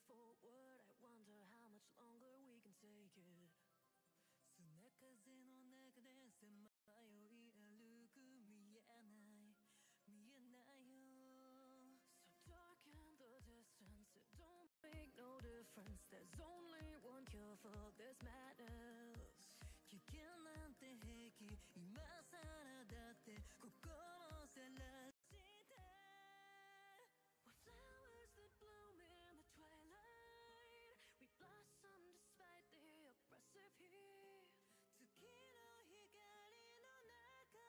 forward, I wonder how much longer we can take it. 砂風の中でさまよい歩く見えないよ So dark in the distance, it don't make no difference. There's only one cure for this madness. 危険なんて平気今さらだって心さらして We're flowers that bloom in the twilight. We blossom despite the oppressive heat. 月の光の中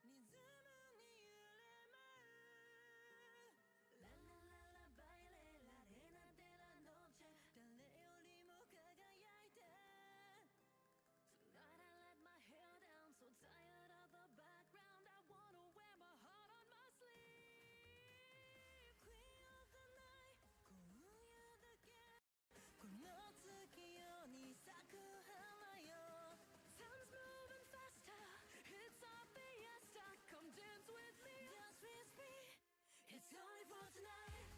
リズムに揺れ舞う La la la la baile la arena de la noche 誰よりも輝いて Tonight I let my hair down, so tired of the background. I wanna wear my heart on my sleeve. Queen of the night, 今夜だけこの月夜に咲く花よ Time's moving faster, it's our fiesta. Come dance with me, dance with me. It's only for tonight.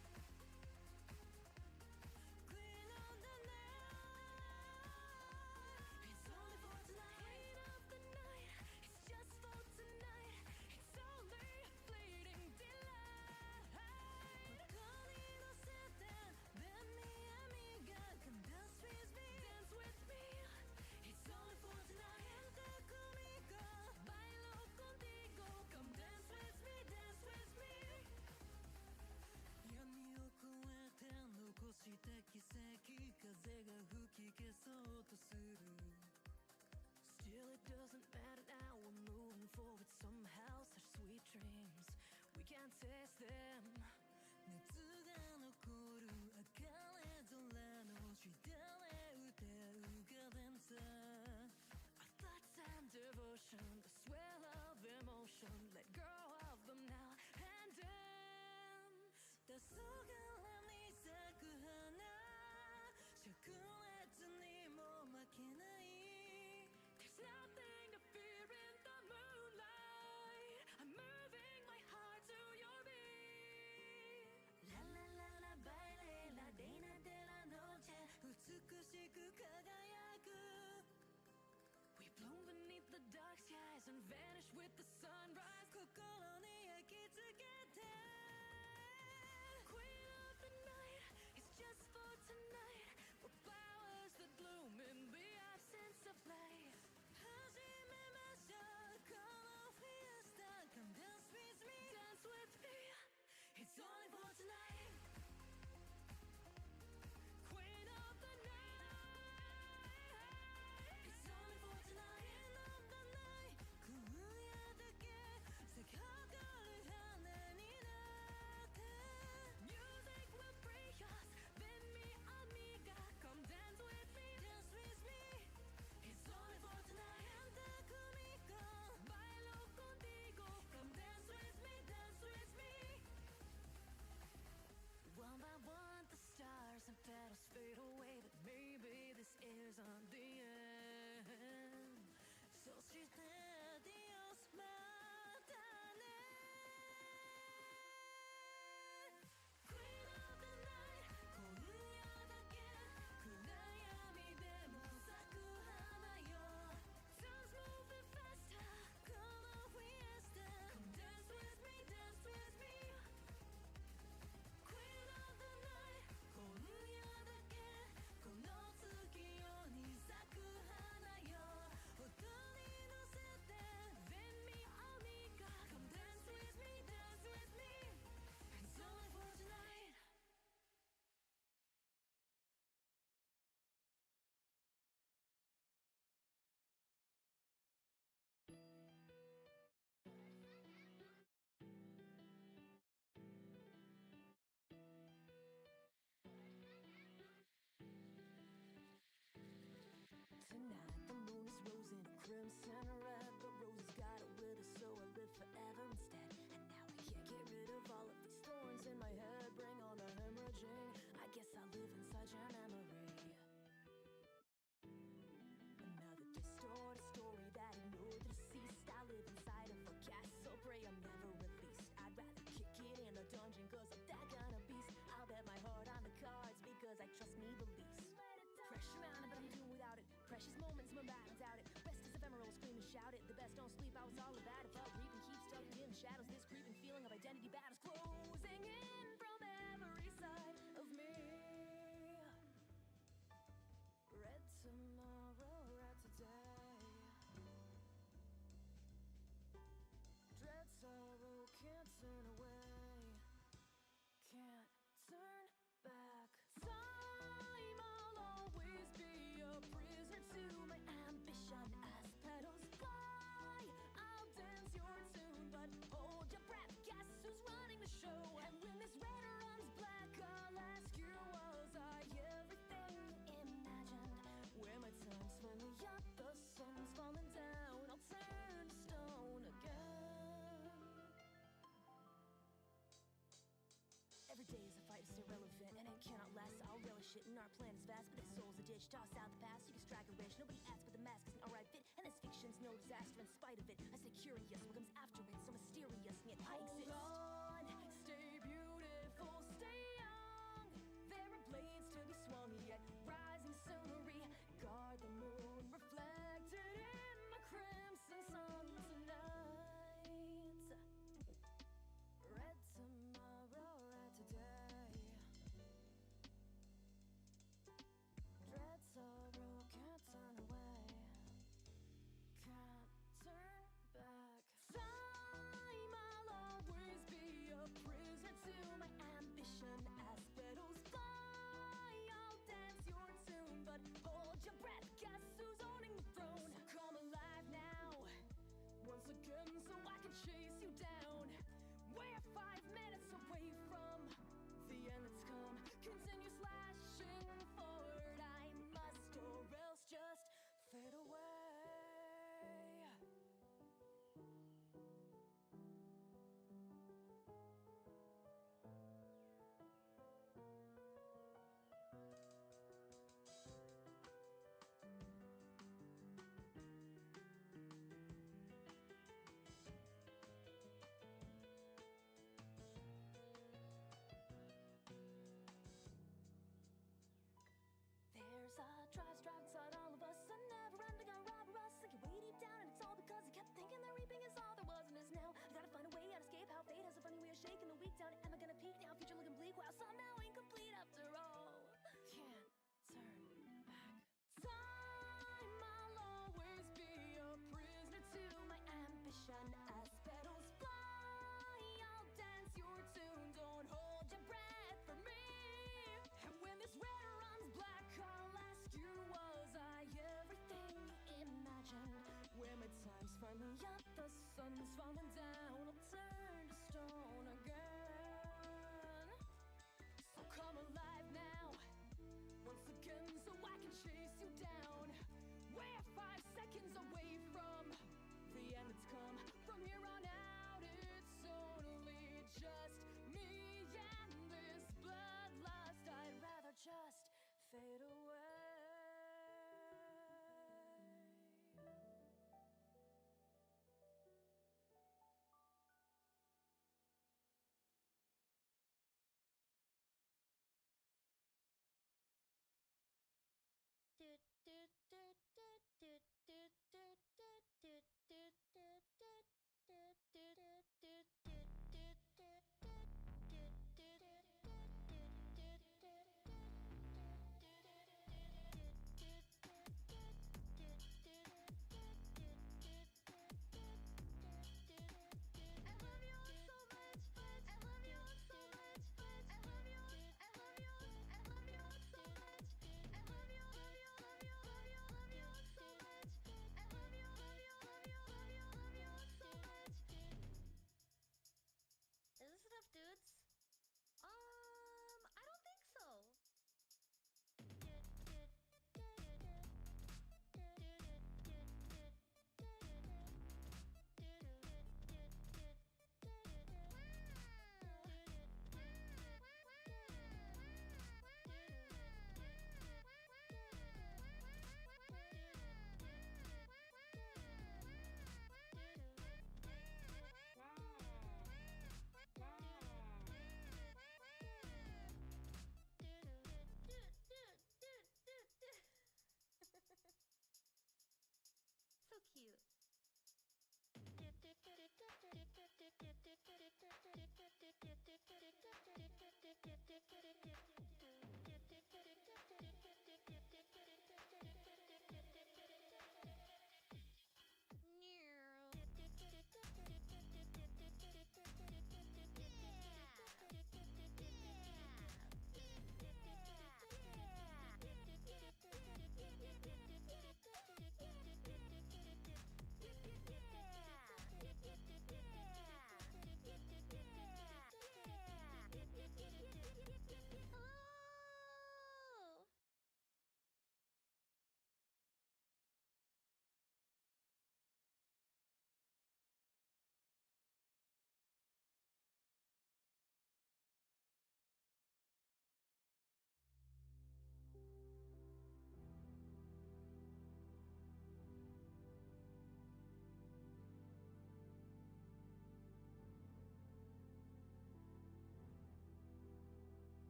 Still it doesn't matter now, we're moving forward somehow. Such sweet dreams, we can't taste them. 熱が残る明れ空の下で歌うカデンサ Our thoughts and devotion, the swell of emotion. Let go of them now and dance. 黄昏に咲く花灼熱にも負けない There's nothing to fear in the moonlight. I'm moving my heart to your beat. La la la la baile la arena de la noche 美しく輝く We bloom beneath the dark skies and vanish with the sunrise. 心に焼き付けて Queen of the night, it's just for tonight. We're flowers that bloom in the absence of light. 始めましょうこのフィエスタ Come dance with me, dance with me. It's only for tonight. Queen of the night, it's only for tonight. Queen of the night, 今夜だけ咲き誇る花になって Music will break us, bend me amiga. Come dance with me, dance with me. It's only for tonight. Bailo contigo. Come dance with me, dance with me. One by one the stars and petals fade away, but maybe this isn't the end. So she said adios, またね Queen of the night, 今夜だけ暗闇でも咲く花よ Time's moving faster, このフィエスタ Come dance with me, dance with me. Queen of the night, 今夜だけこの月夜に咲く花よ音に乗せて Bend me amiga. Come dance with me, dance with me. It's only for tonight. Tonight the moon is rose in a crimson red, but roses got it with us, so I live forever instead. And now I can't get rid of all of these thorns in my head. Bring on the hemorrhaging, I guess I live in such a memory. Another distorted story that ignored the deceased. I live inside of a castle, pray I'm never released. I'd rather kick it in a dungeon, cause I'm that kind of beast. I'll bet my heart on the cards, because shout it. The best don't sleep, I was all of that. I felt grieving, keep stuck in the shadows. This creeping feeling of identity battles closing in from every side of me. Red tomorrow, red today. Dread sorrow, can't turn away. Can't turn back. Time, I'll always be a prisoner to my ambition. As petals fly, I'll dance your tune, but hold your breath, guess who's running the show? And when this red runs black, I'll ask you, was I everything imagined? Where my time's finally up, the sun's falling down, I'll turn to stone again. Every day is a fight, it's irrelevant, and it cannot last, so I'll relish it. And our plan is vast, but this soul's a ditch. Toss out the past, you can strike a rich. Nobody asks, but the mask isn't alright fit. And this fiction's no disaster in spite of it. I stay curious, what comes after it, so mysterious, and yet I exist. Hold on, stay beautiful, stay young. There are blades to be swung, yet rising soonery. Guard the moon, reflected in my crimson sun tonight. Red tomorrow, red today. Dread sorrow, can't turn away. Can't turn back. Time, I'll always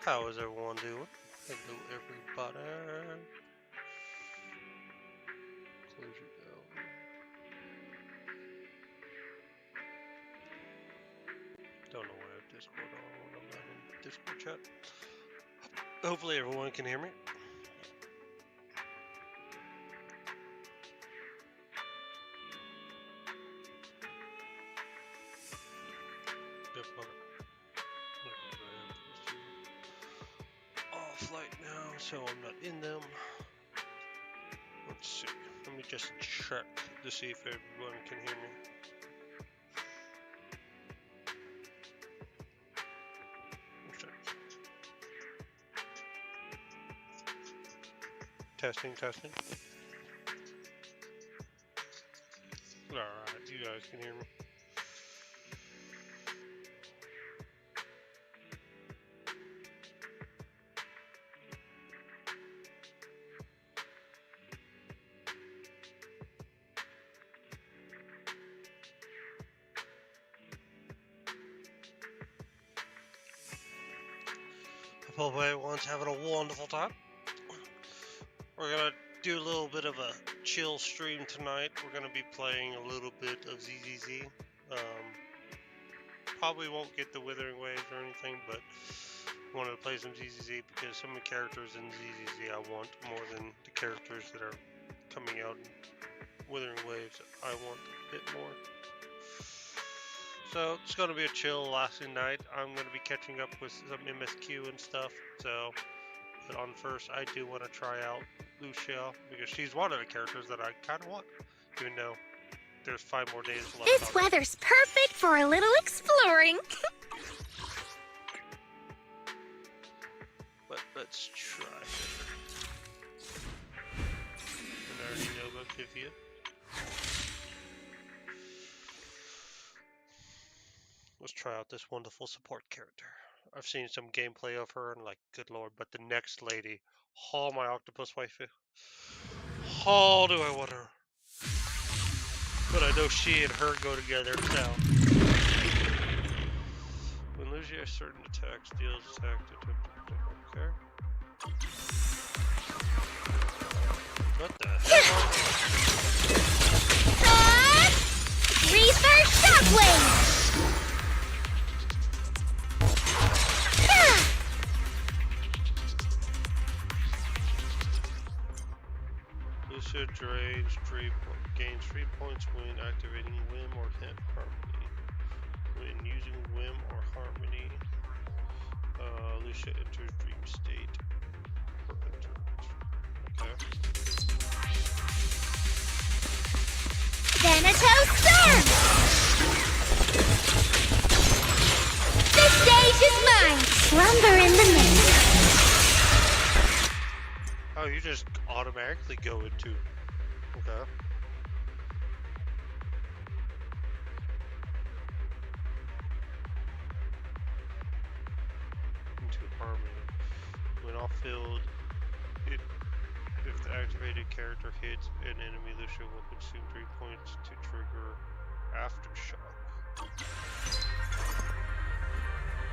How is everyone doing? Hello, everybody. Close your down. Don't know why I have Discord on when I'm not in Discord chat. Hopefully, everyone can hear me. Yep, off light now, so I'm not in them. Let's see. Let me just check to see if everyone can hear me. Testing, testing. Alright, you guys can hear me. Hope everyone's having a wonderful time. We're gonna do a little bit of a chill stream tonight. We're gonna be playing a little bit of ZZZ. Probably won't get the Withering Waves or anything, but I wanted to play some ZZZ because some of the characters in ZZZ I want more than the characters that are coming out in Withering Waves. I want a bit more. So it's going to be a chill lasting night. I'm going to be catching up with some MSQ and stuff. So, but on first, I do want to try out Lucia because she's one of the characters that I kind of want, even though there's 5 more days left. This weather's perfect for a little exploring. But let's try it. And I already know about Kivia. Let's try out this wonderful support character. I've seen some gameplay of her and like, good lord, but the next lady, oh my octopus waifu. Oh, do I want her. But I know she and her go together now. When losing a certain attack, deals attack to okay. What the hell? Reverse shockwave! Lucia gains 3 points when activating Whim or Hemp Harmony. When using Whim or Harmony, Lucia enters Dream State. Okay. Thanatos Storm! The stage is mine! Slumber in the mist. Oh, you just automatically go into... Okay. Into Harmony. When off-field, if the activated character hits an enemy, Lucia will consume 3 points to trigger Aftershock.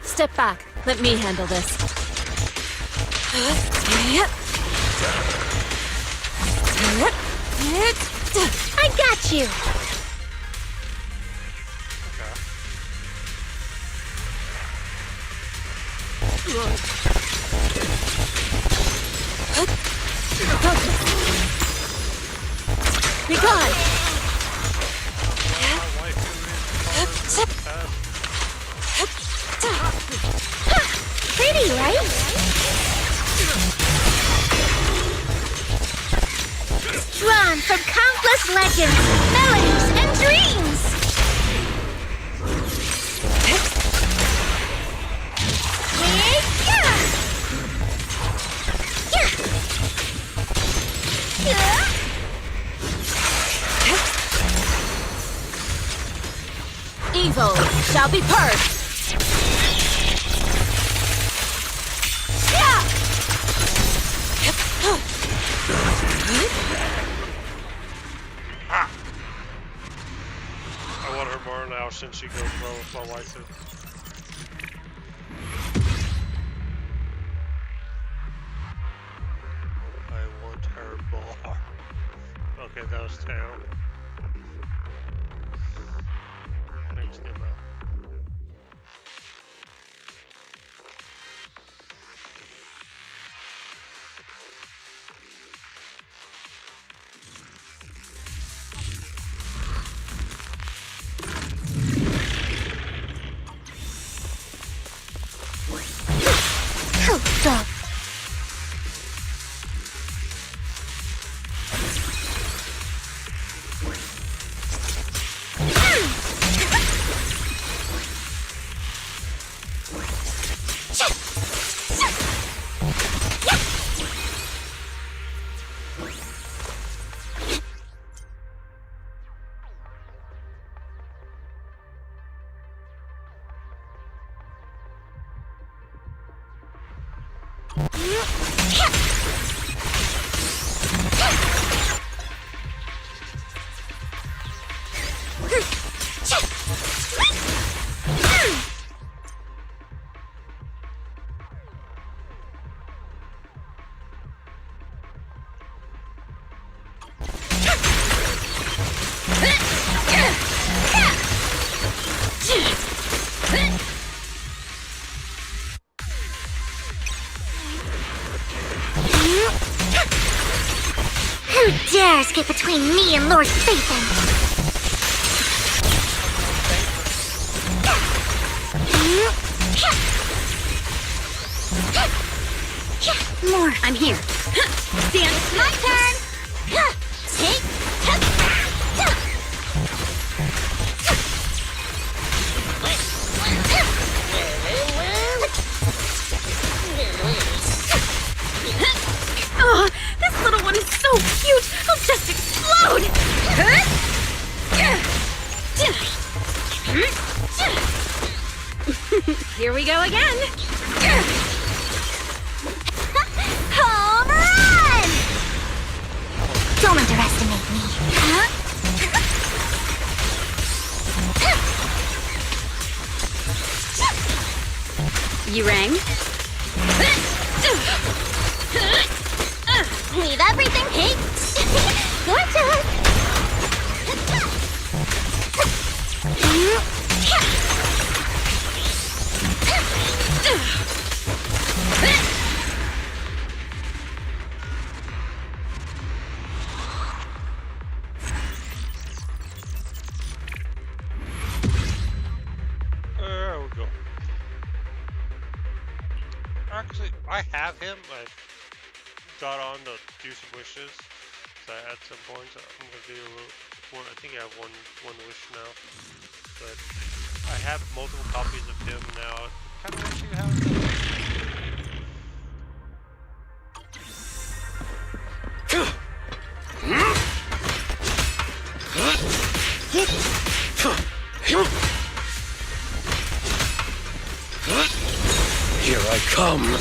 Step back. Let me handle this. I got you! Be gone! Pretty, right? Drawn from countless legends, melodies, and dreams! Evil shall be purged! I want her more now since she goes well with my waifu. Okay, that was tail. Next demo. Hold up. Who dares get between me and Lord Satan? More. I'm here. Dance. My turn. Take. Oh, this little one is so cute! I'll just explode! Here we go again! Home run! Don't underestimate me. You rang? Leave everything, Kate. Your turn. There we go. Actually, I have him. I got on to do some wishes. So I had some points. I'm gonna do a little one. I think I have one wish now. But I have multiple copies of him now. Kind of wish you have them. Here I come.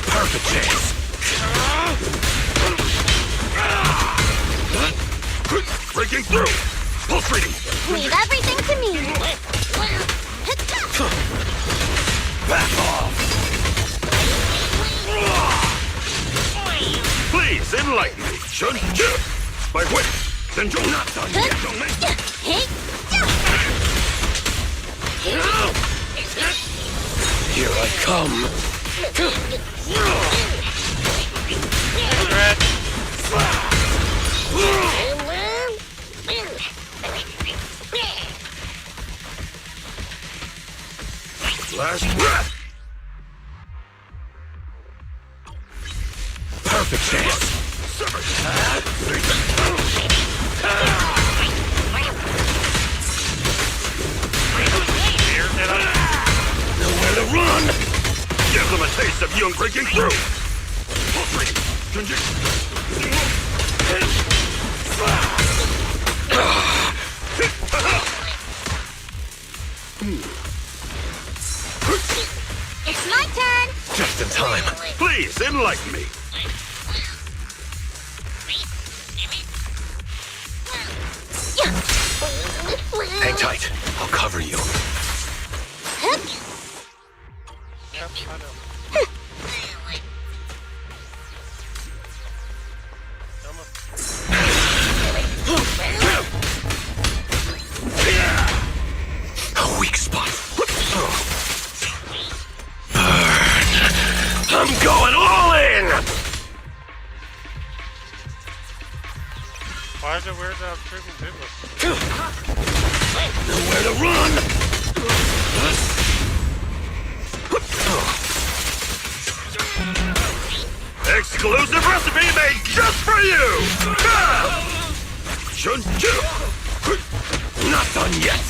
Perfect chance. Breaking through. Pulse reading. Leave everything to me. Back off. Please enlighten me. Should you? By which? Then you're not done yet, don't Here I come. Last breath. Perfect chance. Nowhere to run. Give them a taste of you breaking through. Just in time. Please, enlighten me. Hang tight. I'll cover you. Yep, I know. Come on. A weak spot. Burn. I'm going all in! Why is it weird that I'm streaming Zinless? Nowhere to run! Exclusive recipe made just for you! Not done yet!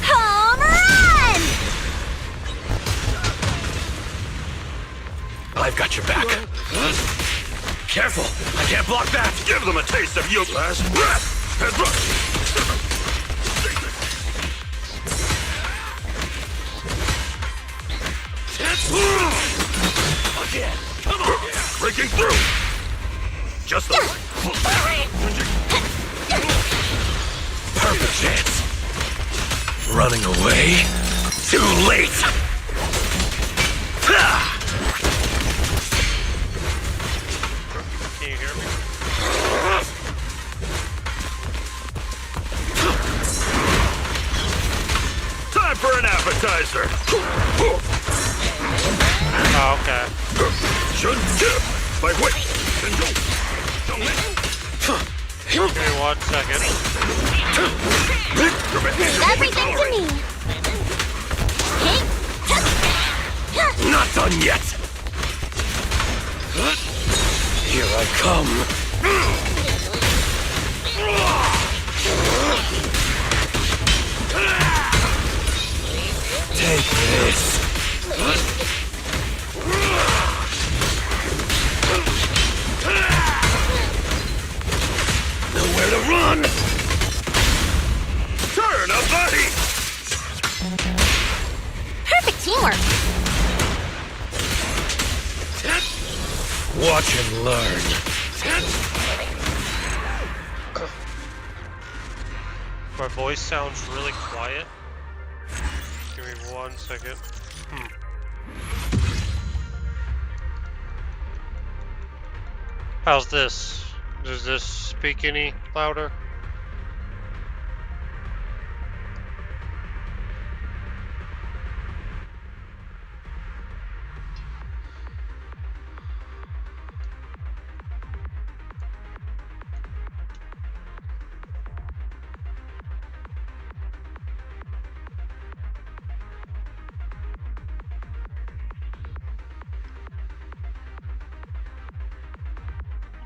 Home run! I've got your back. Careful! I can't block that! Give them a taste of your last breath! And run! Again! Come on! Breaking through! Just the perfect chance! Running away? Too late! Can you hear me? Time for an appetizer! Oh, okay. Give me 1 second. Everything to me. Not done yet! Here I come! Take this! Nowhere to run! Turn a buddy! Perfect teamwork. Watch and learn. My voice sounds really quiet. Give me 1 second. How's this? Does this speak any louder?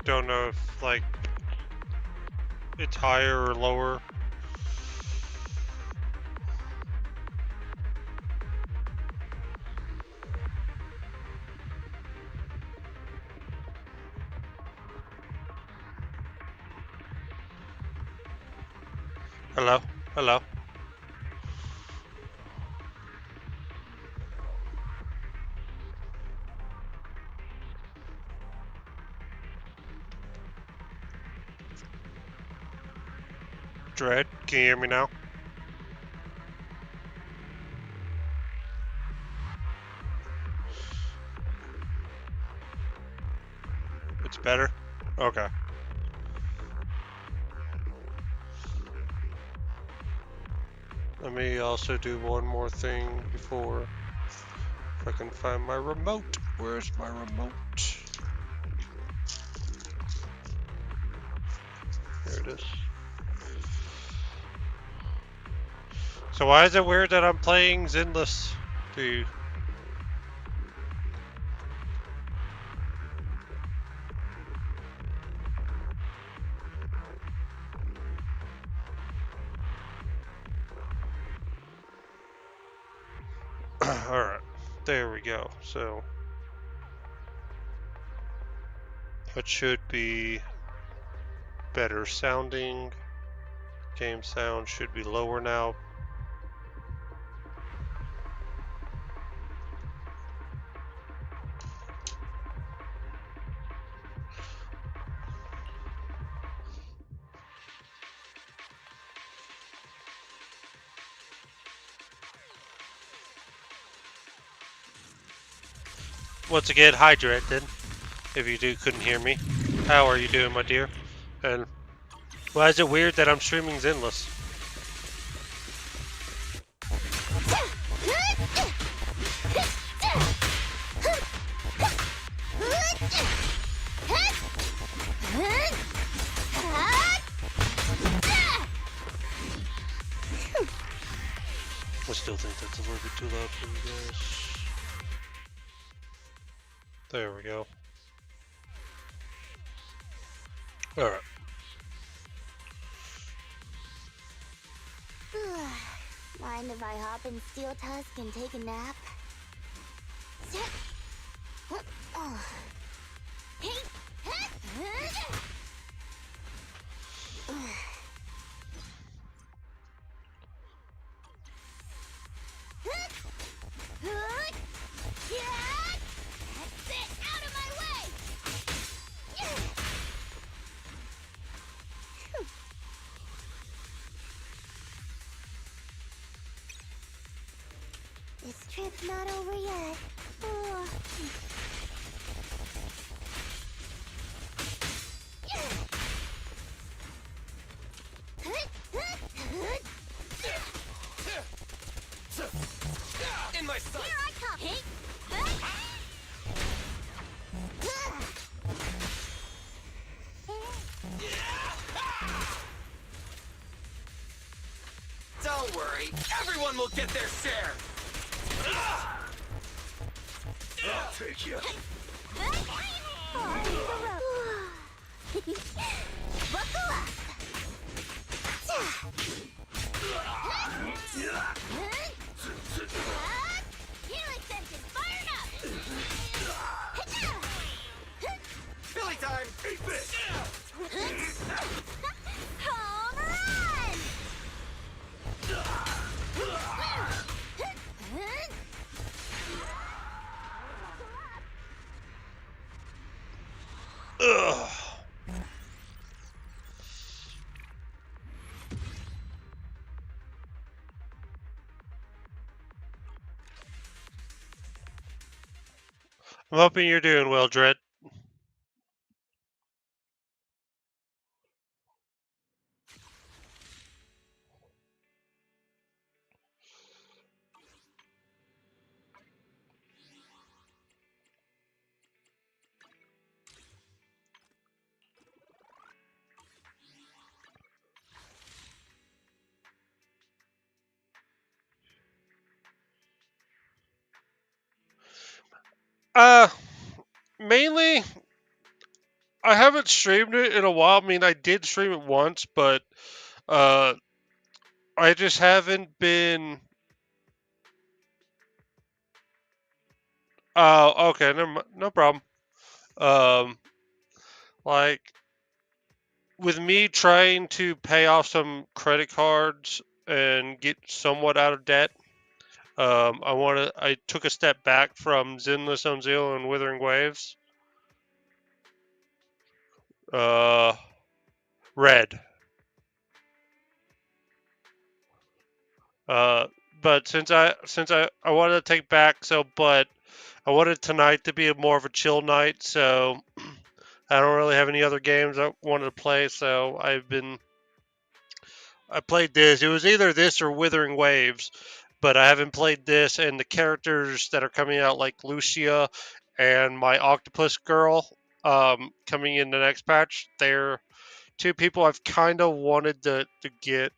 Don't know if, like, it's higher or lower. Hello? Hello? Dread, can you hear me now? It's better? Okay. Let me also do one more thing before, if I can find my remote. Where's my remote? There it is. So why is it weird that I'm playing Zinless, dude? Alright, there we go. So it should be better sounding. Game sound should be lower now. Once again, hi Directed. If you couldn't hear me, how are you doing, my dear? And why is it weird that I'm streaming Zenless? I still think that's a little bit too loud for you guys. There we go. Alright. Mind if I hop in Steel Tusk and take a nap? That's it! Out of my way! This trip's not over yet. Oh. In my sight! Here I come! Don't worry, everyone will get their share! I'll take you. Buckle up! Helix engine fired up! Billy time! 8-bit! Home run! Ugh. I'm hoping you're doing well, Dread. Mainly, I haven't streamed it in a while. I mean, I did stream it once, but uh, I just haven't been. Oh, okay, no problem. Um, like with me trying to pay off some credit cards and get somewhat out of debt. I took a step back from Zenless on Zeal and Withering Waves. Red. Uh, but since I wanted to take back, but I wanted tonight to be more of a chill night, so I don't really have any other games I wanted to play, so I played this. It was either this or Withering Waves, but I haven't played this, and the characters that are coming out, like Lucia and my Octopus Girl, coming in the next patch, they're two people I've kind of wanted to get,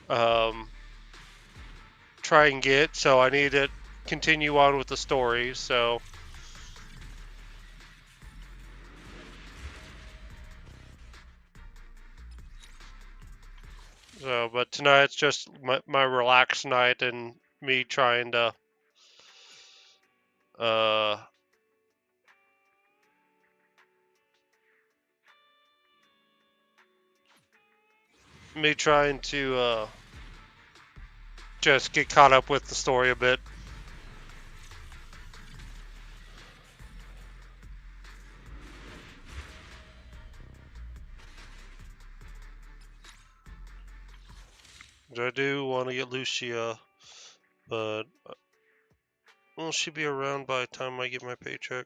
um, try and get, so I need to continue on with the story, but tonight's just my relaxed night and me trying to, uh, me trying to just get caught up with the story a bit. I do want to get Lucia, but will she be around by the time I get my paycheck?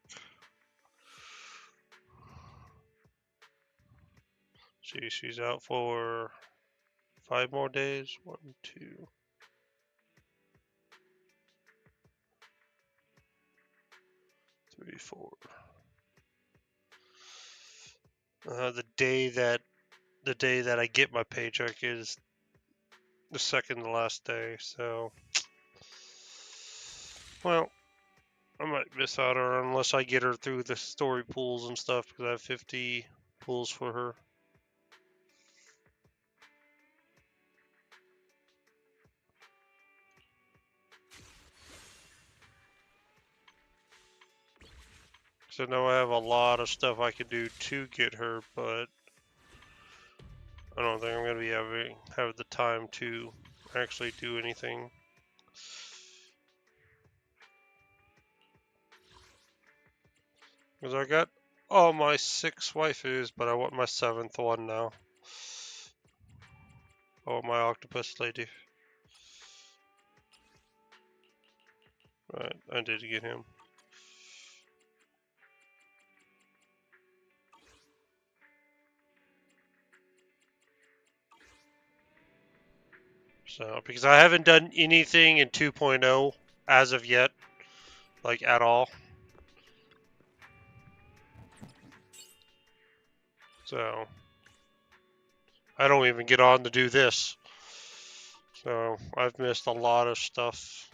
See, she's out for 5 more days. 1, 2, 3, 4. The day that I get my paycheck is the second to last day, so well, I might miss out on her unless I get her through the story pools and stuff, because I have 50 pools for her. So now I have a lot of stuff I could do to get her, but I don't think I'm gonna be have the time to actually do anything. Because I got all my 6 waifus, but I want my 7th one now. Oh, my octopus lady. Right, I did get him. So, because I haven't done anything in 2.0 as of yet, like at all. So, I don't even get on to do this. So, I've missed a lot of stuff.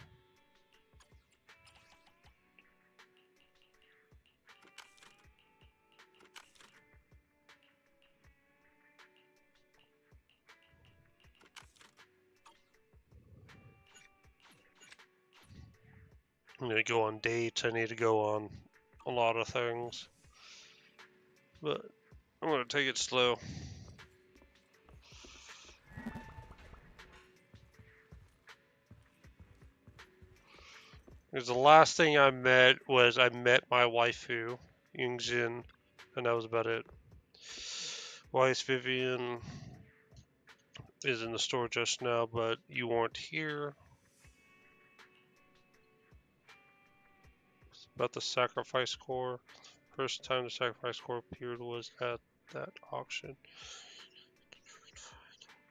I need to go on dates, I need to go on a lot of things. But, I'm going to take it slow. Because the last thing I met my waifu, Yungjin, and that was about it. Weiss Vivian is in the store just now, but you weren't here. It's about the sacrifice core. First time the sacrifice core appeared was at that auction.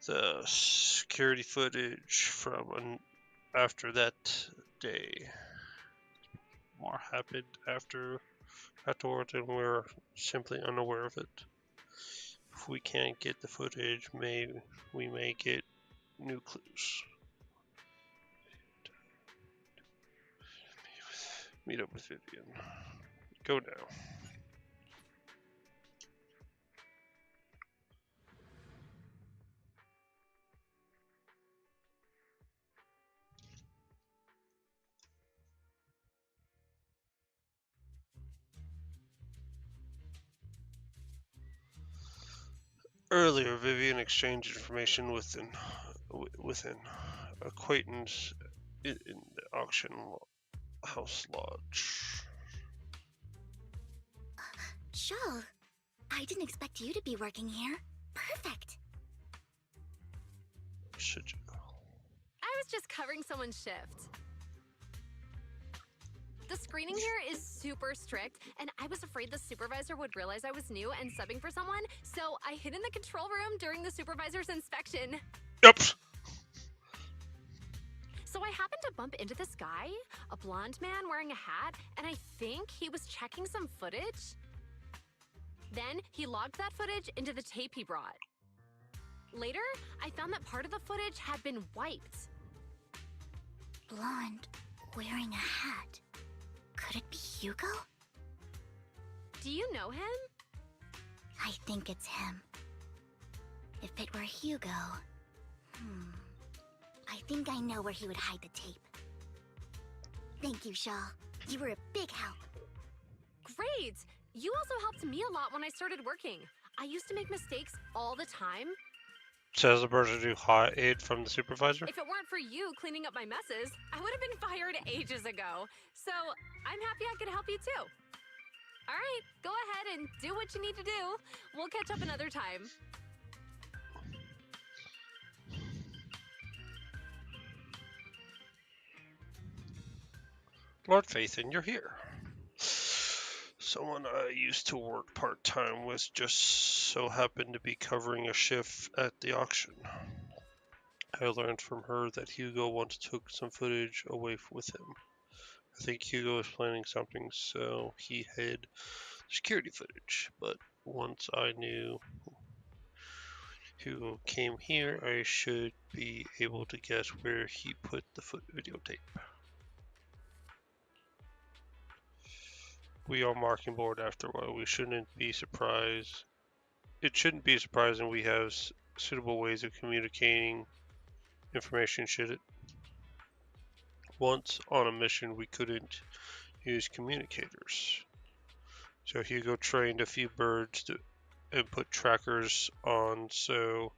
The security footage from after that day. More happened afterwards, and we're simply unaware of it. If we can't get the footage, we may get new clues. Meet up with Vivian. Go now. Earlier, Vivian exchanged information with an acquaintance in the auction house lodge. Shawl, I didn't expect you to be working here. Perfect. Should you? I was just covering someone's shift. The screening here is super strict, and I was afraid the supervisor would realize I was new and subbing for someone, so I hid in the control room during the supervisor's inspection. Yep. So I happened to bump into this guy, a blonde man wearing a hat, and I think he was checking some footage. Then he logged that footage into the tape he brought. Later, I found that part of the footage had been wiped. Blonde, wearing a hat. Could it be Hugo? Do you know him? I think it's him. If it were Hugo... I think I know where he would hide the tape. Thank you, Shaw. You were a big help. Great! You also helped me a lot when I started working. I used to make mistakes all the time. Says the person who hid from the supervisor. If it weren't for you cleaning up my messes, I would have been fired ages ago. So I'm happy I could help you too. All right, go ahead and do what you need to do. We'll catch up another time. Lord Faithin, you're here. Someone I used to work part-time with just so happened to be covering a shift at the auction. I learned from her that Hugo once took some footage away with him. I think Hugo was planning something, so he hid security footage. But once I knew Hugo came here, I should be able to guess where he put the videotape. We are marking board after a while. We shouldn't be surprised. It shouldn't be surprising we have suitable ways of communicating information, should it? Once on a mission, we couldn't use communicators. So Hugo trained a few birds and put trackers on so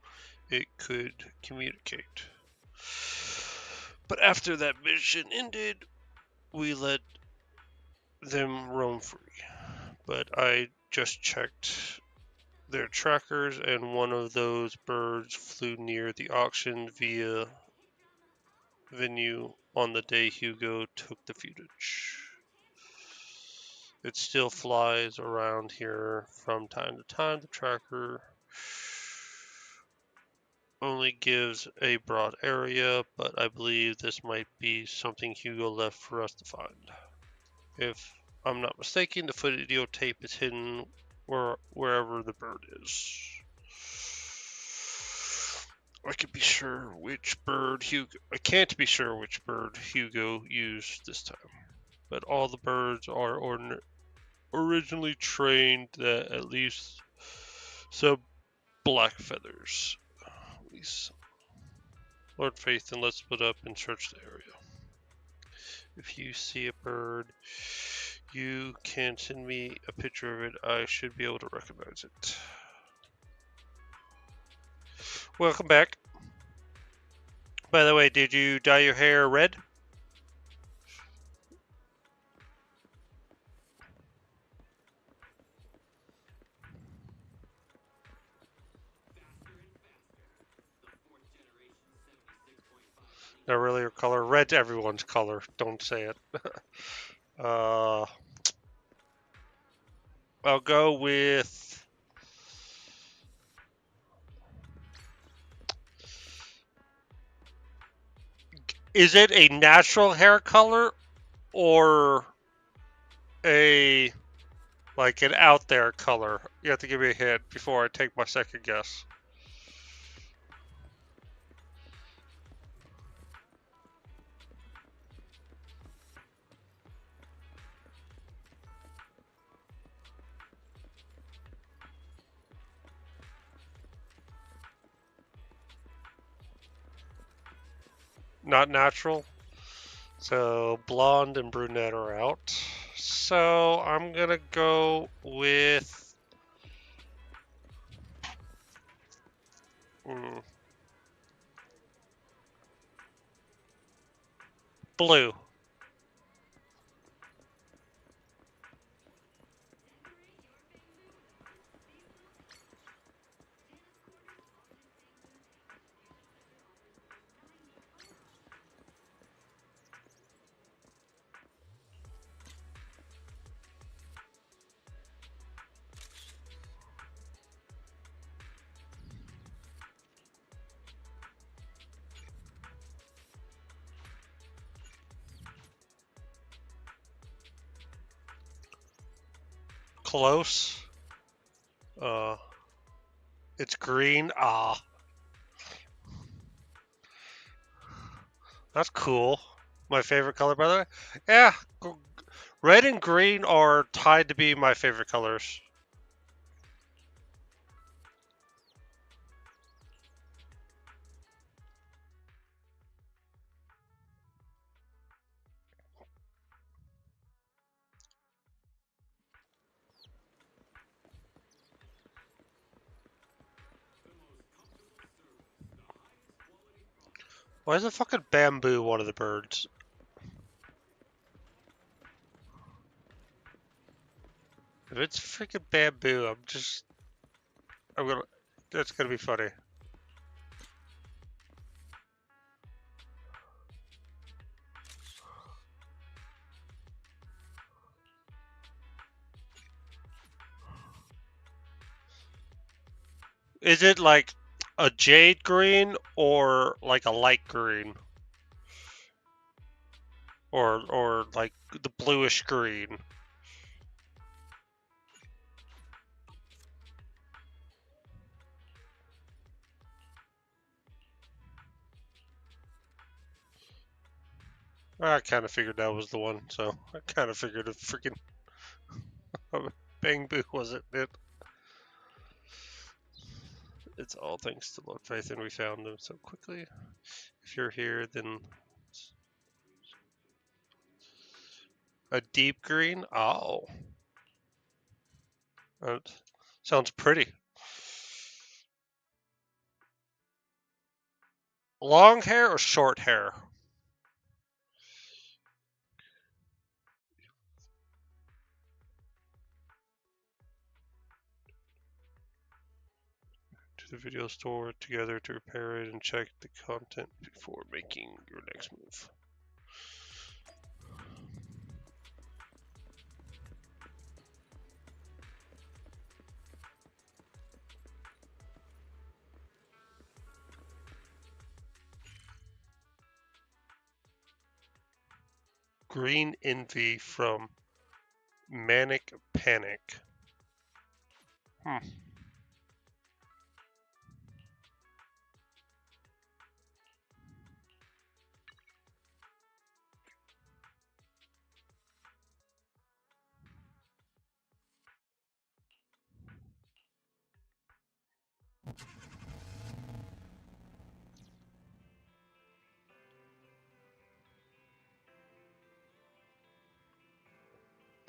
it could communicate. But after that mission ended, we let them roam free. But I just checked their trackers, and one of those birds flew near the auction via venue on the day Hugo took the footage. It still flies around here from time to time. The tracker only gives a broad area, but I believe this might be something Hugo left for us to find. If I'm not mistaken, the videotape is hidden wherever the bird is. I can't be sure which bird Hugo used this time, but all the birds are originally trained that at least some black feathers. Lord Faithin, let's split up and search the area. If you see a bird, you can send me a picture of it. I should be able to recognize it. Welcome back. By the way, did you dye your hair red? Not really your color. Red's everyone's color. Don't say it. I'll go with... Is it a natural hair color or a like an out there color? You have to give me a hint before I take my second guess. Not natural. So blonde and brunette are out. So I'm gonna go with blue. Close. It's green. Ah. That's cool. My favorite color, by the way. Yeah. Red and green are tied to be my favorite colors. Why is the fucking bamboo one of the birds? If it's freaking bamboo, that's gonna be funny. Is it like a jade green or like a light green? Or like the bluish green? I kind of figured that was the one, so I kind of figured a freaking bamboo wasn't it. It's all thanks to Lord Faith, and we found them so quickly. If you're here, then a deep green. Oh, that sounds pretty. Long hair or short hair? To the video store together to repair it and check the content before making your next move. Green Envy from Manic Panic.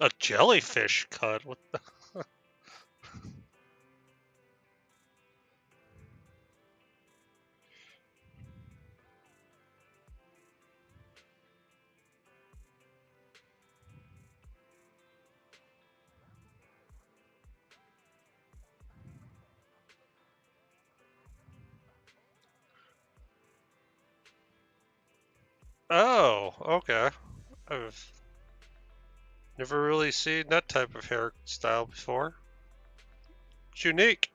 A jellyfish cut? What the? Oh, okay. I've never really seen that type of hairstyle before. It's unique.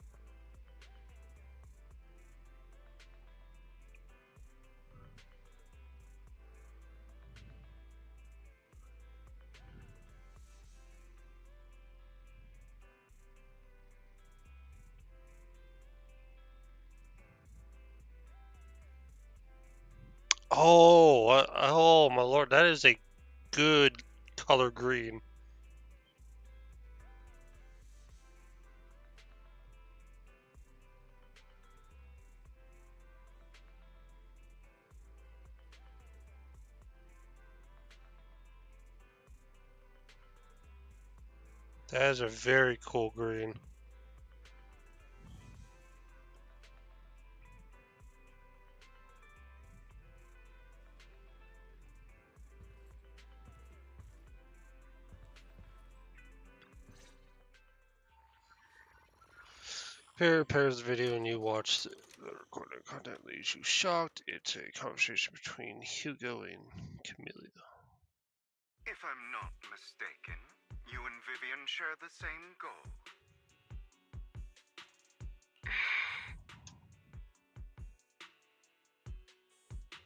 Oh my lord, that is a good color green. That is a very cool green. Pairs the video and you watch the recorded content leaves you shocked. It's a conversation between Hugo and Camellia. If I'm not mistaken, you and Vivian share the same goal.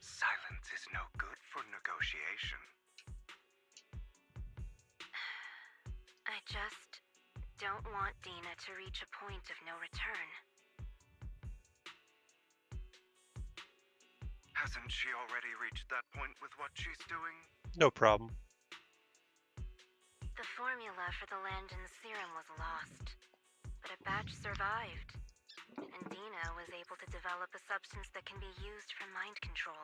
Silence is no good for negotiation. I just don't want Dina to reach a point of no return. Hasn't she already reached that point with what she's doing? No problem. The formula for the Landon serum was lost, but a batch survived, and Dina was able to develop a substance that can be used for mind control.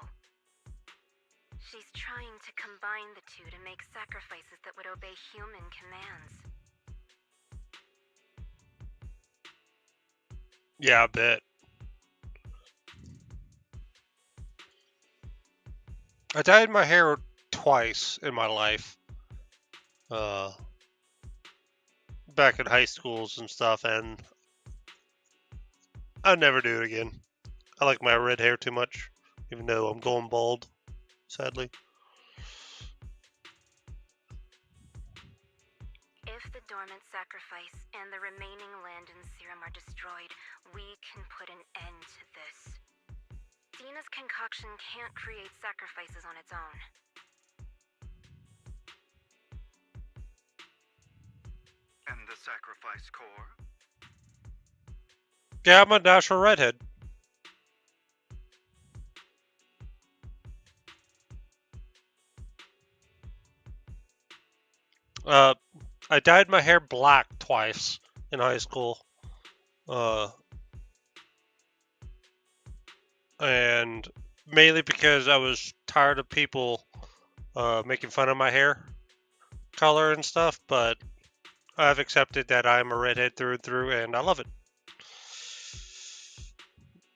She's trying to combine the two to make sacrifices that would obey human commands. Yeah, I bet. I dyed my hair twice in my life. Back in high schools and stuff, and I'd never do it again. I like my red hair too much, even though I'm going bald, sadly. If the dormant sacrifice and the remaining Landon serum are destroyed, we can put an end to this. Dina's concoction can't create sacrifices on its own. And the sacrifice core? Yeah, I'm a natural redhead. I dyed my hair black twice in high school. And mainly because I was tired of people making fun of my hair color and stuff, but I've accepted that I'm a redhead through and through, and I love it.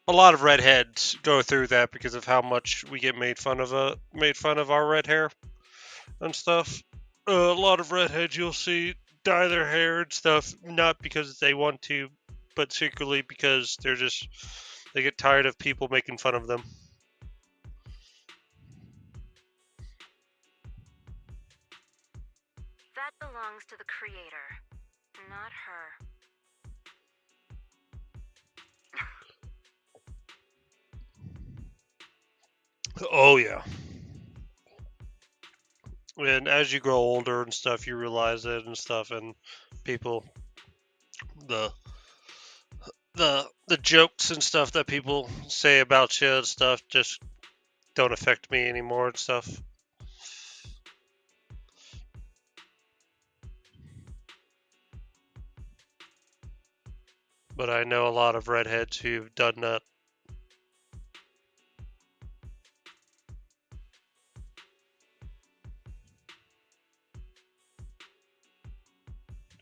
A lot of redheads go through that because of how much we get made fun of our red hair and stuff. A lot of redheads you'll see dye their hair and stuff, not because they want to, but secretly because they get tired of people making fun of them. That belongs to the creator, not her. Oh yeah. And as you grow older and stuff, you realize it and stuff, and people, the the jokes and stuff that people say about you and stuff just don't affect me anymore and stuff. But I know a lot of redheads who've done that.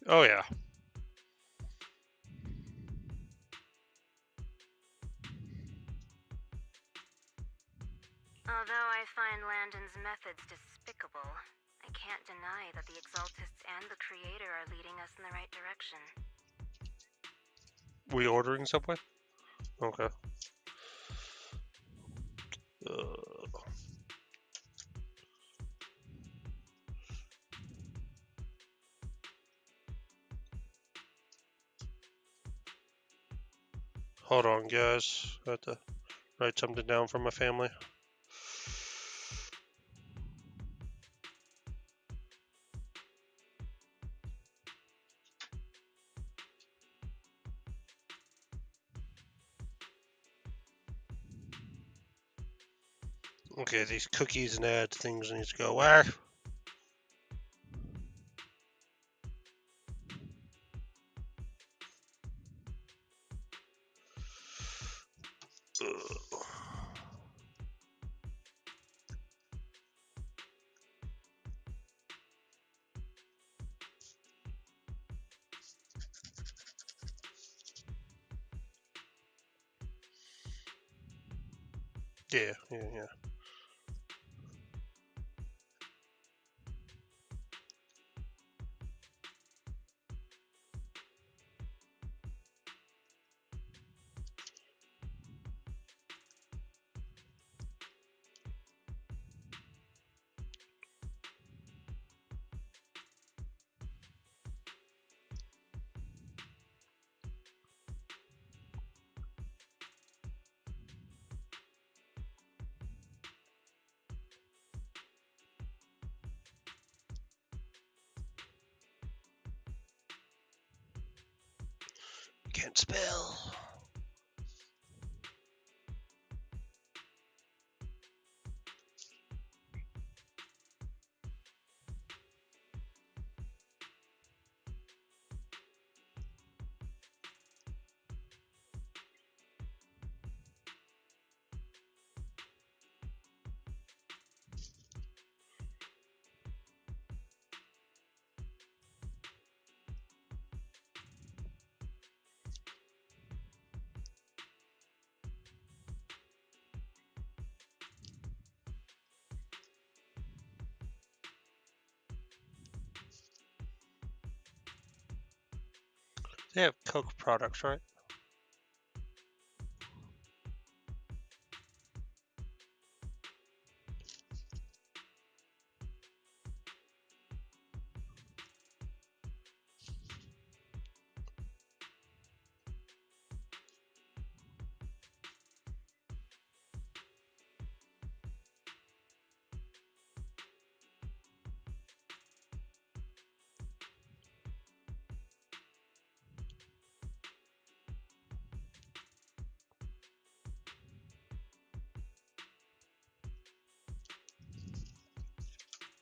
Oh yeah. Although I find Landon's methods despicable, I can't deny that the Exaltists and the Creator are leading us in the right direction. We ordering Subway? Okay. Hold on, guys. I have to write something down for my family. Okay, these cookies and ads things need to go where? Yeah. Can't spell. They have Coke products, right?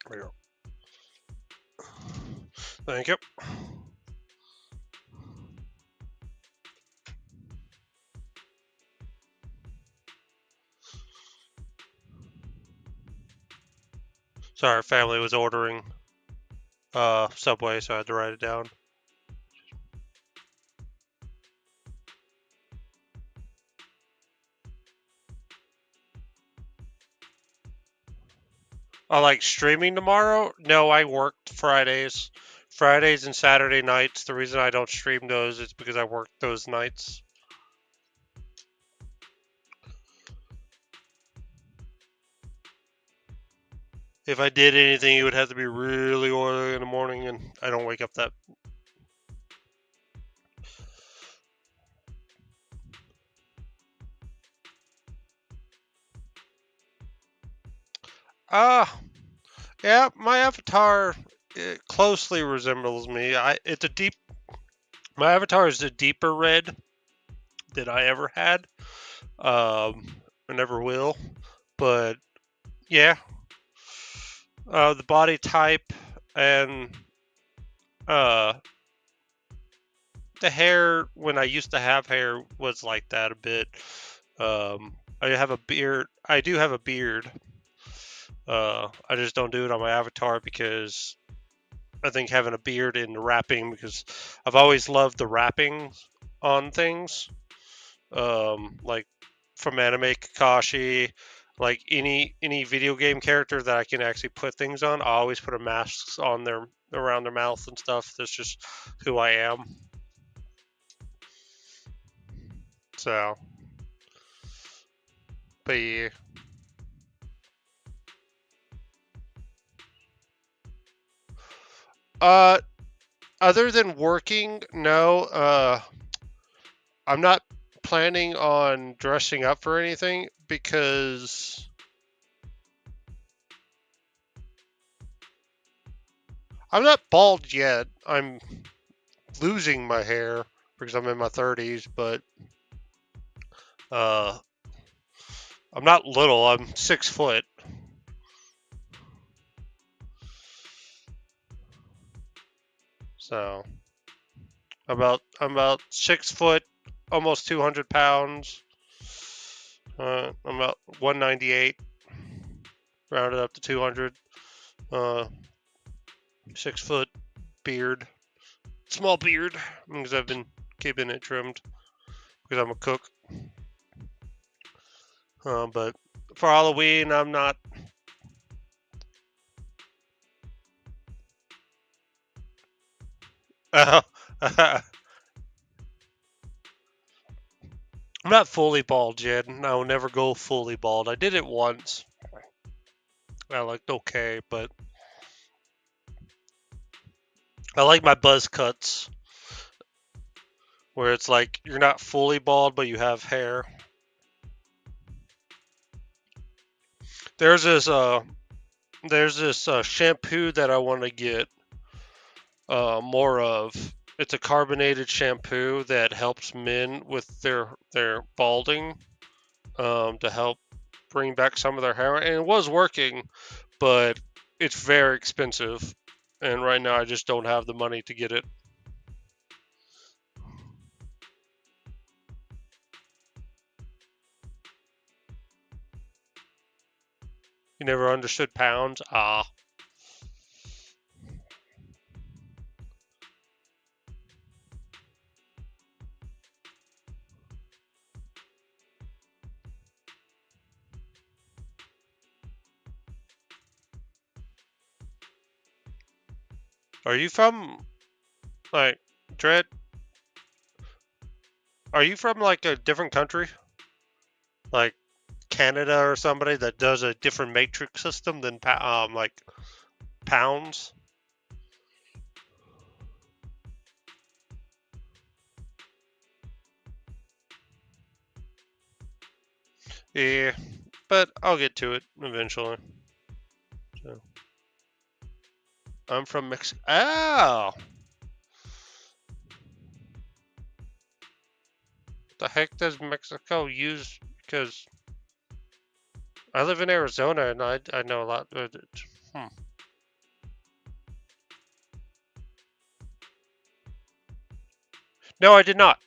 There you go. Thank you. Sorry, our family was ordering Subway, so I had to write it down. I like streaming tomorrow. No, I worked Fridays. Fridays and Saturday nights. The reason I don't stream those is because I work those nights. If I did anything, it would have to be really early in the morning, and I don't wake up that. Yeah, my avatar closely resembles me. It's a deep. My avatar is a deeper red than I ever had. I never will, but yeah, the body type and the hair when I used to have hair was like that a bit. I have a beard. I do have a beard. I just don't do it on my avatar because I think having a beard in the wrapping, because I've always loved the wrapping on things. Like from anime Kakashi, like any video game character that I can actually put things on, I always put a mask on their around their mouth and stuff. That's just who I am. So, but yeah. Uh, Other than working, no. I'm not planning on dressing up for anything because I'm not bald yet. I'm losing my hair because I'm in my 30s, but uh, I'm not little. I'm 6 foot. So I'm about 6 foot, almost 200 pounds. I'm about 198, rounded up to 200. 6 foot, beard, small beard, because I've been keeping it trimmed because I'm a cook. But for Halloween, I'm not. I'm not fully bald yet, and I will never go fully bald. I did it once. I looked okay, but I like my buzz cuts, where it's like you're not fully bald, but you have hair. There's this shampoo that I want to get more of. It's a carbonated shampoo that helps men with their balding, to help bring back some of their hair, and it was working, but it's very expensive, and right now I just don't have the money to get it. You never understood pounds? Ah. Are you from, like, Dread? Are you from like a different country? Like Canada or somebody that does a different matrix system than like pounds? Yeah, but I'll get to it eventually. So, I'm from Mexico. Oh! The heck does Mexico use? Because I live in Arizona and I know a lot of it. No, I did not.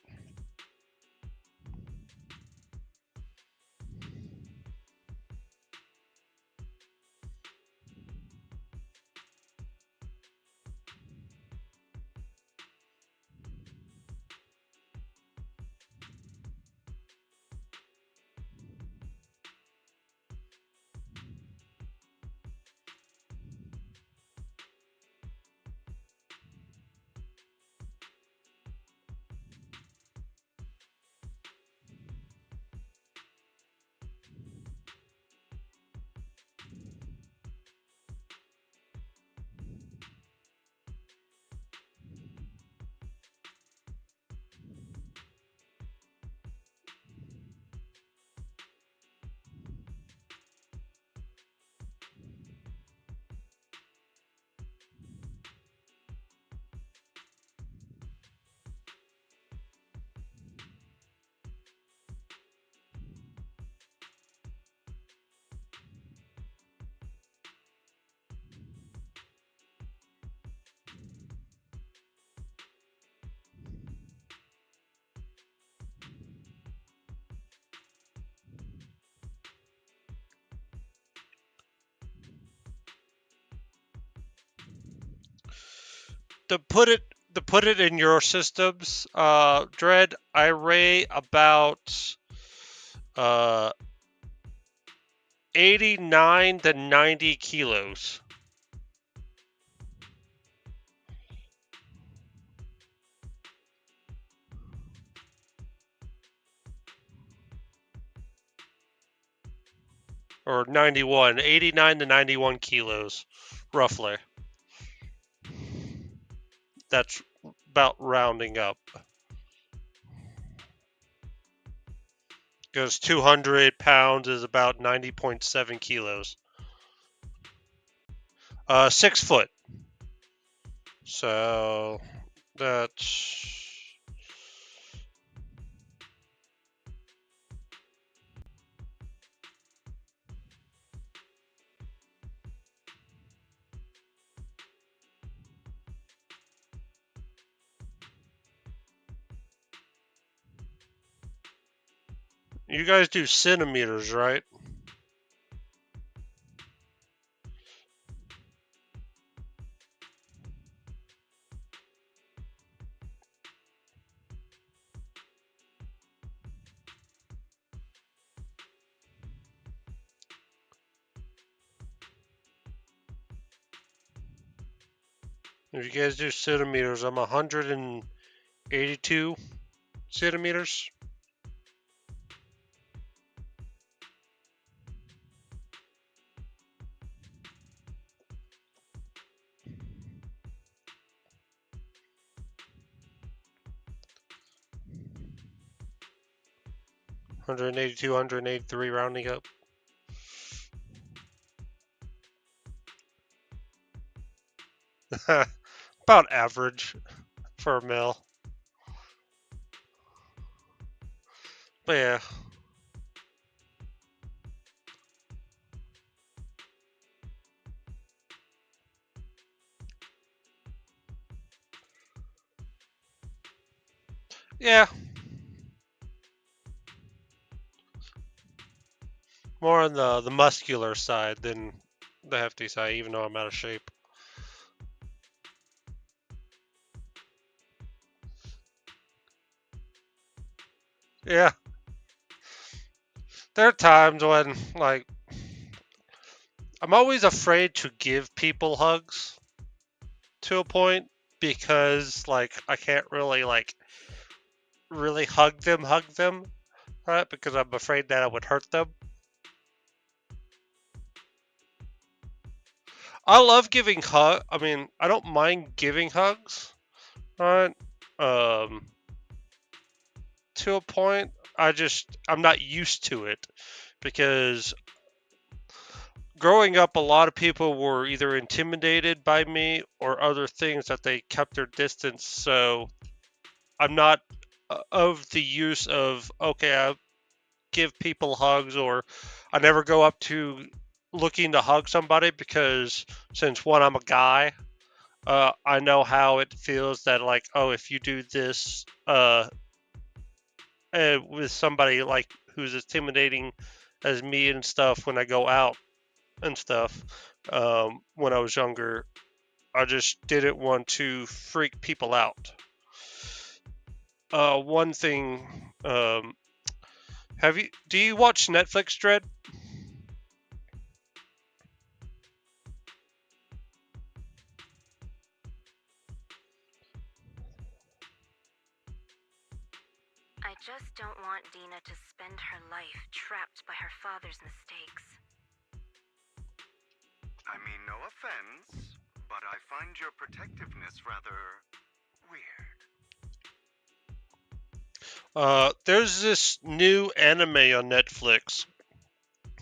To put it in your systems, Dread, I weigh about 89 to 90 kilos. Or 91, 89 to 91 kilos, roughly. That's about rounding up. Because 200 pounds is about 90.7 kilos. 6 foot. So that's you guys do centimeters, right? If you guys do centimeters, I'm 182 centimeters. Hundred and 183 rounding up. About average for a male. But yeah. Yeah. More on the muscular side than the hefty side, even though I'm out of shape. Yeah. There are times when, like, I'm always afraid to give people hugs to a point because, like, I can't really, like, really hug them, right? Because I'm afraid that I would hurt them. I love giving I mean, I don't mind giving hugs, right? Um, to a point. I'm not used to it because growing up, a lot of people were either intimidated by me or other things that they kept their distance. So I'm not of the use of, okay, I give people hugs, or I never go up to looking to hug somebody because since one, I'm a guy. I know how it feels that, like, oh, if you do this with somebody like who's intimidating as me and stuff when I go out and stuff, when I was younger, I just didn't want to freak people out. One thing, do you watch Netflix, Dread? I just don't want Dina to spend her life trapped by her father's mistakes. I mean, no offense, but I find your protectiveness rather weird. There's this new anime on Netflix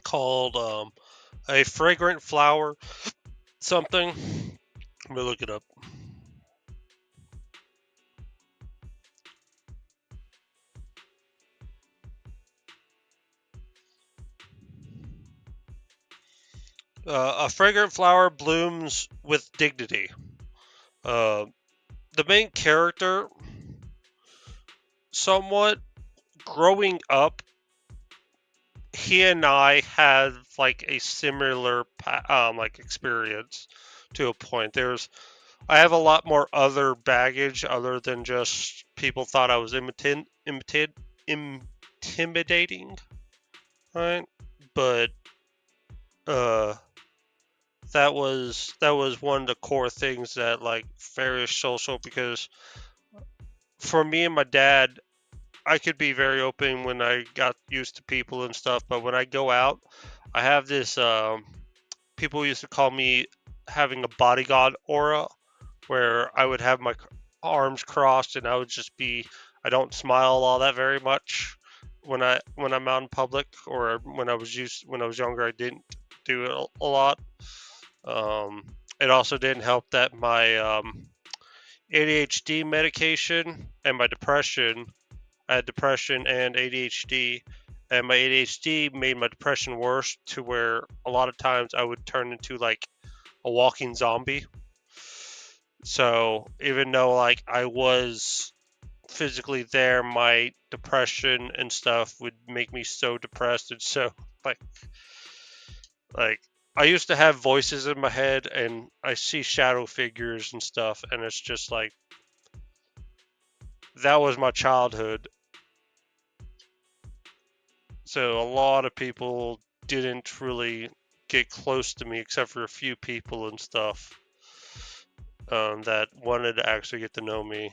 called A Fragrant Flower something. Let me look it up. A fragrant flower blooms with dignity. The main character, somewhat growing up, he and I had like a similar like experience to a point. I have a lot more other baggage other than just people thought I was intimidating, right? But uh, that was one of the core things that, like, very social, because for me and my dad, I could be very open when I got used to people and stuff, but when I go out, I have this people used to call me having a bodyguard aura, where I would have my arms crossed and I would just be, I don't smile all that very much when I'm out in public, or when I was younger, I didn't do it a lot. It also didn't help that my ADHD medication and my depression. I had depression and ADHD, and my ADHD made my depression worse, to where a lot of times I would turn into like a walking zombie. So even though, like, I was physically there, my depression and stuff would make me so depressed, and so like like I used to have voices in my head and I see shadow figures and stuff, and it's just like, that was my childhood. So a lot of people didn't really get close to me except for a few people and stuff, that wanted to actually get to know me.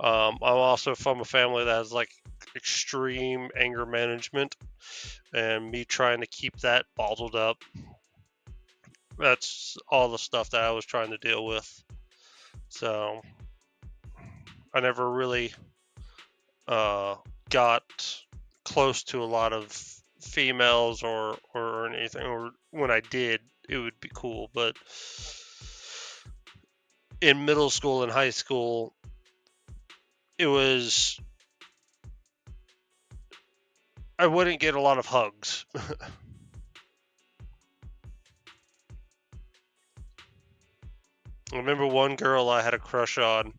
I'm also from a family that has like extreme anger management, and me trying to keep that bottled up. That's all the stuff that I was trying to deal with. So I never really got close to a lot of females or anything. Or when I did, it would be cool. But in middle school and high school, it was, I wouldn't get a lot of hugs. I remember one girl I had a crush on.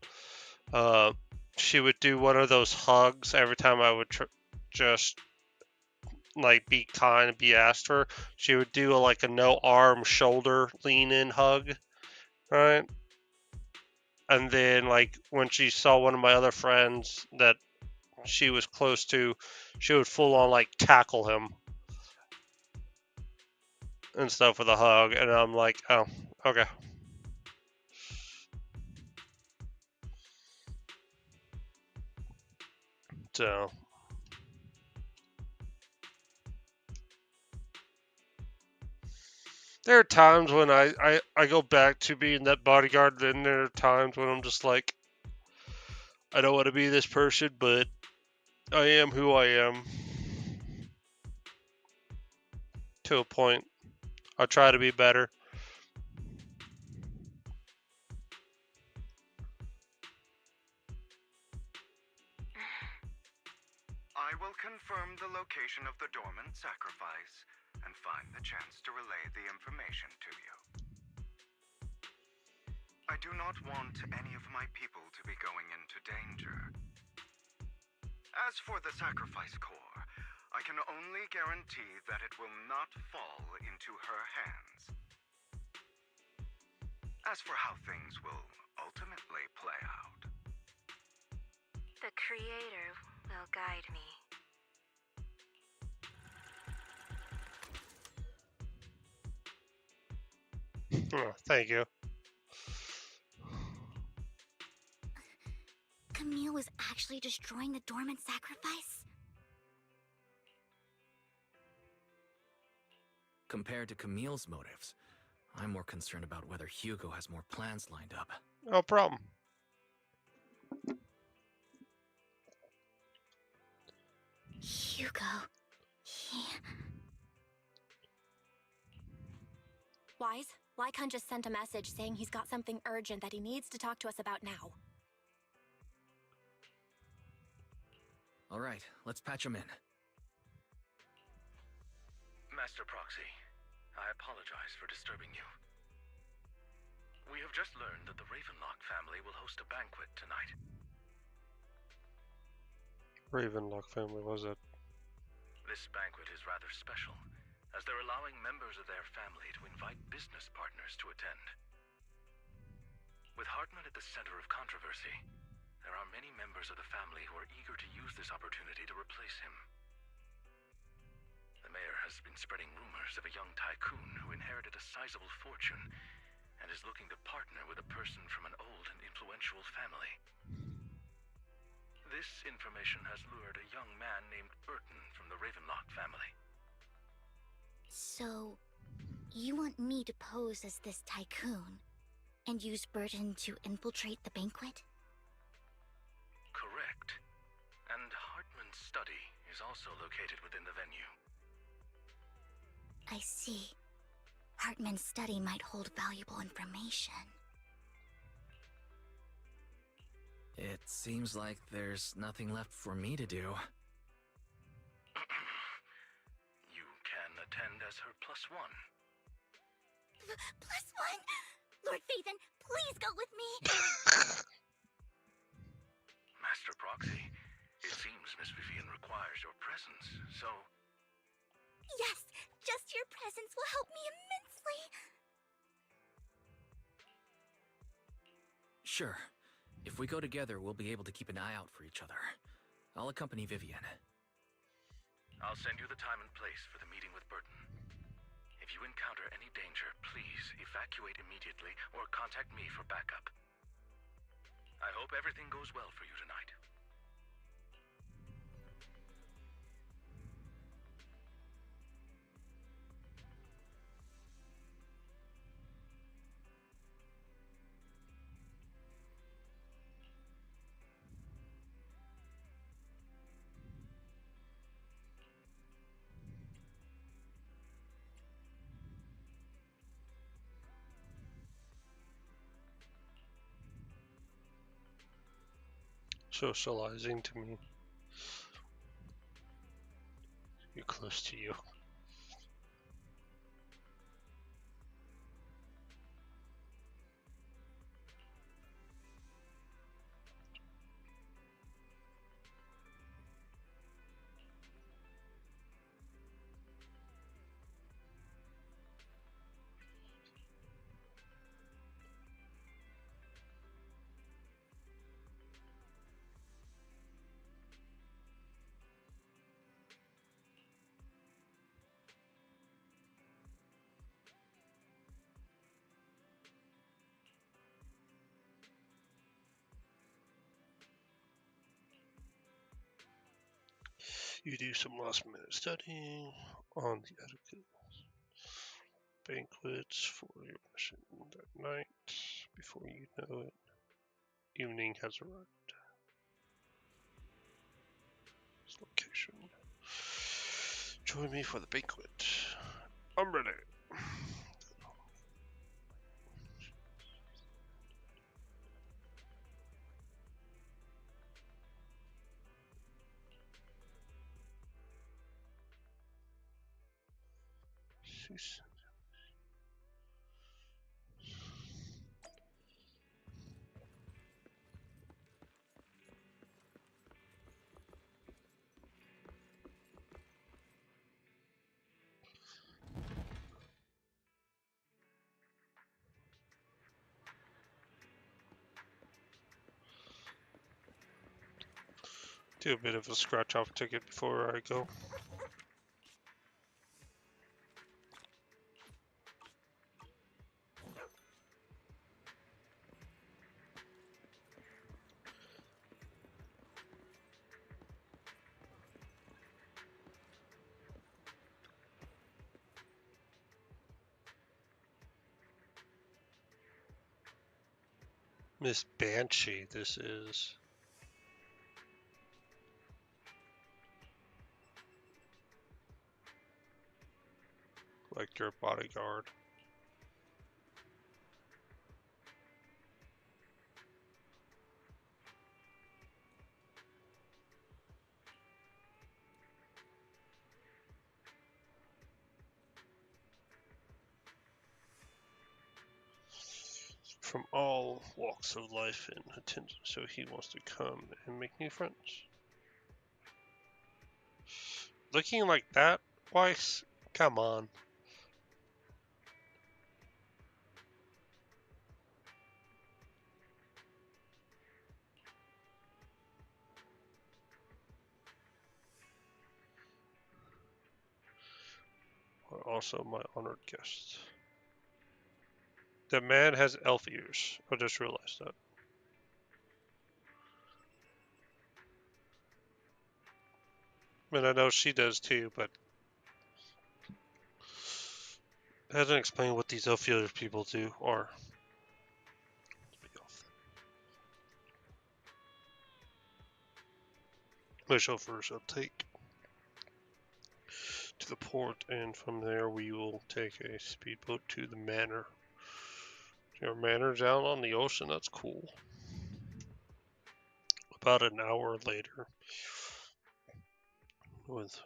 Uh, she would do one of those hugs every time I would just like be kind and be asked her. She would do like a no arm shoulder lean in hug, right? And then, like, when she saw one of my other friends that she was close to, she would full on like tackle him and stuff with a hug, and I'm like, oh, okay. So there are times when I go back to being that bodyguard, then there are times when I'm just like, I don't want to be this person, but I am who I am. To a point. I'll try to be better. I will confirm the location of the dormant sacrifice and find the chance to relay the information to you. I do not want any of my people to be going into danger. As for the sacrifice core, I can only guarantee that it will not fall into her hands. As for how things will ultimately play out, The Creator will guide me. Oh, thank you. Camille was actually destroying the dormant sacrifice? Compared to Camille's motives, I'm more concerned about whether Hugo has more plans lined up. No problem. Hugo... Wise, Lycon just sent a message saying he's got something urgent that he needs to talk to us about now. All right, let's patch him in. Master Proxy, I apologize for disturbing you. We have just learned that the Ravenlock family will host a banquet tonight. Ravenlock family, was it? This banquet is rather special, as they're allowing members of their family to invite business partners to attend. With Hartman at the center of controversy, there are many members of the family who are eager to use this opportunity to replace him. The mayor has been spreading rumors of a young tycoon who inherited a sizable fortune and is looking to partner with a person from an old and influential family. This information has lured a young man named Burton from the Ravenlock family. So, you want me to pose as this tycoon and use Burton to infiltrate the banquet? Correct. And Hartman's study is also located within the venue. I see. Hartman's study might hold valuable information. It seems like there's nothing left for me to do. You can attend as her +1. +1? Lord Phaethon, please go with me! Master Proxy, it seems Miss Vivian requires your presence, so... Yes, just your presence will help me immensely! Sure. If we go together, we'll be able to keep an eye out for each other. I'll accompany Vivian. I'll send you the time and place for the meeting with Burton. If you encounter any danger, please evacuate immediately or contact me for backup. I hope everything goes well for you tonight. Socializing to me. You're close to you. You do some last minute studying on the etiquette banquets for your mission that night. Before you know it, evening has arrived. This location. Join me for the banquet. I'm ready. Do a bit of a scratch off ticket before I go. Miss Banshee, this is. Like your bodyguard. From all walks of life in attendance, so he wants to come and make new friends. Looking like that, Weiss? Come on. Also my honored guest. The man has elf ears. I just realized that. I mean, I know she does too, but it doesn't explain what these elf ear people do are. My chauffeur shall take to the port, and from there we will take a speedboat to the manor. Your manor's out on the ocean, that's cool. About an hour later, with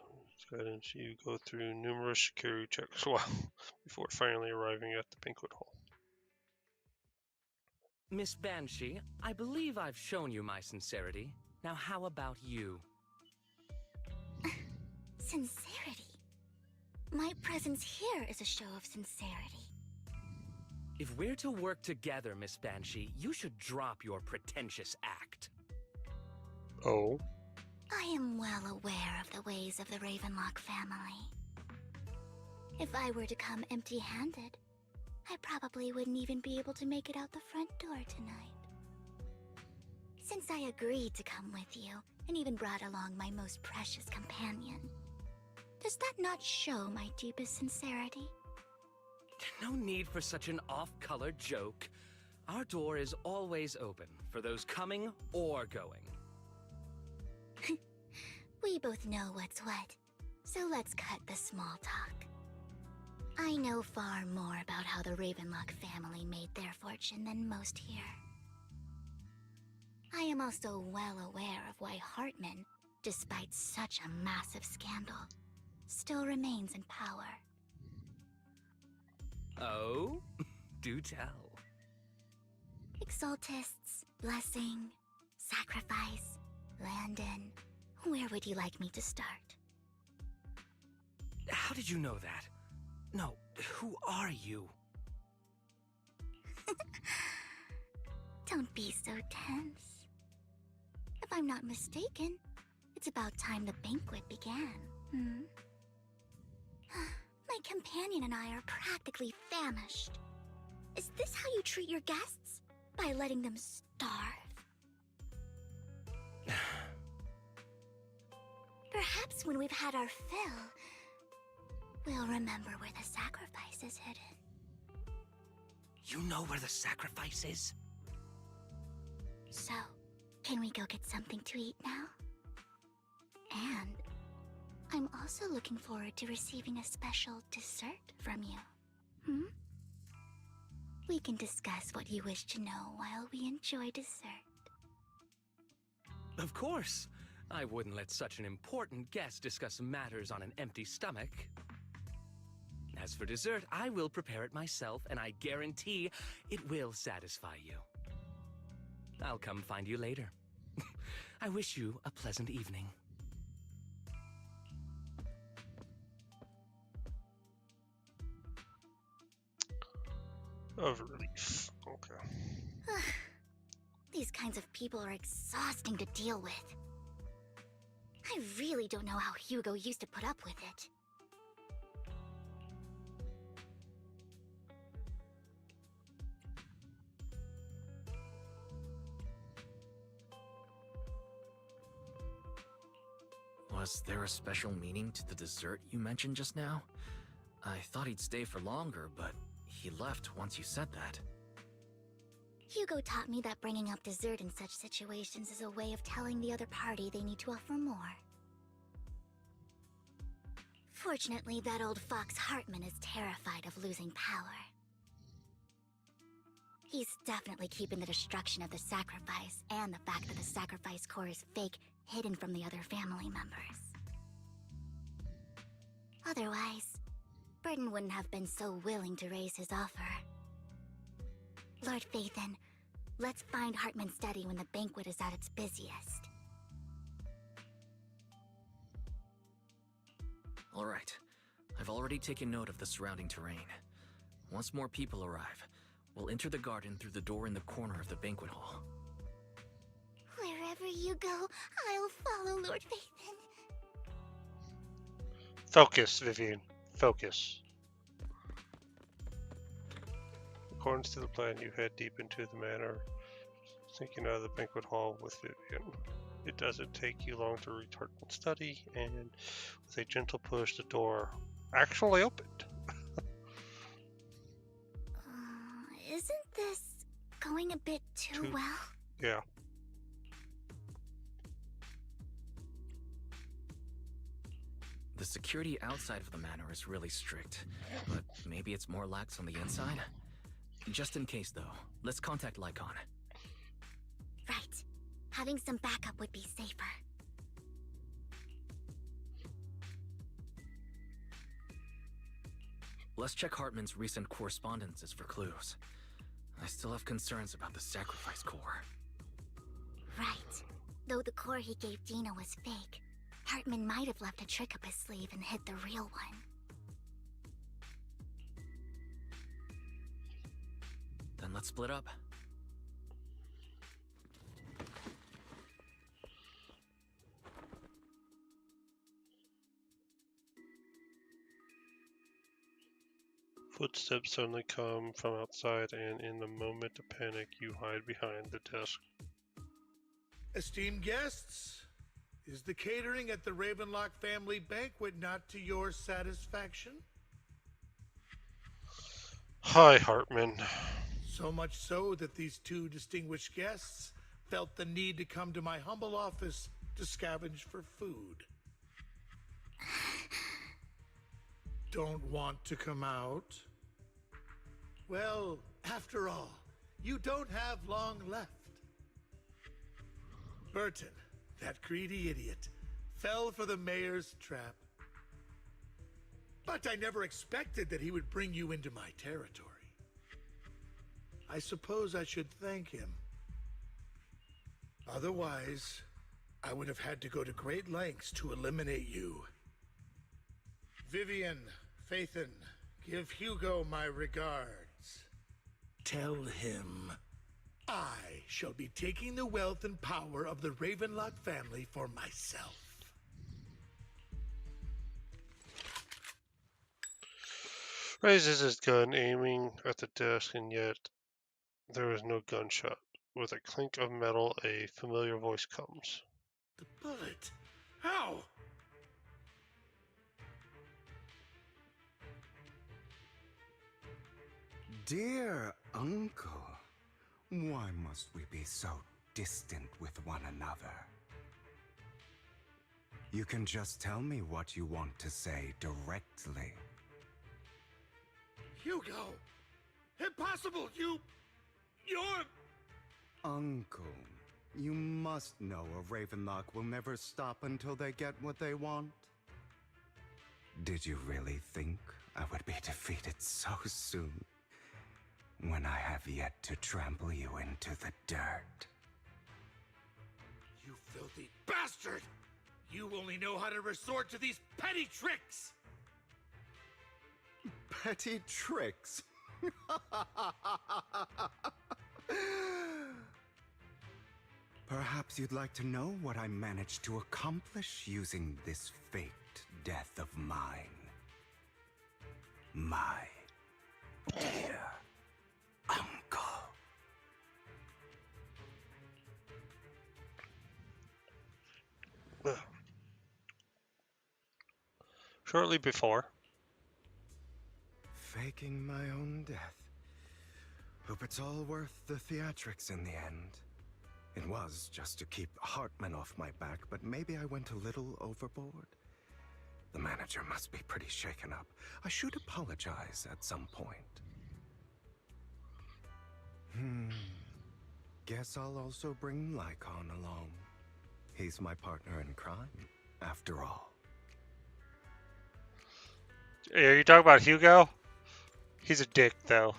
guidance, you go through numerous security checks before finally arriving at the banquet hall. Miss Banshee, I believe I've shown you my sincerity. Now how about you? Sincerity? My presence here is a show of sincerity. If we're to work together, Miss Banshee, you should drop your pretentious act. Oh? I am well aware of the ways of the Ravenlock family. If I were to come empty-handed, I probably wouldn't even be able to make it out the front door tonight. Since I agreed to come with you, and even brought along my most precious companion, does that not show my deepest sincerity? No need for such an off-color joke. Our door is always open for those coming or going. We both know what's what, so let's cut the small talk. I know far more about how the Ravenlock family made their fortune than most here. I am also well aware of why Hartman, despite such a massive scandal, still remains in power. Oh? Do tell. Exaltists, blessing, sacrifice, Landon. Where would you like me to start? How did you know that? No, who are you? Don't be so tense. If I'm not mistaken, it's about time the banquet began, My companion and I are practically famished. Is this how you treat your guests? By letting them starve? Perhaps Perhaps when we've had our fill, we'll remember where the sacrifice is hidden. You know where the sacrifice is? So, can we go get something to eat now? And I'm also looking forward to receiving a special dessert from you. We can discuss what you wish to know while we enjoy dessert. Of course. I wouldn't let such an important guest discuss matters on an empty stomach. As for dessert, I will prepare it myself, and I guarantee it will satisfy you. I'll come find you later. I wish you a pleasant evening. Of relief. Okay. These kinds of people are exhausting to deal with. I really don't know how Hugo used to put up with it. Was there a special meaning to the dessert you mentioned just now? I thought he'd stay for longer, but he left once you said that. Hugo taught me that bringing up dessert in such situations is a way of telling the other party they need to offer more. Fortunately, that old fox Hartman is terrified of losing power. He's definitely keeping the destruction of the sacrifice and the fact that the sacrifice core is fake hidden from the other family members. Otherwise, Burton wouldn't have been so willing to raise his offer. Lord Phaethon, let's find Hartman's study when the banquet is at its busiest. All right. I've already taken note of the surrounding terrain. Once more people arrive, we'll enter the garden through the door in the corner of the banquet hall. Wherever you go, I'll follow, Lord Phaethon. Focus, Vivian. Focus. According to the plan, you head deep into the manor, sneaking out of the banquet hall with Vivian. It doesn't take you long to reach Hartman's study, and with a gentle push, the door actually opened. Isn't this going a bit too well? Yeah. The security outside of the manor is really strict, but maybe it's more lax on the inside? Just in case, though, let's contact Lycon. Right. Having some backup would be safer. Let's check Hartman's recent correspondences for clues. I still have concerns about the sacrifice core. Right. Though the core he gave Dina was fake, Hartman might have left a trick up his sleeve and hid the real one. Then let's split up. Footsteps suddenly come from outside, and in the moment of panic, you hide behind the desk. Esteemed guests, is the catering at the Ravenlock family banquet not to your satisfaction? Hi, Hartman. So much so that these two distinguished guests felt the need to come to my humble office to scavenge for food. Don't want to come out? Well, after all, you don't have long left. Burton, that greedy idiot, fell for the mayor's trap. But I never expected that he would bring you into my territory. I suppose I should thank him. Otherwise, I would have had to go to great lengths to eliminate you. Vivian, Phaethon, give Hugo my regards. Tell him I shall be taking the wealth and power of the Ravenlock family for myself. Raises his gun, aiming at the desk, and yet there is no gunshot. With a clink of metal, a familiar voice comes. The bullet? How? Dear uncle, why must we be so distant with one another? You can just tell me what you want to say directly. Hugo! Impossible! You're... Uncle, you must know a Ravenlock will never stop until they get what they want. Did you really think I would be defeated so soon? When I have yet to trample you into the dirt. You filthy bastard! You only know how to resort to these petty tricks! Petty tricks? Perhaps you'd like to know what I managed to accomplish using this faked death of mine. My dear uncle. Shortly before. Faking my own death. Hope it's all worth the theatrics in the end. It was just to keep Hartman off my back, but maybe I went a little overboard. The manager must be pretty shaken up. I should apologize at some point. Guess I'll also bring Lycon along. He's my partner in crime, after all. Are you talking about Hugo? He's a dick, though.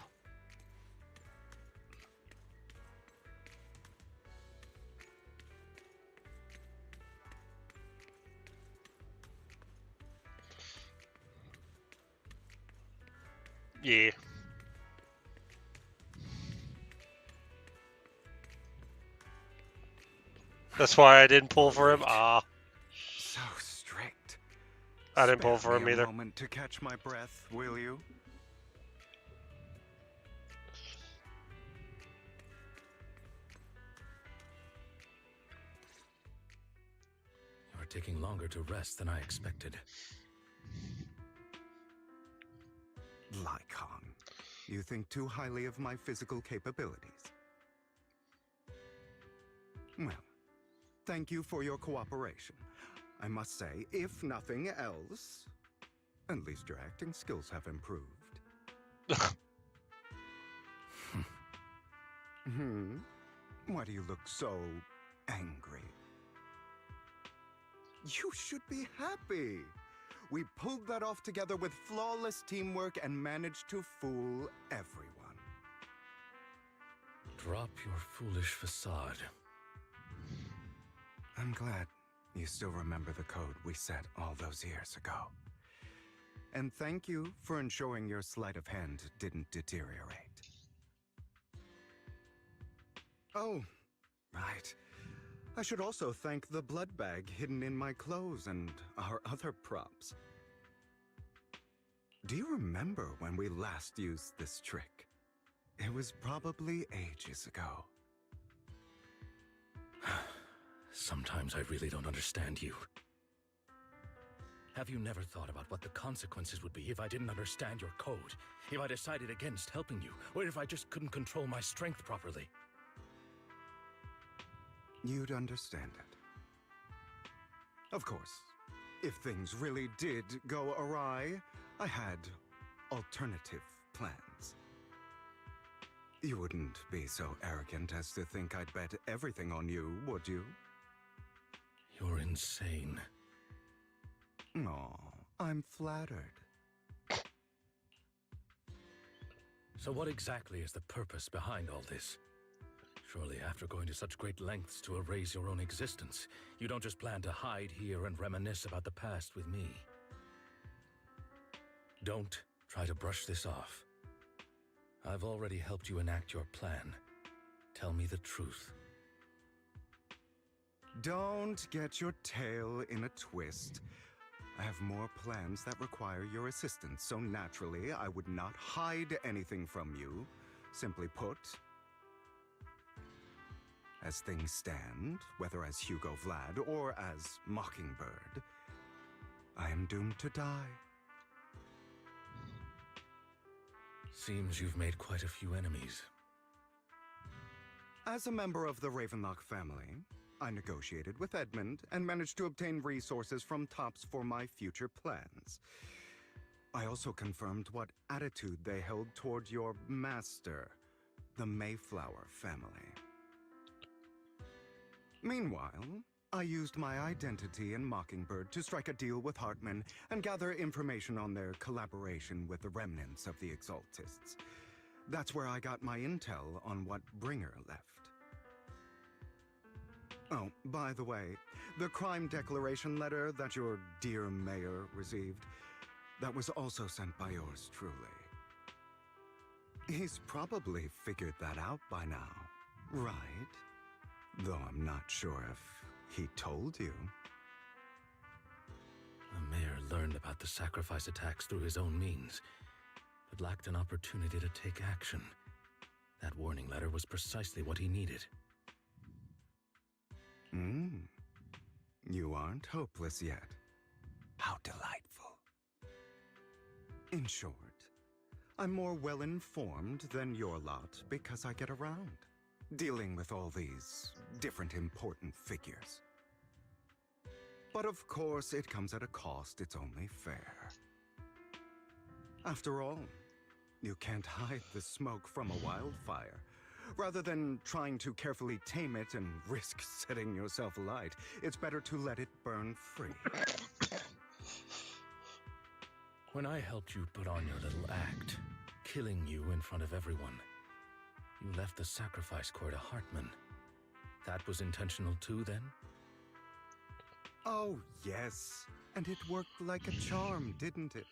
Yeah. That's why I didn't pull for him. Ah. So strict. I didn't pull for Spare him me a either. moment to catch my breath, will you? You're taking longer to rest than I expected. Lycon, you think too highly of my physical capabilities. Well, thank you for your cooperation. I must say, if nothing else, at least your acting skills have improved. Why do you look so angry? You should be happy. We pulled that off together with flawless teamwork and managed to fool everyone. Drop your foolish facade. I'm glad you still remember the code we set all those years ago. And thank you for ensuring your sleight of hand didn't deteriorate. Oh, right. I should also thank the blood bag hidden in my clothes and our other props. Do you remember when we last used this trick? It was probably ages ago. Sometimes I really don't understand you. Have you never thought about what the consequences would be if I didn't understand your code? If I decided against helping you? Or if I just couldn't control my strength properly? You'd understand it. Of course, if things really did go awry, I had alternative plans. You wouldn't be so arrogant as to think I'd bet everything on you, would you? You're insane. Aw, I'm flattered. So what exactly is the purpose behind all this? Surely after going to such great lengths to erase your own existence, you don't just plan to hide here and reminisce about the past with me. Don't try to brush this off. I've already helped you enact your plan. Tell me the truth. Don't get your tail in a twist. I have more plans that require your assistance, so naturally I would not hide anything from you. Simply put, as things stand, whether as Hugo Vlad or as Mockingbird, I am doomed to die. Seems you've made quite a few enemies. As a member of the Ravenlock family, I negotiated with Edmund and managed to obtain resources from Tops for my future plans. I also confirmed what attitude they held toward your master, the Mayflower family. Meanwhile, I used my identity in Mockingbird to strike a deal with Hartman and gather information on their collaboration with the remnants of the Exaltists. That's where I got my intel on what Bringer left. Oh, by the way, the crime declaration letter that your dear mayor received, that was also sent by yours truly. He's probably figured that out by now, right? Though I'm not sure if he told you. The mayor learned about the sacrifice attacks through his own means, but lacked an opportunity to take action. That warning letter was precisely what he needed. You aren't hopeless yet. How delightful. In short, I'm more well-informed than your lot because I get around, dealing with all these different important figures. But of course, it comes at a cost. It's only fair. After all, you can't hide the smoke from a wildfire. Rather than trying to carefully tame it and risk setting yourself alight, it's better to let it burn free. When I helped you put on your little act, killing you in front of everyone, you left the sacrifice core to Hartman. That was intentional too, then? Oh, yes. And it worked like a charm, didn't it?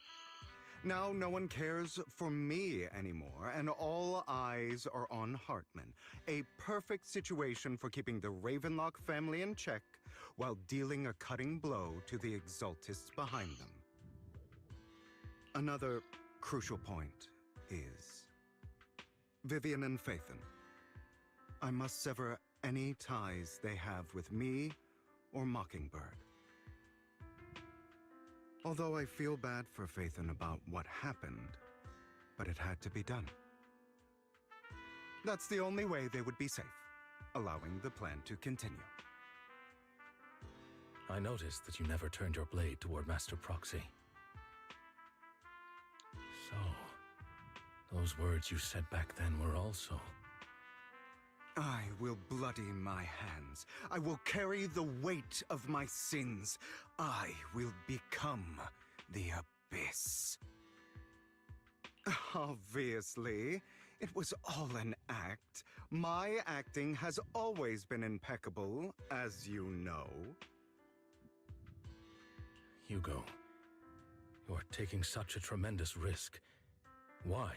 Now no one cares for me anymore, and all eyes are on Hartman. A perfect situation for keeping the Ravenlock family in check while dealing a cutting blow to the Exaltists behind them. Another crucial point is Vivian and Phaethon. I must sever any ties they have with me or Mockingbird. Although I feel bad for Phaethon about what happened, but it had to be done. That's the only way they would be safe, allowing the plan to continue. I noticed that you never turned your blade toward Master Proxy. So, those words you said back then were also... I will bloody my hands. I will carry the weight of my sins. I will become the Abyss. Obviously, it was all an act. My acting has always been impeccable, as you know. Hugo, you're taking such a tremendous risk. Why?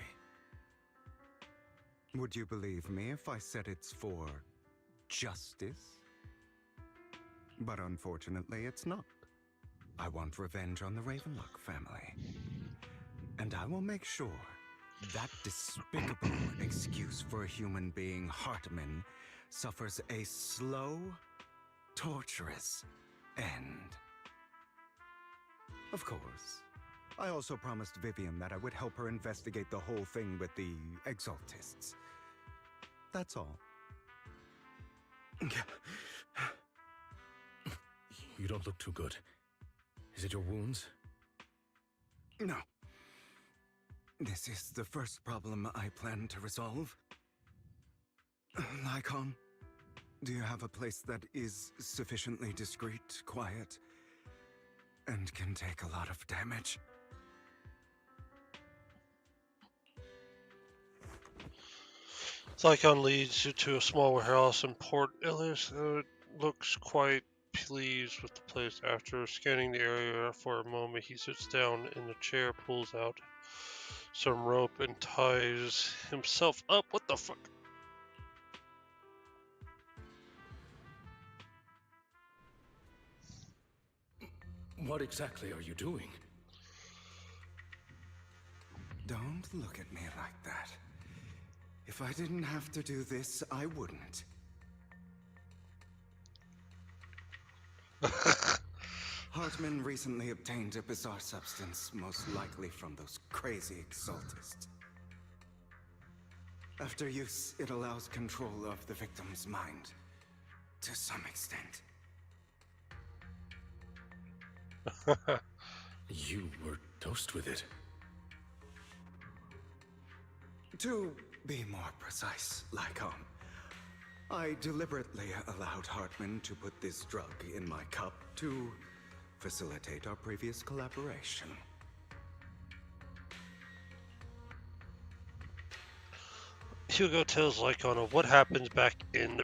Would you believe me if I said it's for justice? But unfortunately, it's not. I want revenge on the Ravenlock family. And I will make sure that despicable excuse for a human being, Hartman, suffers a slow, torturous end. Of course, I also promised Vivian that I would help her investigate the whole thing with the Exaltists. That's all. You don't look too good. Is it your wounds? No. This is the first problem I plan to resolve. Lycon, do you have a place that is sufficiently discreet, quiet, and can take a lot of damage? Lycon leads you to a small warehouse in Port Illis. It looks quite pleased with the place. After scanning the area for a moment, he sits down in a chair, pulls out some rope, and ties himself up. What the fuck? What exactly are you doing? Don't look at me like that. If I didn't have to do this, I wouldn't. Hartman recently obtained a bizarre substance, most likely from those crazy Exaltists. After use, it allows control of the victim's mind. To some extent. You were dosed with it. To be more precise, Lycon, I deliberately allowed Hartman to put this drug in my cup to facilitate our previous collaboration. Hugo tells Lycon of what happens back in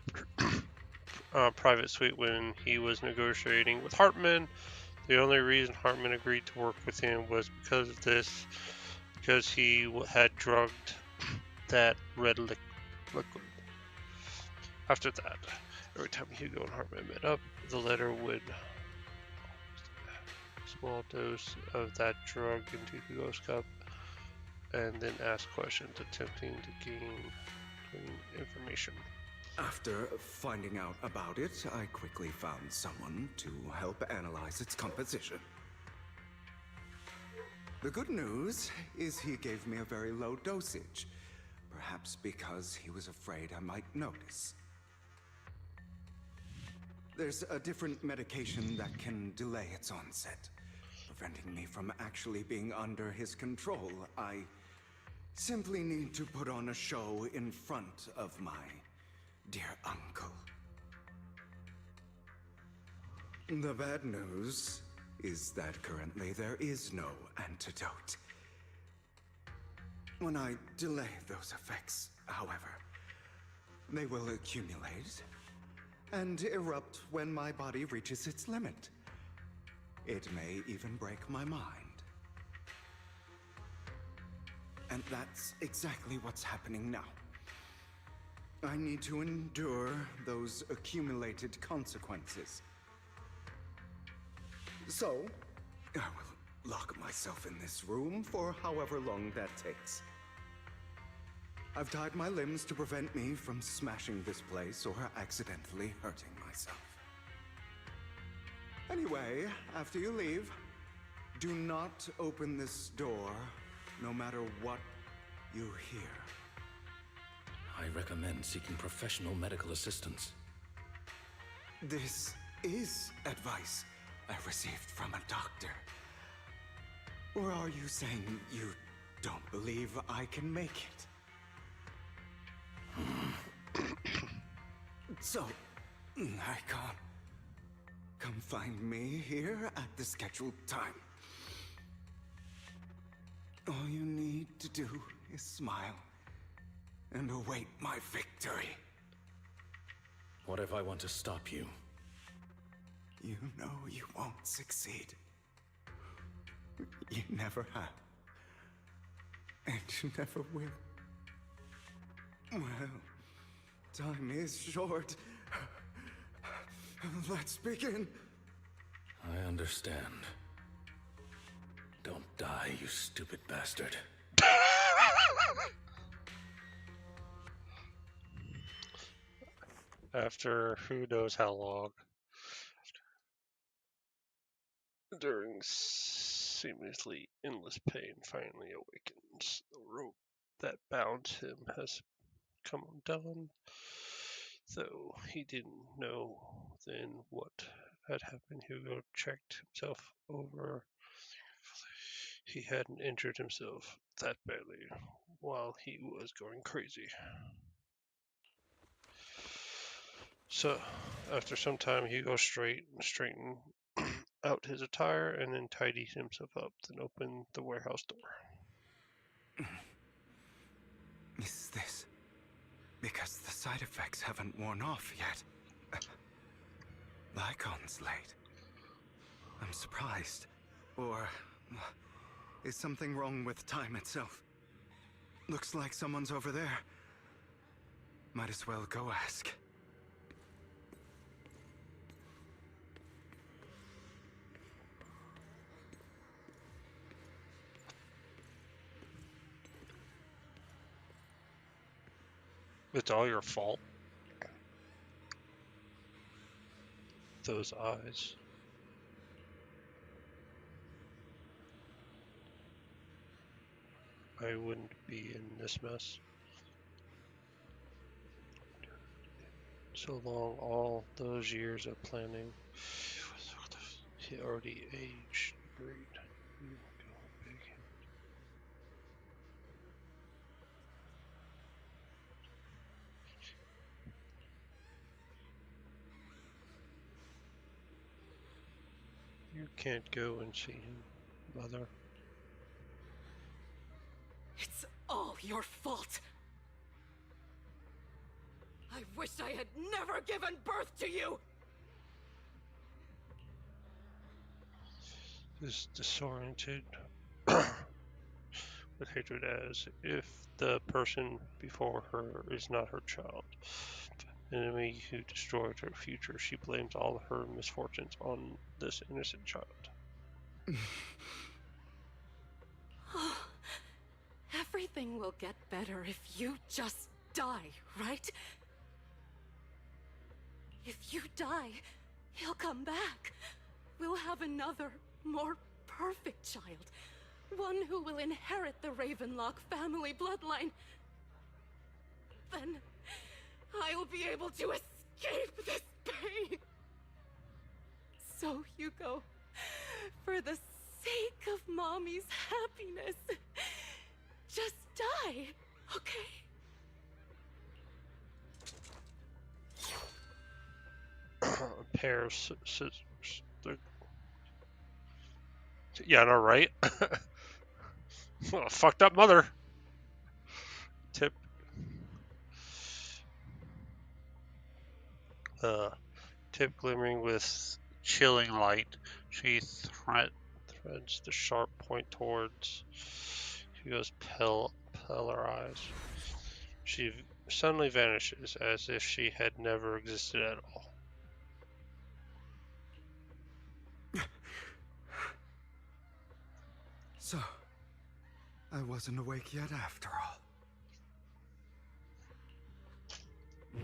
the private suite when he was negotiating with Hartman. The only reason Hartman agreed to work with him was because of this, because he had drugged that red liquid. After that, every time Hugo and Hartman met up, the latter would small dose of that drug into Hugo's cup and then ask questions attempting to gain information. After finding out about it, I quickly found someone to help analyze its composition. The good news is he gave me a very low dosage, perhaps because he was afraid I might notice. There's a different medication that can delay its onset, preventing me from actually being under his control. I simply need to put on a show in front of my dear uncle. The bad news is that currently there is no antidote. When I delay those effects, however, they will accumulate and erupt when my body reaches its limit. It may even break my mind. And that's exactly what's happening now. I need to endure those accumulated consequences. So, I will lock myself in this room for however long that takes. I've tied my limbs to prevent me from smashing this place or accidentally hurting myself. Anyway, after you leave, do not open this door, no matter what you hear. I recommend seeking professional medical assistance. This is advice I received from a doctor. Or are you saying you don't believe I can make it? So, I can't. Come find me here at the scheduled time. All you need to do is smile and await my victory. What if I want to stop you? You know you won't succeed. You never have. And you never will. Well, time is short. Let's begin. I understand. Don't die, you stupid bastard. After who knows how long, during seemingly endless pain, finally awakens. The rope that bound him has come undone, though he didn't know then what had happened. Hugo checked himself over. He hadn't injured himself that badly while he was going crazy. So, after some time, Hugo straightened out his attire and then tidied himself up, then opened the warehouse door. Is this because the side effects haven't worn off yet? Lycon's late. I'm surprised. Or is something wrong with time itself? Looks like someone's over there. Might as well go ask. It's all your fault. Those eyes. I wouldn't be in this mess. So long, all those years of planning. He already aged. Great. You go big. You can't go and see him, Mother. It's all your fault. I wish I had never given birth to you! Is disoriented with hatred as if the person before her is not her child. An enemy who destroyed her future. She blames all her misfortunes on this innocent child. Everything will get better if you just die, right? If you die, he'll come back. We'll have another, more perfect child. One who will inherit the Ravenlock family bloodline. Then I'll be able to escape this pain. So, Hugo, for the sake of Mommy's happiness, just die, okay? Pair of scissors. Yeah, no, right? Well, fucked up mother. Tip. Tip glimmering with chilling light. She threads the sharp point towards Hugo's paler eyes. She suddenly vanishes as if she had never existed at all. So, I wasn't awake yet after all.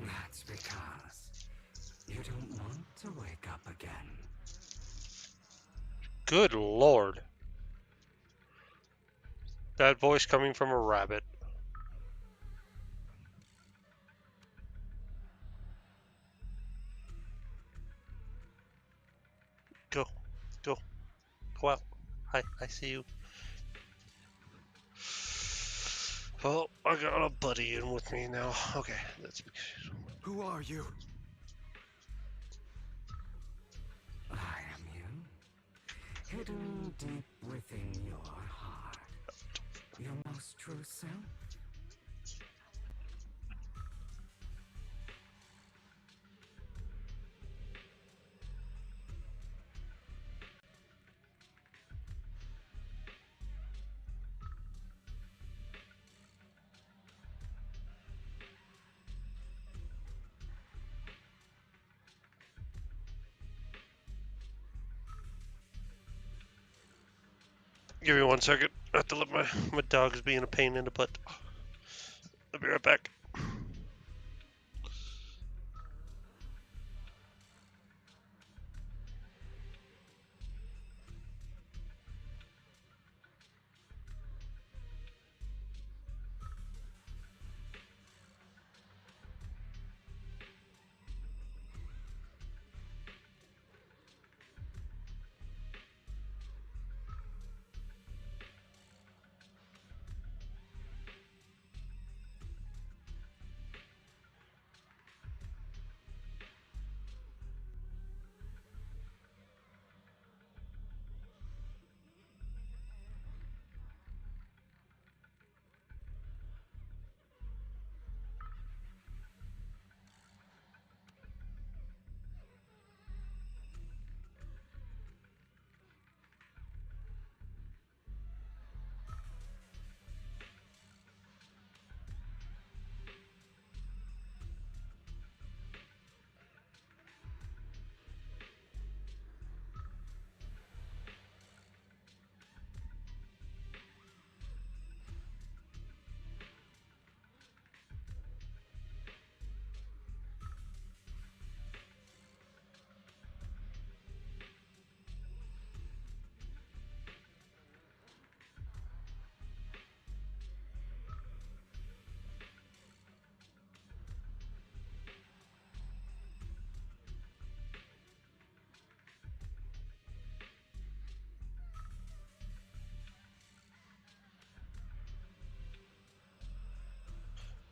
That's because you don't want to wake up again. Good lord. That voice coming from a rabbit. Go. Go. Go out. Hi, I see you. Well, I got a buddy in with me now. Okay, that's because... Who are you? I am you. Hidden deep within your heart. Your most true self. Give me 1 second. I have to let my dog's being a pain in the butt. I'll be right back.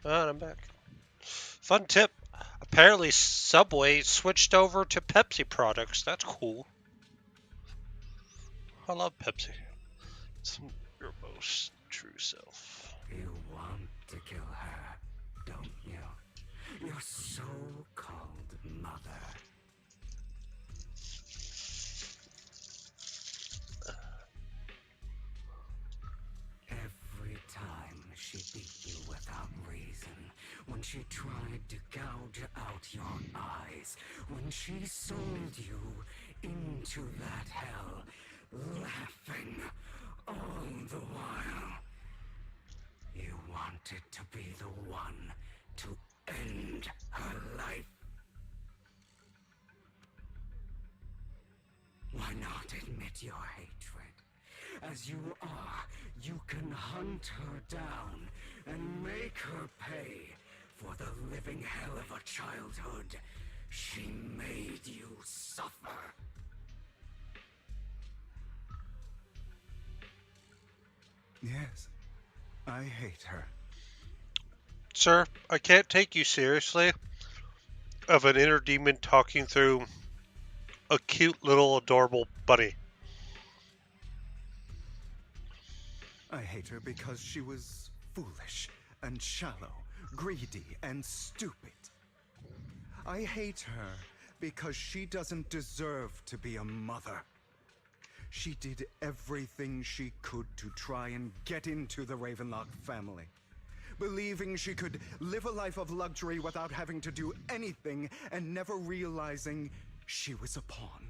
And I'm back. Fun tip. Apparently Subway switched over to Pepsi products. That's cool. I love Pepsi. It's your most true self. You want to kill her, don't you? Your so-called mother. Every time she beat you without reason, when she tried to gouge out your eyes, when she sold you into that hell, laughing all the while. You wanted to be the one to end her life. Why not admit your hatred? As you are, you can hunt her down and make her pay for the living hell of a childhood she made you suffer. Yes, I hate her. Sir, I can't take you seriously of an inner demon talking through a cute little adorable bunny. I hate her because she was foolish and shallow, greedy and stupid. I hate her because she doesn't deserve to be a mother. She did everything she could to try and get into the Ravenlock family, believing she could live a life of luxury without having to do anything and never realizing she was a pawn,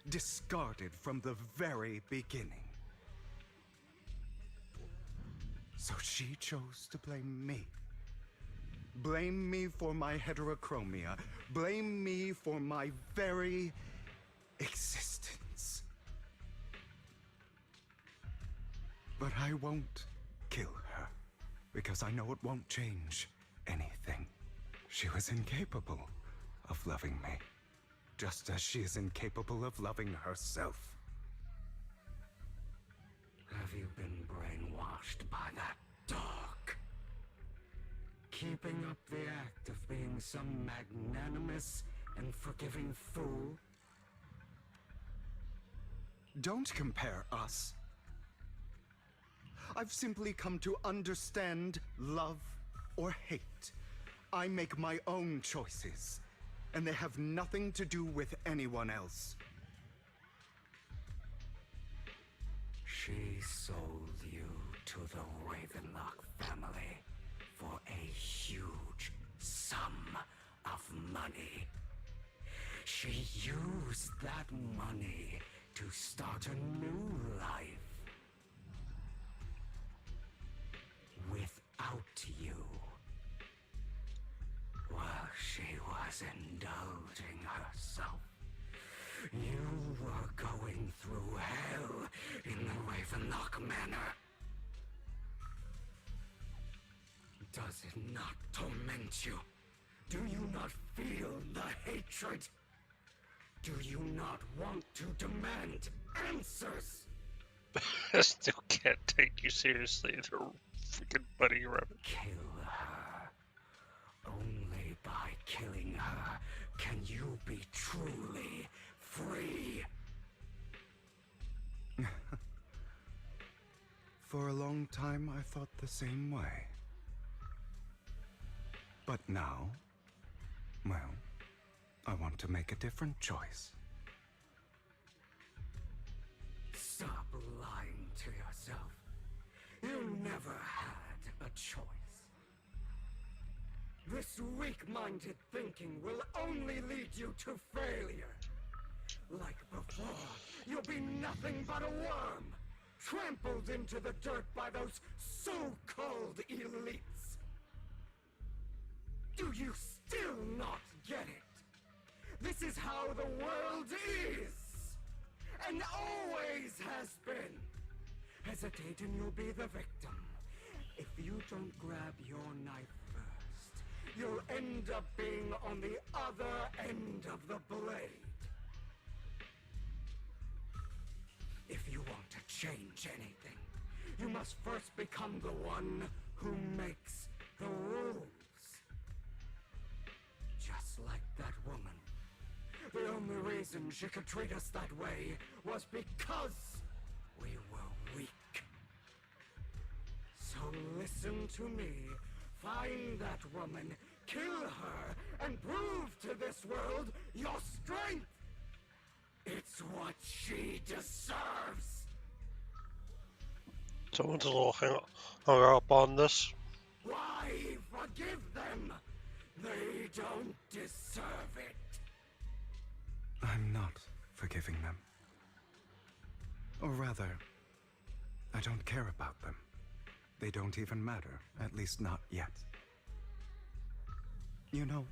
discarded from the very beginning. So she chose to blame me. Blame me for my heterochromia. Blame me for my very existence. But I won't kill her, because I know it won't change anything. She was incapable of loving me, just as she is incapable of loving herself. Have you been brainwashed by that dog? Keeping up the act of being some magnanimous and forgiving fool? Don't compare us. I've simply come to understand love or hate. I make my own choices, and they have nothing to do with anyone else. She sold you to the Ravenlock family for a huge sum of money. She used that money to start a new life. Without you. While she was indulging herself, you were going through hell in the Ravenlock Manor. Does it not torment you? Do you not feel the hatred? Do you not want to demand answers? I still can't take you seriously. They're freaking bunny rabbit. Kill her. Only by killing her can you be truly free. For a long time, I thought the same way. But now, well, I want to make a different choice. Stop lying to yourself. You never had a choice. This weak-minded thinking will only lead you to failure. Like before, you'll be nothing but a worm, trampled into the dirt by those so-called elites. Do you still not get it? This is how the world is, and always has been. Hesitate and you'll be the victim. If you don't grab your knife first, you'll end up being on the other end of the blade. If you want to change anything, you must first become the one who makes the rules. Just like that woman. The only reason she could treat us that way was because we were weak. So listen to me. Find that woman, kill her, and prove to this world your strength! It's what she deserves! Someone's a little hung up on this. Why forgive them? They don't deserve it. I'm not forgiving them. Or rather, I don't care about them. They don't even matter, at least not yet. You know,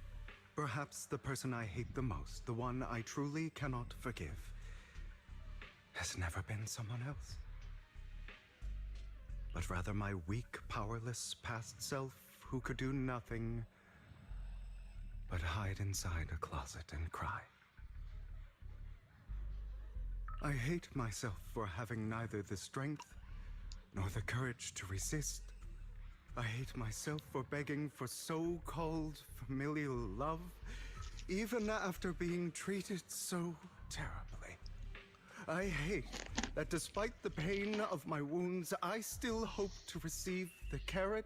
perhaps the person I hate the most, the one I truly cannot forgive, has never been someone else. But rather my weak, powerless past self who could do nothing but hide inside a closet and cry. I hate myself for having neither the strength nor the courage to resist. I hate myself for begging for so-called familial love, even after being treated so terribly. I hate that despite the pain of my wounds, I still hope to receive the carrot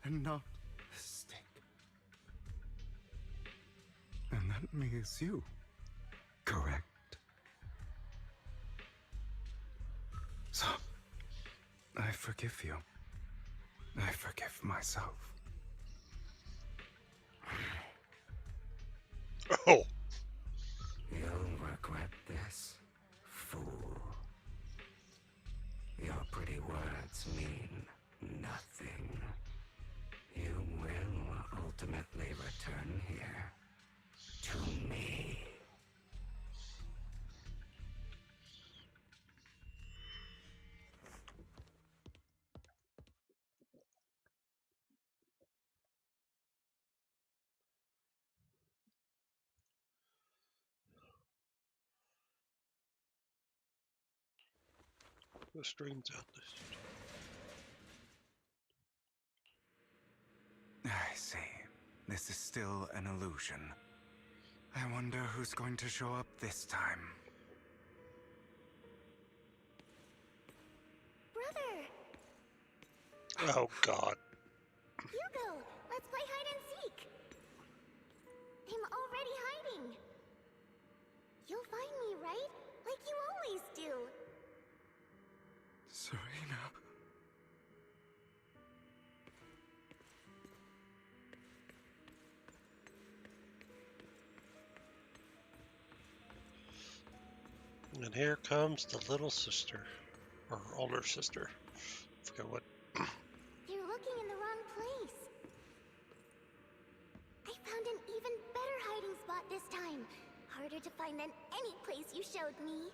and not the stick. And that means you, correct? So, I forgive you. I forgive myself. Oh. You'll regret this, fool. Your pretty words mean nothing. You will ultimately return here to me. The stream's out this. I see. This is still an illusion. I wonder who's going to show up this time. Brother! Oh, God. Hugo, let's play hide and seek. I'm already hiding. You'll find me, right? Like you always do. Serena. And here comes the little sister. Or older sister. Forget what. You're looking in the wrong place. I found an even better hiding spot this time. Harder to find than any place you showed me.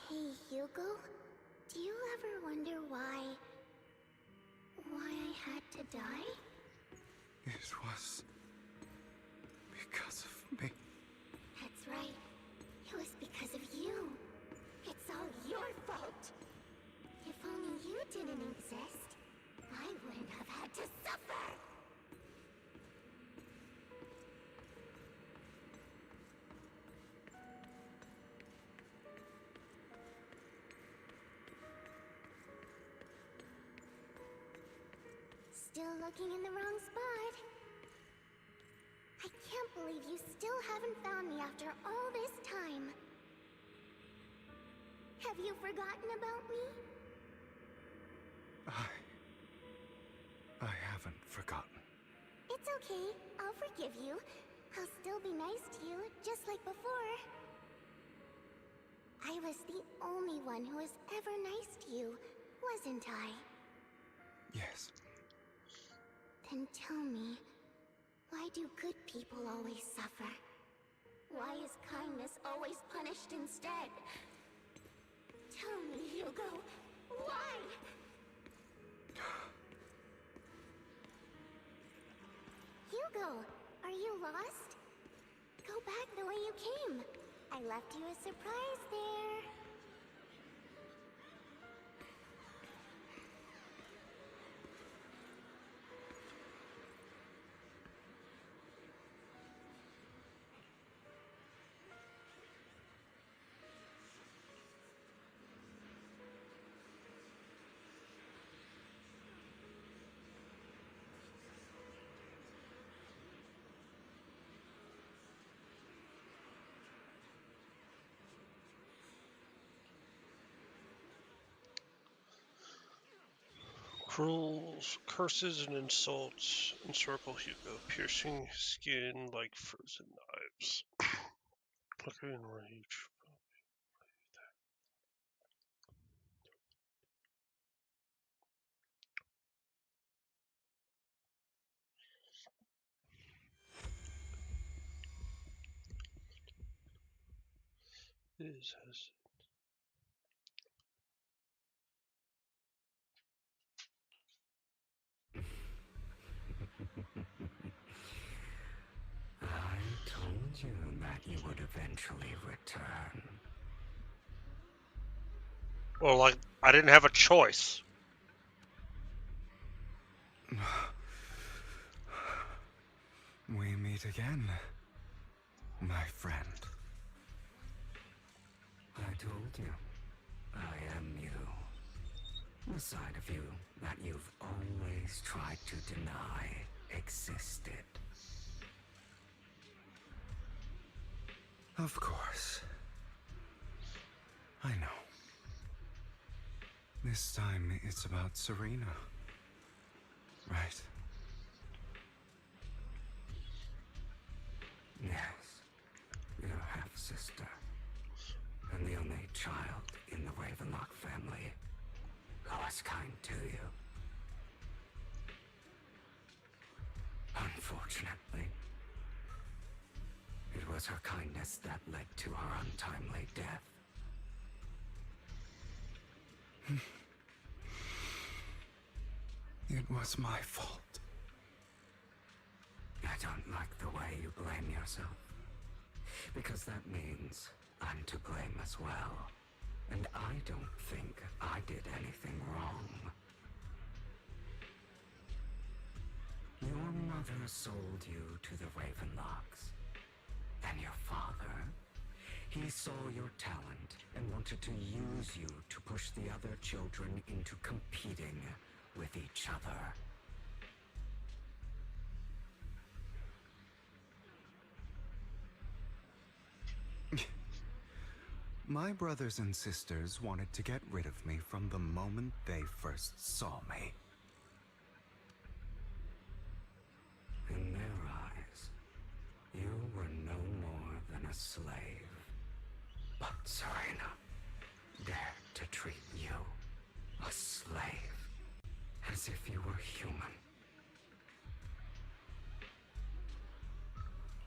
Hey, Hugo. Do you ever wonder why I had to die? It was because of me. That's right. It was because of you. It's all your fault. If only you didn't exist, I wouldn't have had to suffer. Still looking in the wrong spot. I can't believe you still haven't found me after all this time. Have you forgotten about me? I haven't forgotten. It's okay. I'll forgive you. I'll still be nice to you, just like before. I was the only one who was ever nice to you, wasn't I? Yes. Then tell me, why do good people always suffer? Why is kindness always punished instead? Tell me, Hugo, why? Hugo, are you lost? Go back the way you came. I left you a surprise there. Cruel curses and insults encircle Hugo, piercing his skin like frozen knives. Flickering in rage. This has I told you that you would eventually return. well, like I didn't have a choice. We meet again, my friend. I told you, I am you. The side of you that you've always tried to deny existed. Of course. I know. This time it's about Serena. Right? Yes, your half-sister, and the only child in the Ravenlock family who was kind to you. Unfortunately, it was her kindness that led to her untimely death. It was my fault. I don't like the way you blame yourself, because that means I'm to blame as well. And I don't think I did anything wrong. Your mother sold you to the Ravenlocks. And your father, he saw your talent and wanted to use you to push the other children into competing with each other. My brothers and sisters wanted to get rid of me from the moment they first saw me. In their eyes, you were no more than a slave. But Serena dared to treat you, a slave, as if you were human.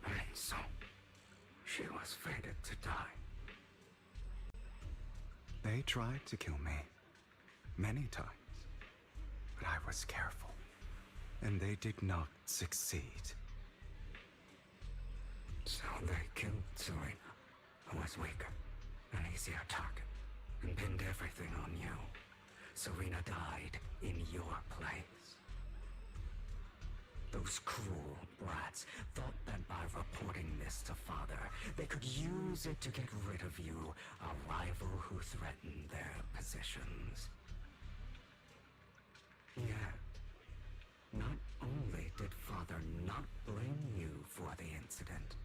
And so, she was fated to die. They tried to kill me many times, but I was careful, and they did not succeed. So they killed Serena, who was weaker, an easier target, and pinned everything on you. Serena died in your place. Those cruel brats thought that by reporting this to Father, they could use it to get rid of you, a rival who threatened their positions. Yet, not only did Father not blame you for the incident,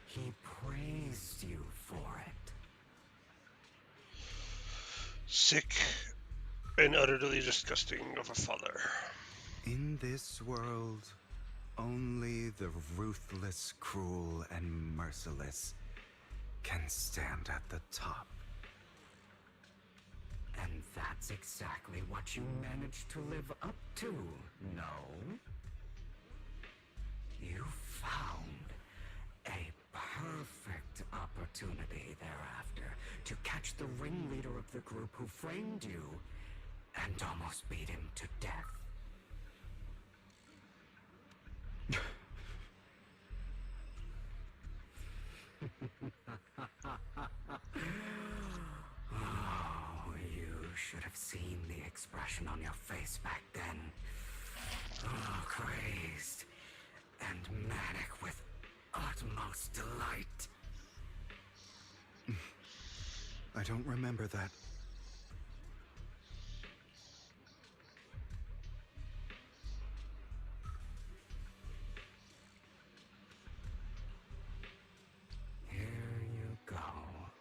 he praised you for it. Sick and utterly disgusting of a father. In this world, only the ruthless, cruel, and merciless can stand at the top. And that's exactly what you managed to live up to, no? You found a perfect opportunity thereafter to catch the ringleader of the group who framed you and almost beat him to death. Oh, you should have seen the expression on your face back then. Oh, crazed and manic with utmost delight. I don't remember that. Here you go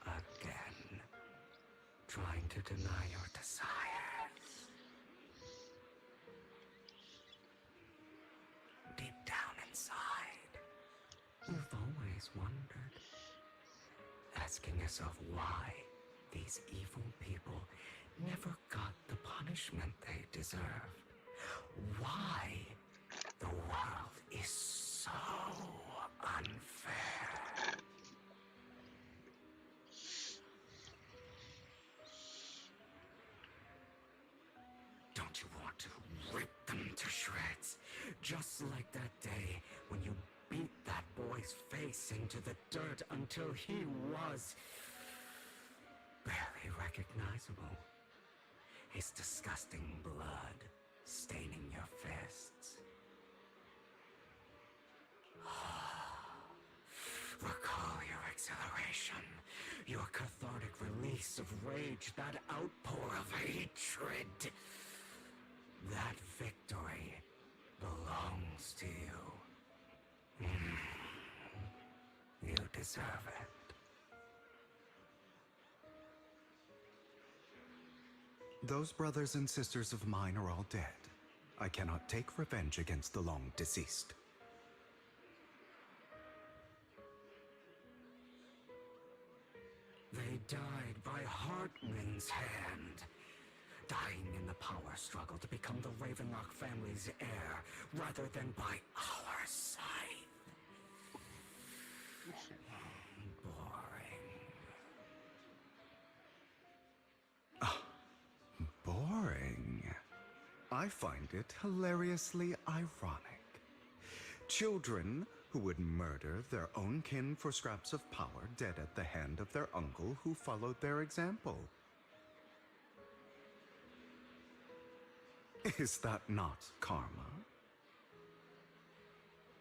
again, trying to deny your desires. always wondered, asking yourself why these evil people never got the punishment they deserve. Why the world is so unfair. Don't you want to rip them to shreds? Just like that day when you beat that boy's face into the dirt until he was barely recognizable. His disgusting blood staining your fists. Recall your exhilaration, your cathartic release of rage, that outpour of hatred. That victory belongs to you. You deserve it. Those brothers and sisters of mine are all dead. I cannot take revenge against the long deceased. They died by Hartman's hand, dying in the power struggle to become the Ravenlock family's heir, rather than by our side. Boring. I find it hilariously ironic. Children who would murder their own kin for scraps of power, dead at the hand of their uncle who followed their example. Is that not karma?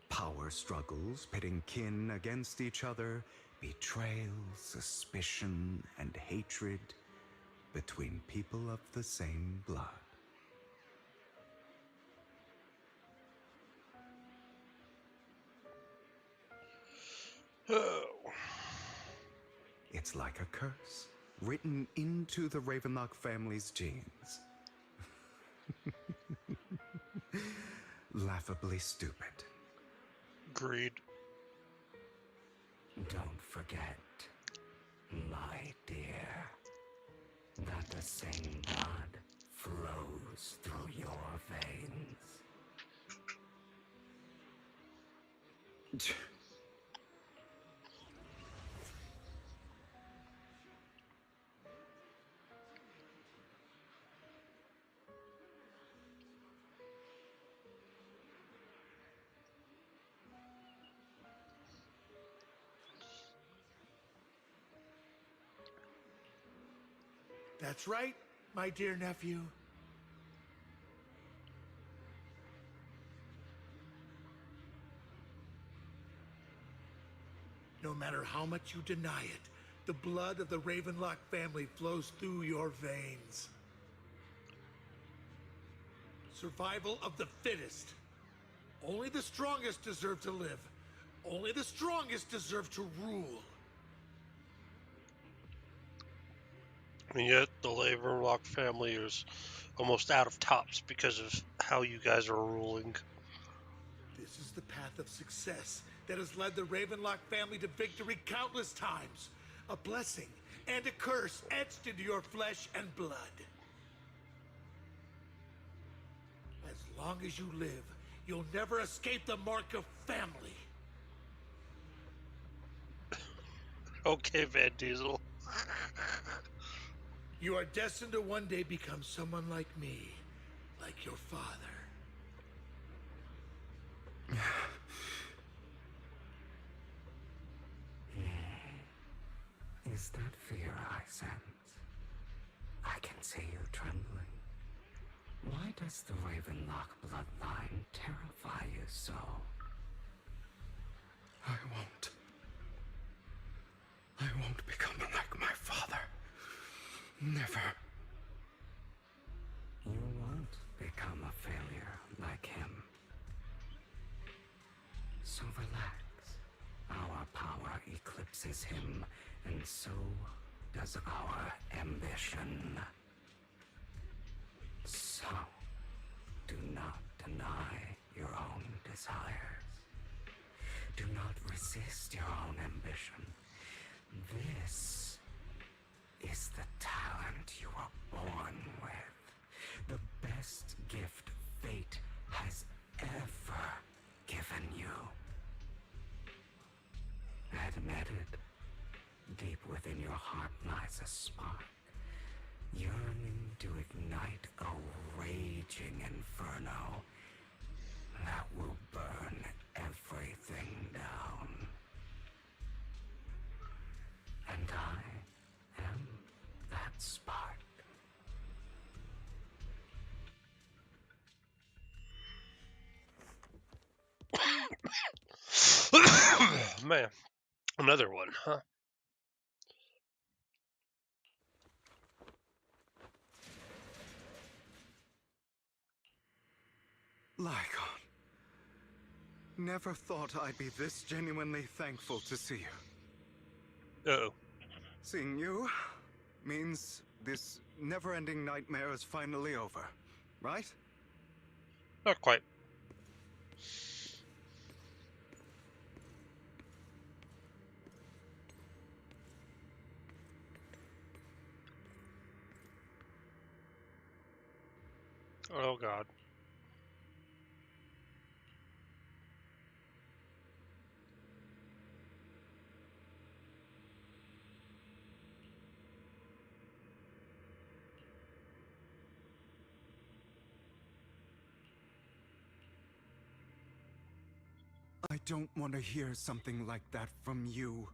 Power struggles pitting kin against each other, betrayal, suspicion, and hatred between people of the same blood. Oh. It's like a curse, written into the Ravenlock family's genes. Laughably stupid. Agreed. Don't forget, my dear, that the same blood flows through your veins. That's right, my dear nephew. No matter how much you deny it, the blood of the Ravenlock family flows through your veins. Survival of the fittest. Only the strongest deserve to live. Only the strongest deserve to rule. And yet, the Ravenlock family is almost out of tops because of how you guys are ruling. This is the path of success that has led the Ravenlock family to victory countless times. A blessing and a curse etched into your flesh and blood. As long as you live, you'll never escape the mark of family. Okay, Van Diesel. You are destined to one day become someone like me, like your father. Is that fear I sense? I can see you trembling. Why does the Ravenlock bloodline terrify you so? I won't become like my father. Never. You won't become a failure like him. So relax. Our power eclipses him, and so does our ambition. So, do not deny your own desires. Do not resist resist your own ambition. This is the talent you were born with. The best gift fate has ever given you. Admit it. Deep within your heart lies a spark, yearning to ignite a raging inferno that will burn everything down. And I am that spark. Man, another one, huh? Lycon. Never thought I'd be this genuinely thankful to see you. Uh-oh. Seeing you means this never-ending nightmare is finally over, right? Not quite. Oh, God. I don't want to hear something like that from you.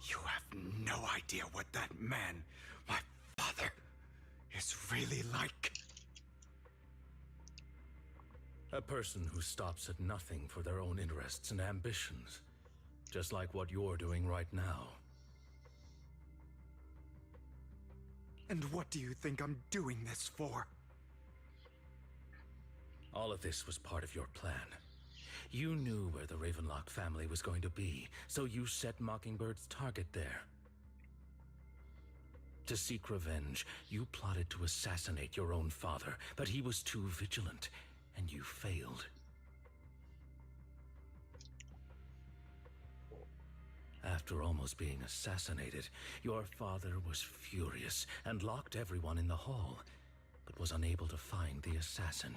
You have no idea what that man, my father, is really like. A person who stops at nothing for their own interests and ambitions. Just like what you're doing right now. And what do you think I'm doing this for? All of this was part of your plan. You knew where the Ravenlock family was going to be, so you set Mockingbird's target there. To seek revenge, you plotted to assassinate your own father, but he was too vigilant, and you failed. After almost being assassinated, your father was furious and locked everyone in the hall, but was unable to find the assassin.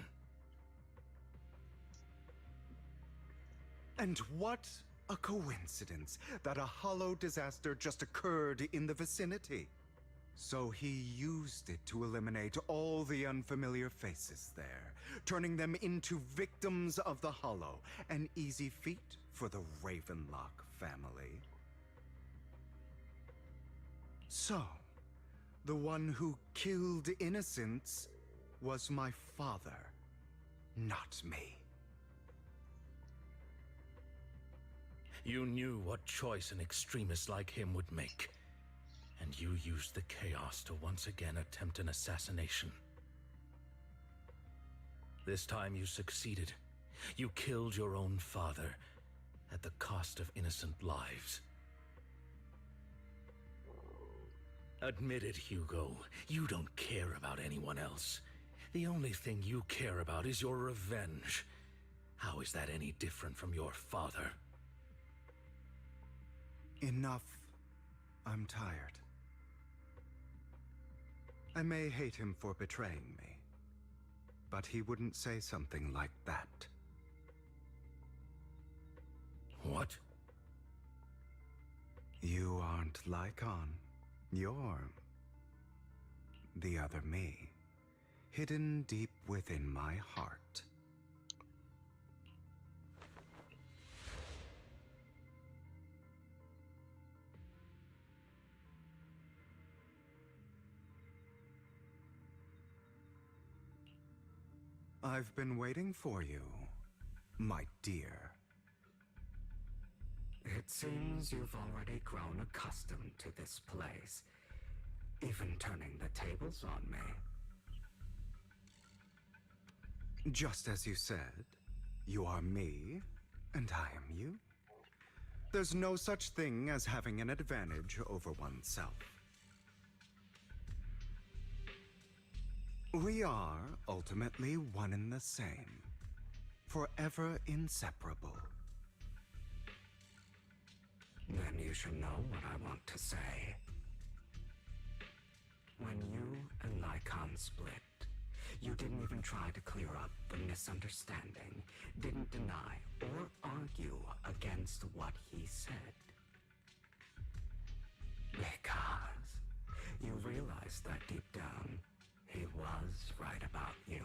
And what a coincidence that a hollow disaster just occurred in the vicinity. So he used it to eliminate all the unfamiliar faces there, turning them into victims of the hollow. An easy feat for the Ravenlock family. So, the one who killed innocents was my father, not me. You knew what choice an extremist like him would make, and you used the chaos to once again attempt an assassination. This time you succeeded. You killed your own father at the cost of innocent lives. Admit it, Hugo. You don't care about anyone else. The only thing you care about is your revenge. How is that any different from your father? Enough. I'm tired. I may hate him for betraying me, but he wouldn't say something like that. What? You aren't Lycon. You're the other me, hidden deep within my heart. I've been waiting for you, my dear. It seems you've already grown accustomed to this place, even turning the tables on me. Just as you said, you are me, and I am you. There's no such thing as having an advantage over oneself. We are ultimately one and the same. forever inseparable. Then you should know what I want to say. When you and Lycon split, you didn't even try to clear up the misunderstanding, didn't deny or argue against what he said. Because you realized that deep down, he was right about you.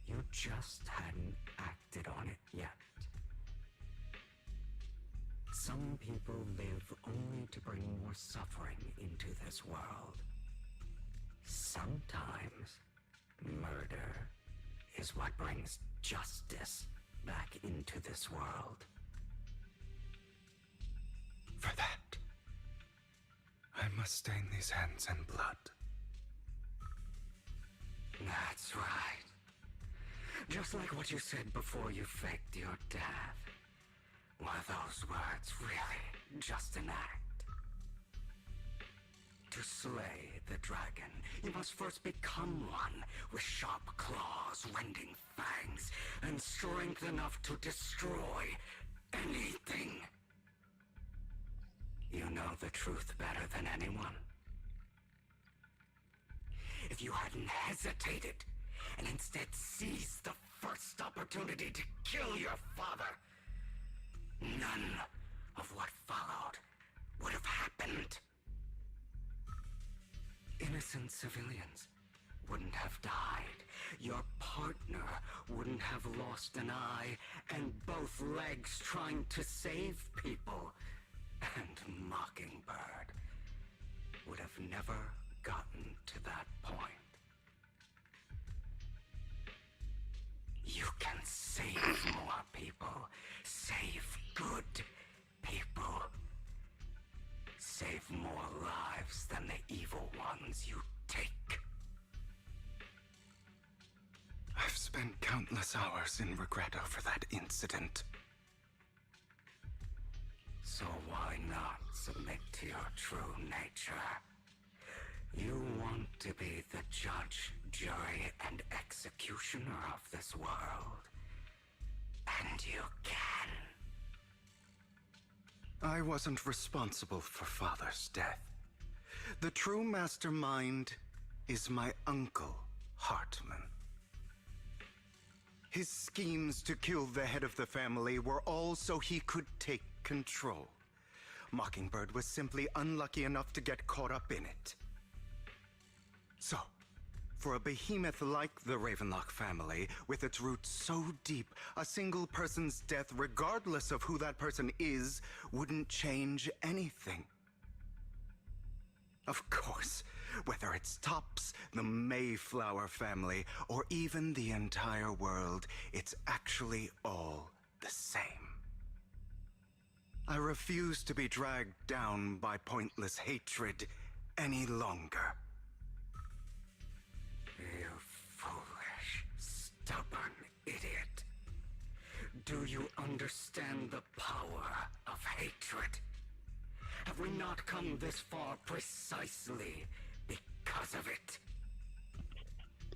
You just hadn't acted on it yet. Some people live only to bring more suffering into this world. Sometimes, murder is what brings justice back into this world. For that, I must stain these hands in blood. That's right. Just like what you said before you faked your death. Were those words really just an act? To slay the dragon, you must first become one with sharp claws, rending fangs, and strength enough to destroy anything. You know the truth better than anyone. If you hadn't hesitated and instead seized the first opportunity to kill your father, none of what followed would have happened. Innocent civilians wouldn't have died. Your partner wouldn't have lost an eye and both legs trying to save people. And Mockingbird would have never gotten to that point. You can save more people. Save good people. Save more lives than the evil ones you take. I've spent countless hours in regret over that incident. So why not submit to your true nature? You want to be the judge, jury, and executioner of this world. And you can. I wasn't responsible for Father's death. The true mastermind is my uncle, Hartman. His schemes to kill the head of the family were all so he could take control. Mockingbird was simply unlucky enough to get caught up in it. So, for a behemoth like the Ravenlock family, with its roots so deep, a single person's death, regardless of who that person is, wouldn't change anything. Of course, whether it's Tops, the Mayflower family, or even the entire world, it's actually all the same. I refuse to be dragged down by pointless hatred any longer. You foolish, stubborn idiot. Do you understand the power of hatred? Have we not come this far precisely because of it?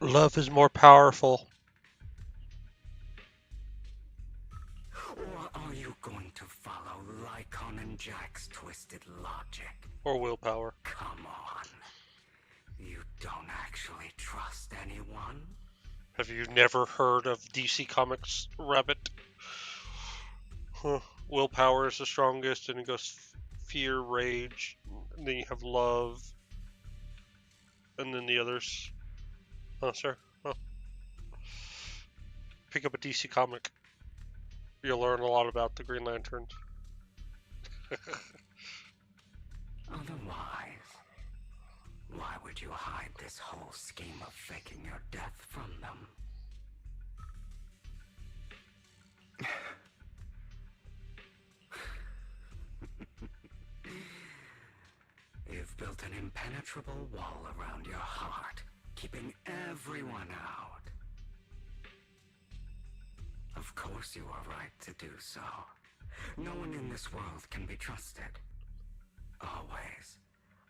Love is more powerful. Or are you going to follow Lycon and Jack's twisted logic? Or willpower. Come on. You don't actually trust anyone? Have you never heard of DC Comics Rabbit? Huh. Willpower is the strongest, and it goes fear, rage, and then you have love, and then the others. Oh, sir. Oh. Pick up a DC comic. You'll learn a lot about the Green Lanterns. Otherwise, why would you hide this whole scheme of faking your death from them? You've built an impenetrable wall around your heart, keeping everyone out. Of course you are right to do so. No one in this world can be trusted. Always.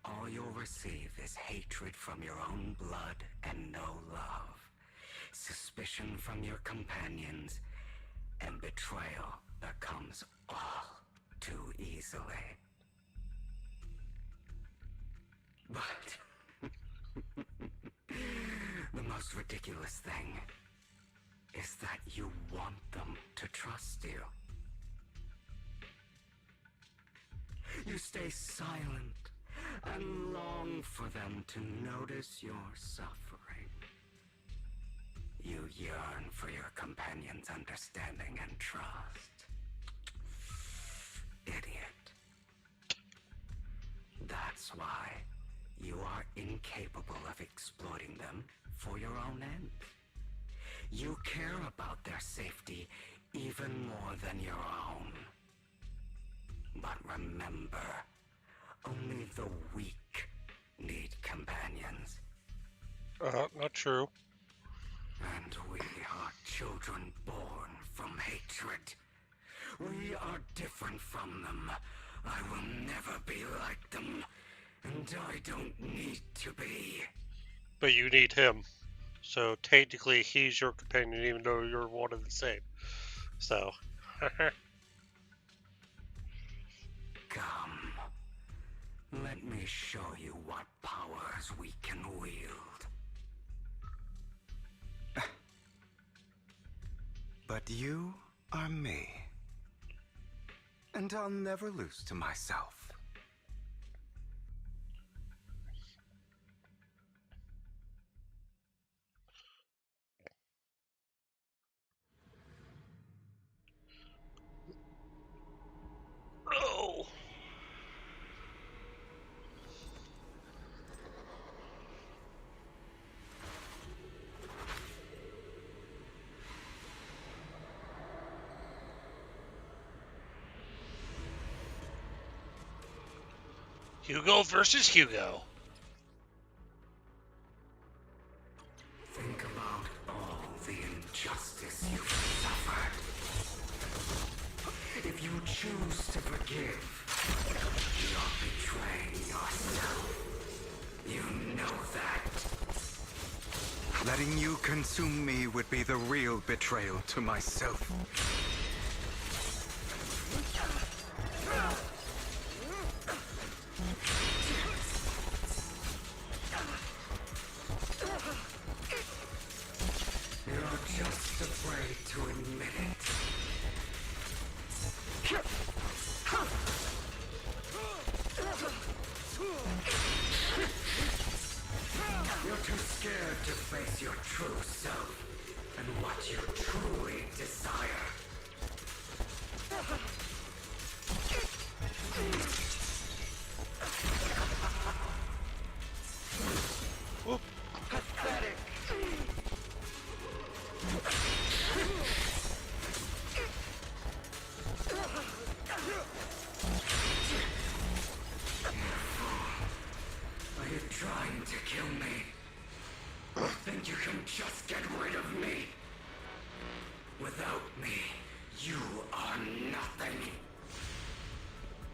All you'll receive is hatred from your own blood and no love. Suspicion from your companions, and betrayal that comes all too easily. But the most ridiculous thing is that you want them to trust you. You stay silent and long for them to notice your suffering. You yearn for your companion's understanding and trust. Idiot. That's why you are incapable of exploiting them for your own ends. You care about their safety even more than your own. But remember, only the weak need companions. Not true. And we are children born from hatred. We are different from them. I will never be like them. And I don't need to be. But you need him. So technically he's your companion even though you're one and the same. So Come. Let me show you what powers we can wield. But you are me. And I'll never lose to myself. no. Hugo versus Hugo. Think about all the injustice you've suffered. If you choose to forgive, you're betraying yourself. You know that. Letting you consume me would be the real betrayal to myself. You're just afraid to admit it. You're too scared to face your true self and what you truly desire. Pathetic. Are you trying to kill me? Or think you can just get rid of me? Without me, you are nothing.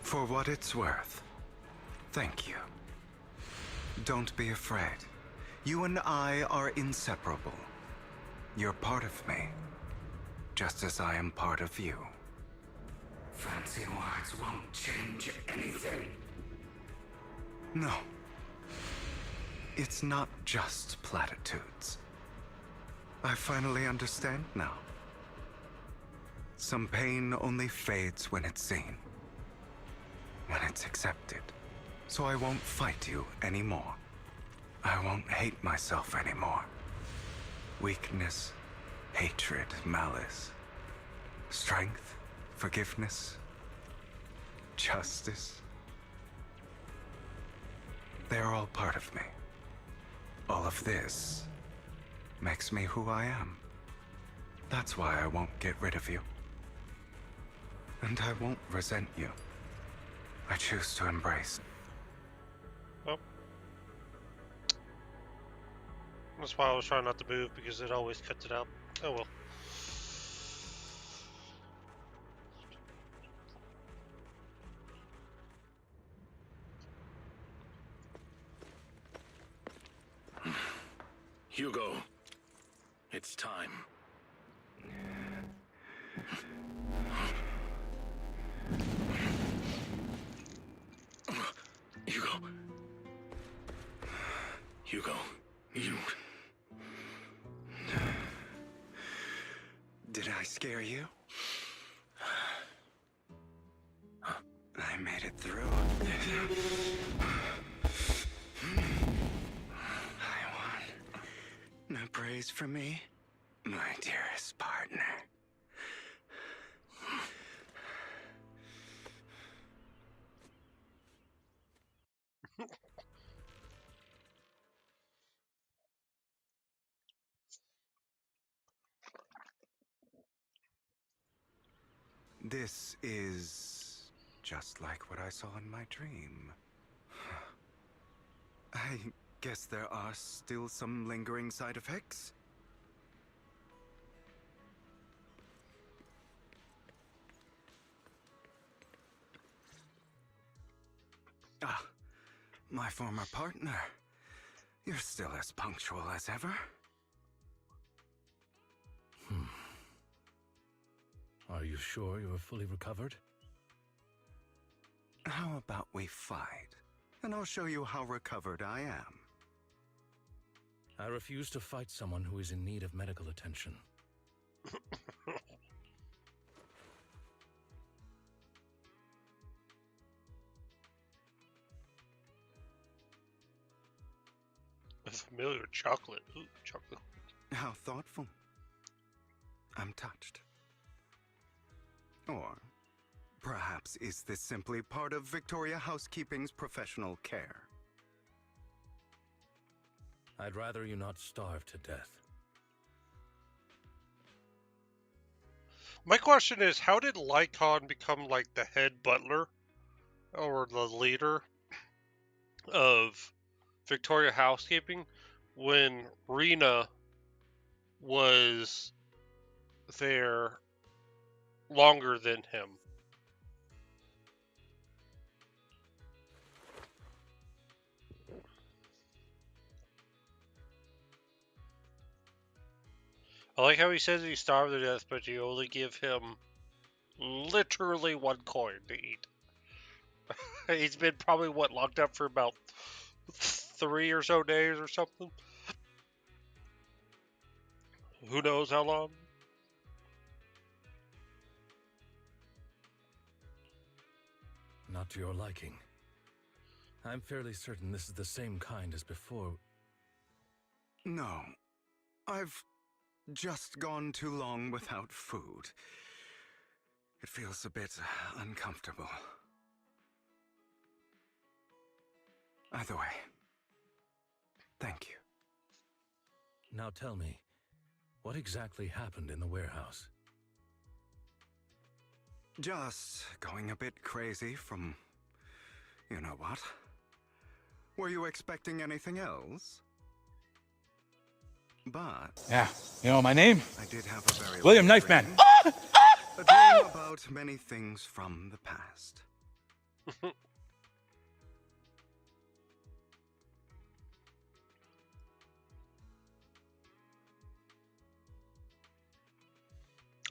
For what it's worth, thank you. Don't be afraid. You and I are inseparable. You're part of me, just as I am part of you. Fancy words won't change anything. No. It's not just platitudes. I finally understand now. Some pain only fades when it's seen, when it's accepted. So I won't fight you anymore. I won't hate myself anymore. Weakness, hatred, malice, strength, forgiveness, justice. They're all part of me. All of this makes me who I am. That's why I won't get rid of you. And I won't resent you. I choose to embrace. Well, that's why I was trying not to move, because it always cuts it out. Oh well. Hugo, it's time. Hugo, you... Did I scare you? I made it through. I won. No praise for me, my dearest partner. This is just like what I saw in my dream. I guess there are still some lingering side effects. Ah, my former partner. You're still as punctual as ever. Are you sure you're fully recovered? How about we fight, and I'll show you how recovered I am. I refuse to fight someone who is in need of medical attention. A familiar chocolate. Ooh, chocolate. How thoughtful. I'm touched. Or perhaps is this simply part of Victoria Housekeeping's professional care? I'd rather you not starve to death. My question is, how did Lycon become like the head butler or the leader of Victoria Housekeeping when Rena was there longer than him? I like how he says he starved to death, but you only give him literally one coin to eat. He's been probably, locked up for about 3 or so days or something? Who knows how long? Not to your liking. I'm fairly certain this is the same kind as before. No. I've just gone too long without food. It feels a bit uncomfortable. Either way, thank you. Now tell me, what exactly happened in the warehouse? Just going a bit crazy from... you know what? Were you expecting anything else? But... Yeah, you know my name? I did have a very... William Knifeman. A dream about many things from the past.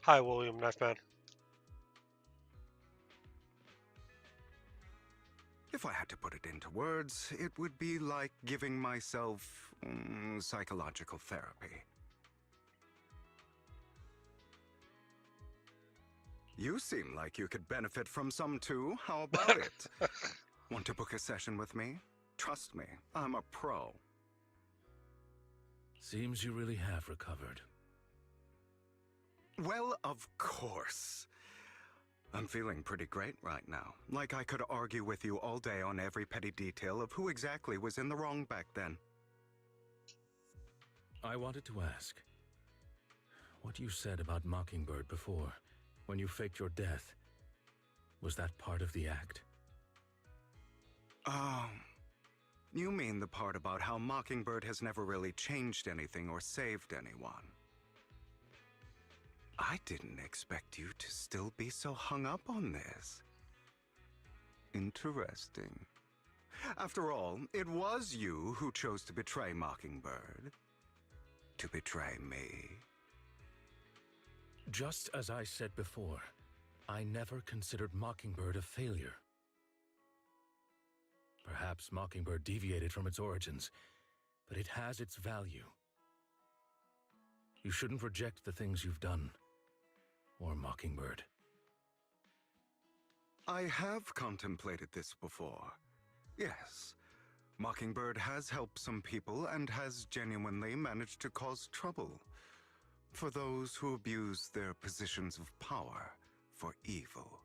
Hi, William Knifeman. If I had to put it into words, it would be like giving myself psychological therapy. You seem like you could benefit from some too. How about it? Want to book a session with me? Trust me, I'm a pro. Seems you really have recovered. Well, of course. I'm feeling pretty great right now. Like I could argue with you all day on every petty detail of who exactly was in the wrong back then. I wanted to ask, what you said about Mockingbird before, when you faked your death, was that part of the act? You mean the part about how Mockingbird has never really changed anything or saved anyone? I didn't expect you to still be so hung up on this. Interesting. After all, it was you who chose to betray Mockingbird. To betray me. Just as I said before, I never considered Mockingbird a failure. Perhaps Mockingbird deviated from its origins, but it has its value. You shouldn't reject the things you've done, or Mockingbird. I have contemplated this before. Yes, Mockingbird has helped some people and has genuinely managed to cause trouble for those who abuse their positions of power for evil.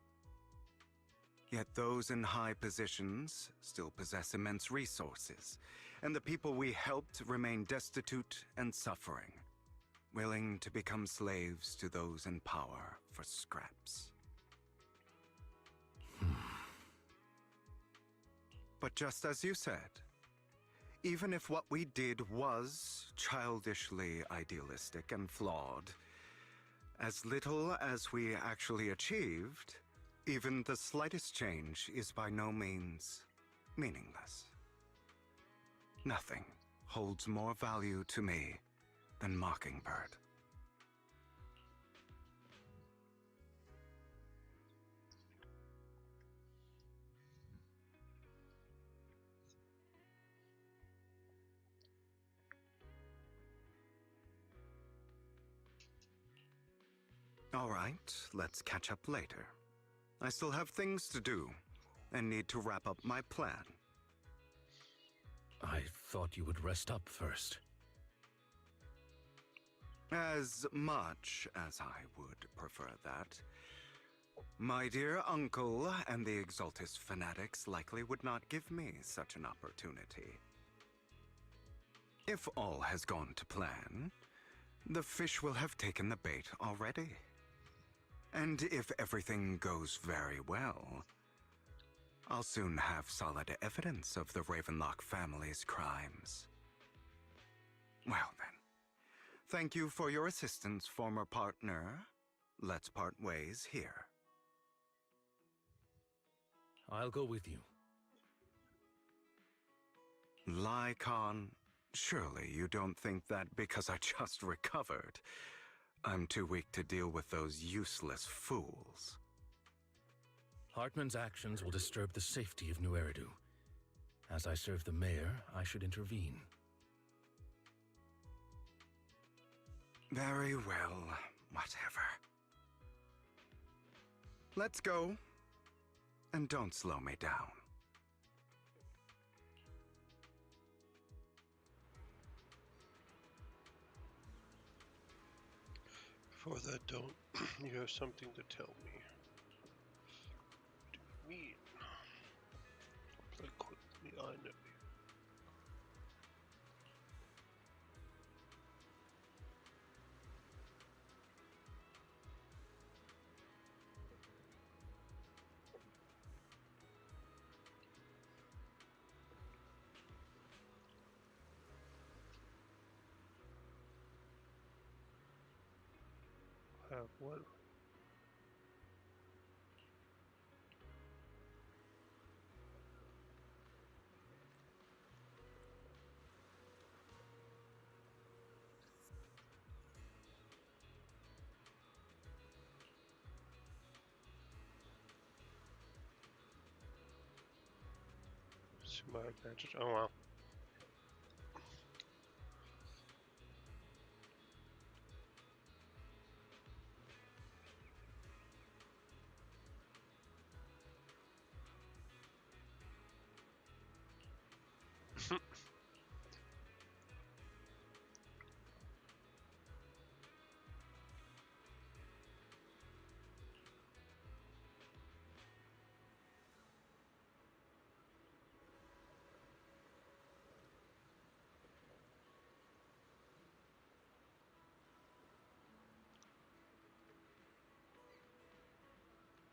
Yet those in high positions still possess immense resources, and the people we helped remain destitute and suffering, willing to become slaves to those in power for scraps. But just as you said, even if what we did was childishly idealistic and flawed, as little as we actually achieved, even the slightest change is by no means meaningless. Nothing holds more value to me than Mockingbird. All right, let's catch up later. I still have things to do and need to wrap up my plan. I thought you would rest up first. As much as I would prefer that, my dear uncle and the Exaltus fanatics likely would not give me such an opportunity. If all has gone to plan, the fish will have taken the bait already. And if everything goes very well, I'll soon have solid evidence of the Ravenlock family's crimes. Well then, thank you for your assistance, former partner. Let's part ways here. I'll go with you. Lycon, surely you don't think that because I just recovered, I'm too weak to deal with those useless fools. Hartman's actions will disturb the safety of New Eridu. As I serve the mayor, I should intervene. Very well, whatever. Let's go. And don't slow me down. Before that, don't you have something to tell me? What do you mean? Play quickly, I know you. Have what? To my advantage. Oh wow.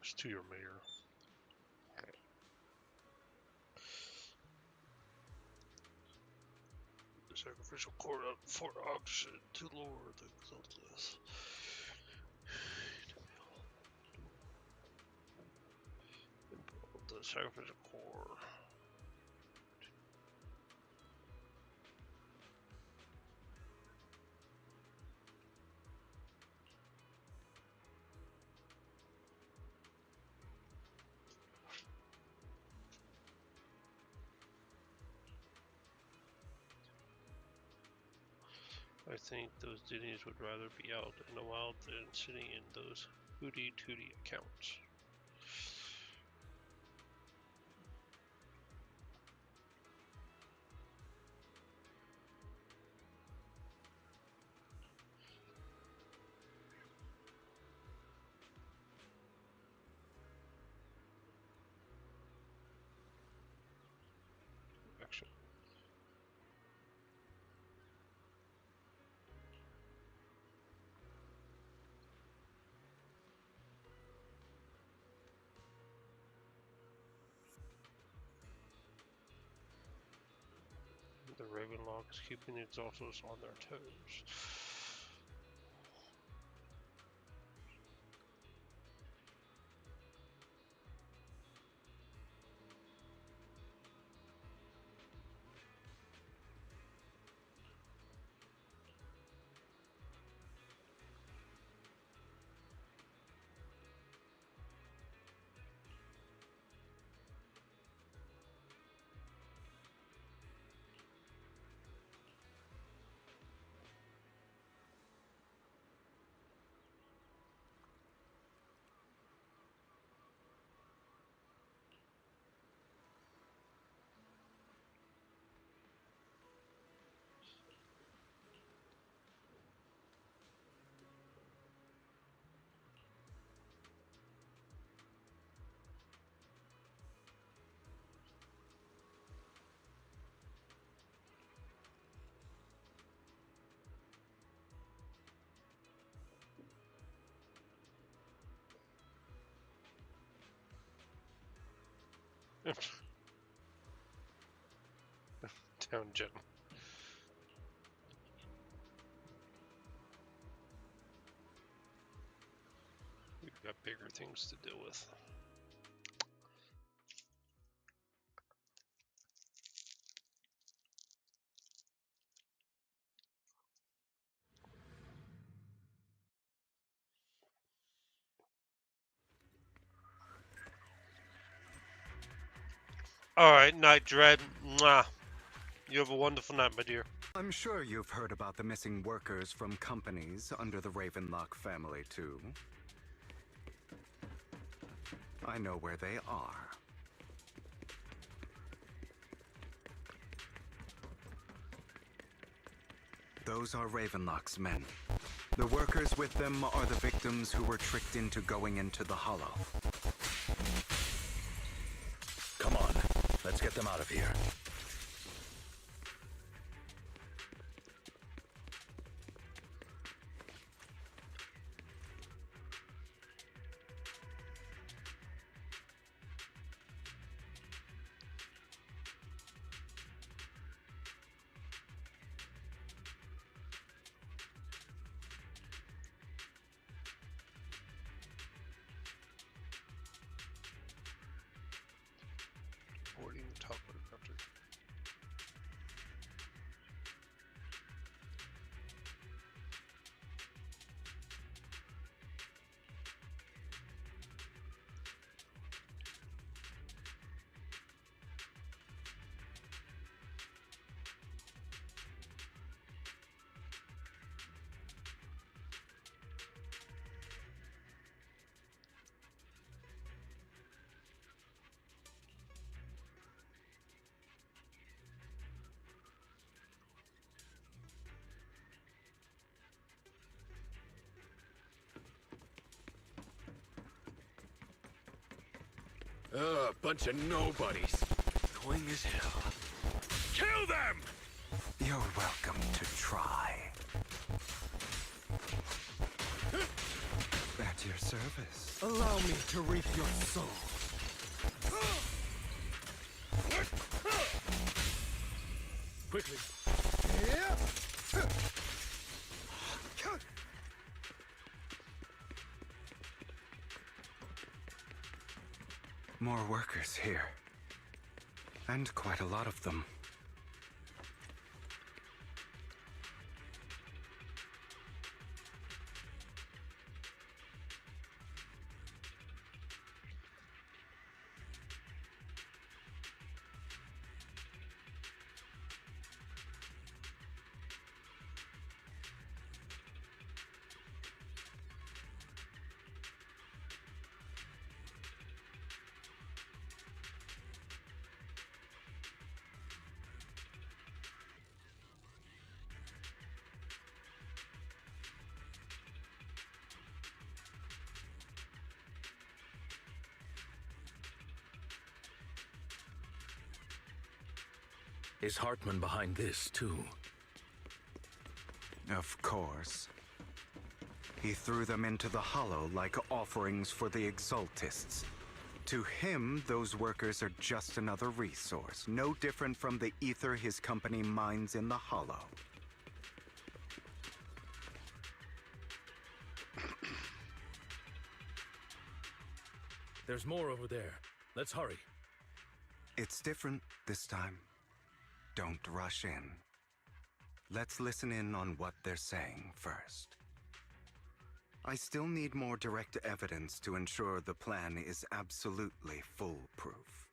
It's to your mayor. The sacrificial cord up for auction to Lord the Exaltus. The sacrificial core. I think those Disneys would rather be out in the wild than sitting in those hooty tooty accounts. Action. The Ravenlock is keeping the Exaltos on their toes. Town gym. We've got bigger things to deal with. Alright, Night Dread. Mwah. You have a wonderful night, my dear. I'm sure you've heard about the missing workers from companies under the Ravenlock family, too. I know where they are. Those are Ravenlock's men. The workers with them are the victims who were tricked into going into the Hollow. Come on, let's get them out of here. Boarding the top of the country. Bunch of nobodies. Annoying as hell. Kill them! You're welcome to try. At your service. Allow me to reap your soul. Quickly. More workers here. And quite a lot of them. Is Hartman behind this, too? Of course. He threw them into the Hollow like offerings for the Exaltists. To him, those workers are just another resource, no different from the ether his company mines in the Hollow. There's more over there. Let's hurry. It's different this time. Don't rush in. Let's listen in on what they're saying first. I still need more direct evidence to ensure the plan is absolutely foolproof.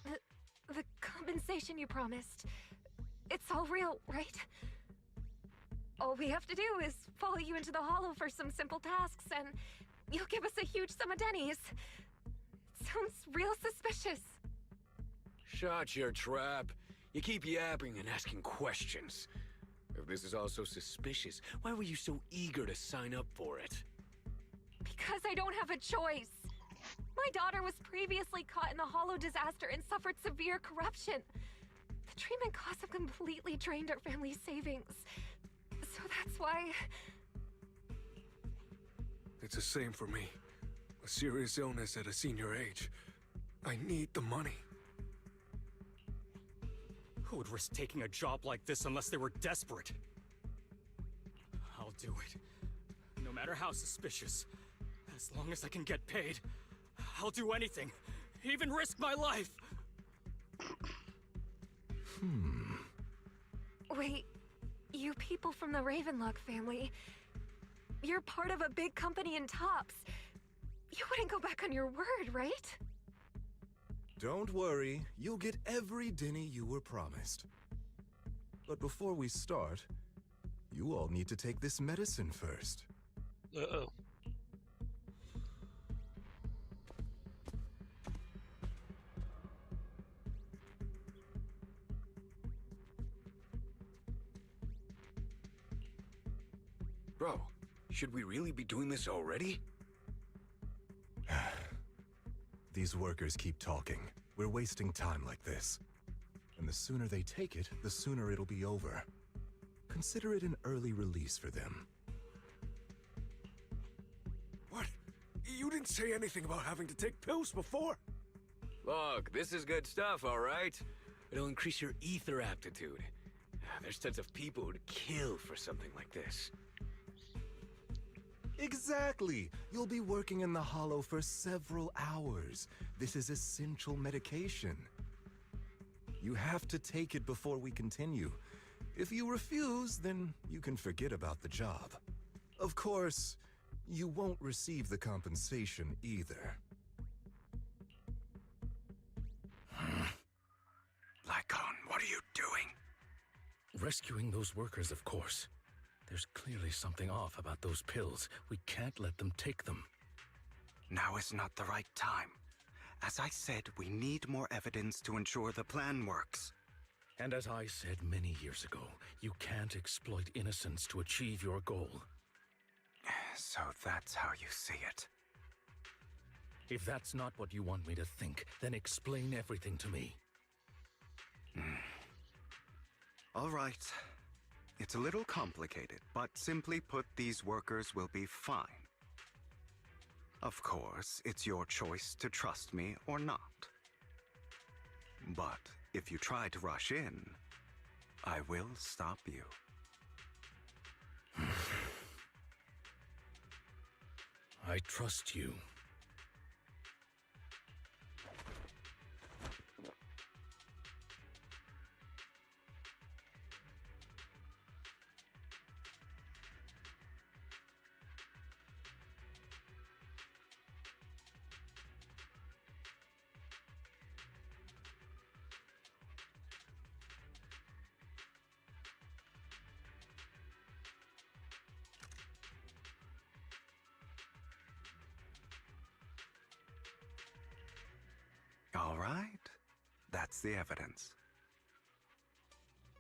The compensation you promised, it's all real, right? All we have to do is follow you into the Hollow for some simple tasks, and you'll give us a huge sum of dennies. It sounds real suspicious. Shut your trap. You keep yapping and asking questions. If this is all so suspicious, why were you so eager to sign up for it? Because I don't have a choice. My daughter was previously caught in the Hollow disaster and suffered severe corruption. The treatment costs have completely drained our family's savings. So that's why... It's the same for me. A serious illness at a senior age. I need the money. Who would risk taking a job like this unless they were desperate? I'll do it. No matter how suspicious. As long as I can get paid, I'll do anything. Even risk my life! Wait, you people from the Ravenlock family, you're part of a big company in Tops. You wouldn't go back on your word, right? Don't worry, you'll get every denny you were promised. But before we start, you all need to take this medicine first. Uh-oh. Bro, should we really be doing this already? These workers keep talking. We're wasting time like this. And the sooner they take it, the sooner it'll be over. Consider it an early release for them. What? You didn't say anything about having to take pills before. Look, this is good stuff, all right? It'll increase your ether aptitude. There's tons of people who'd kill for something like this. Exactly! You'll be working in the Hollow for several hours. This is essential medication. You have to take it before we continue. If you refuse, then you can forget about the job. Of course, you won't receive the compensation either. Lycon, what are you doing? Rescuing those workers, of course. There's clearly something off about those pills. We can't let them take them. Now is not the right time. As I said, we need more evidence to ensure the plan works. And as I said many years ago, you can't exploit innocence to achieve your goal. So that's how you see it. If that's not what you want me to think, then explain everything to me. All right. It's a little complicated, but simply put, these workers will be fine. Of course, it's your choice to trust me or not. But if you try to rush in, I will stop you. I trust you. All right. That's the evidence.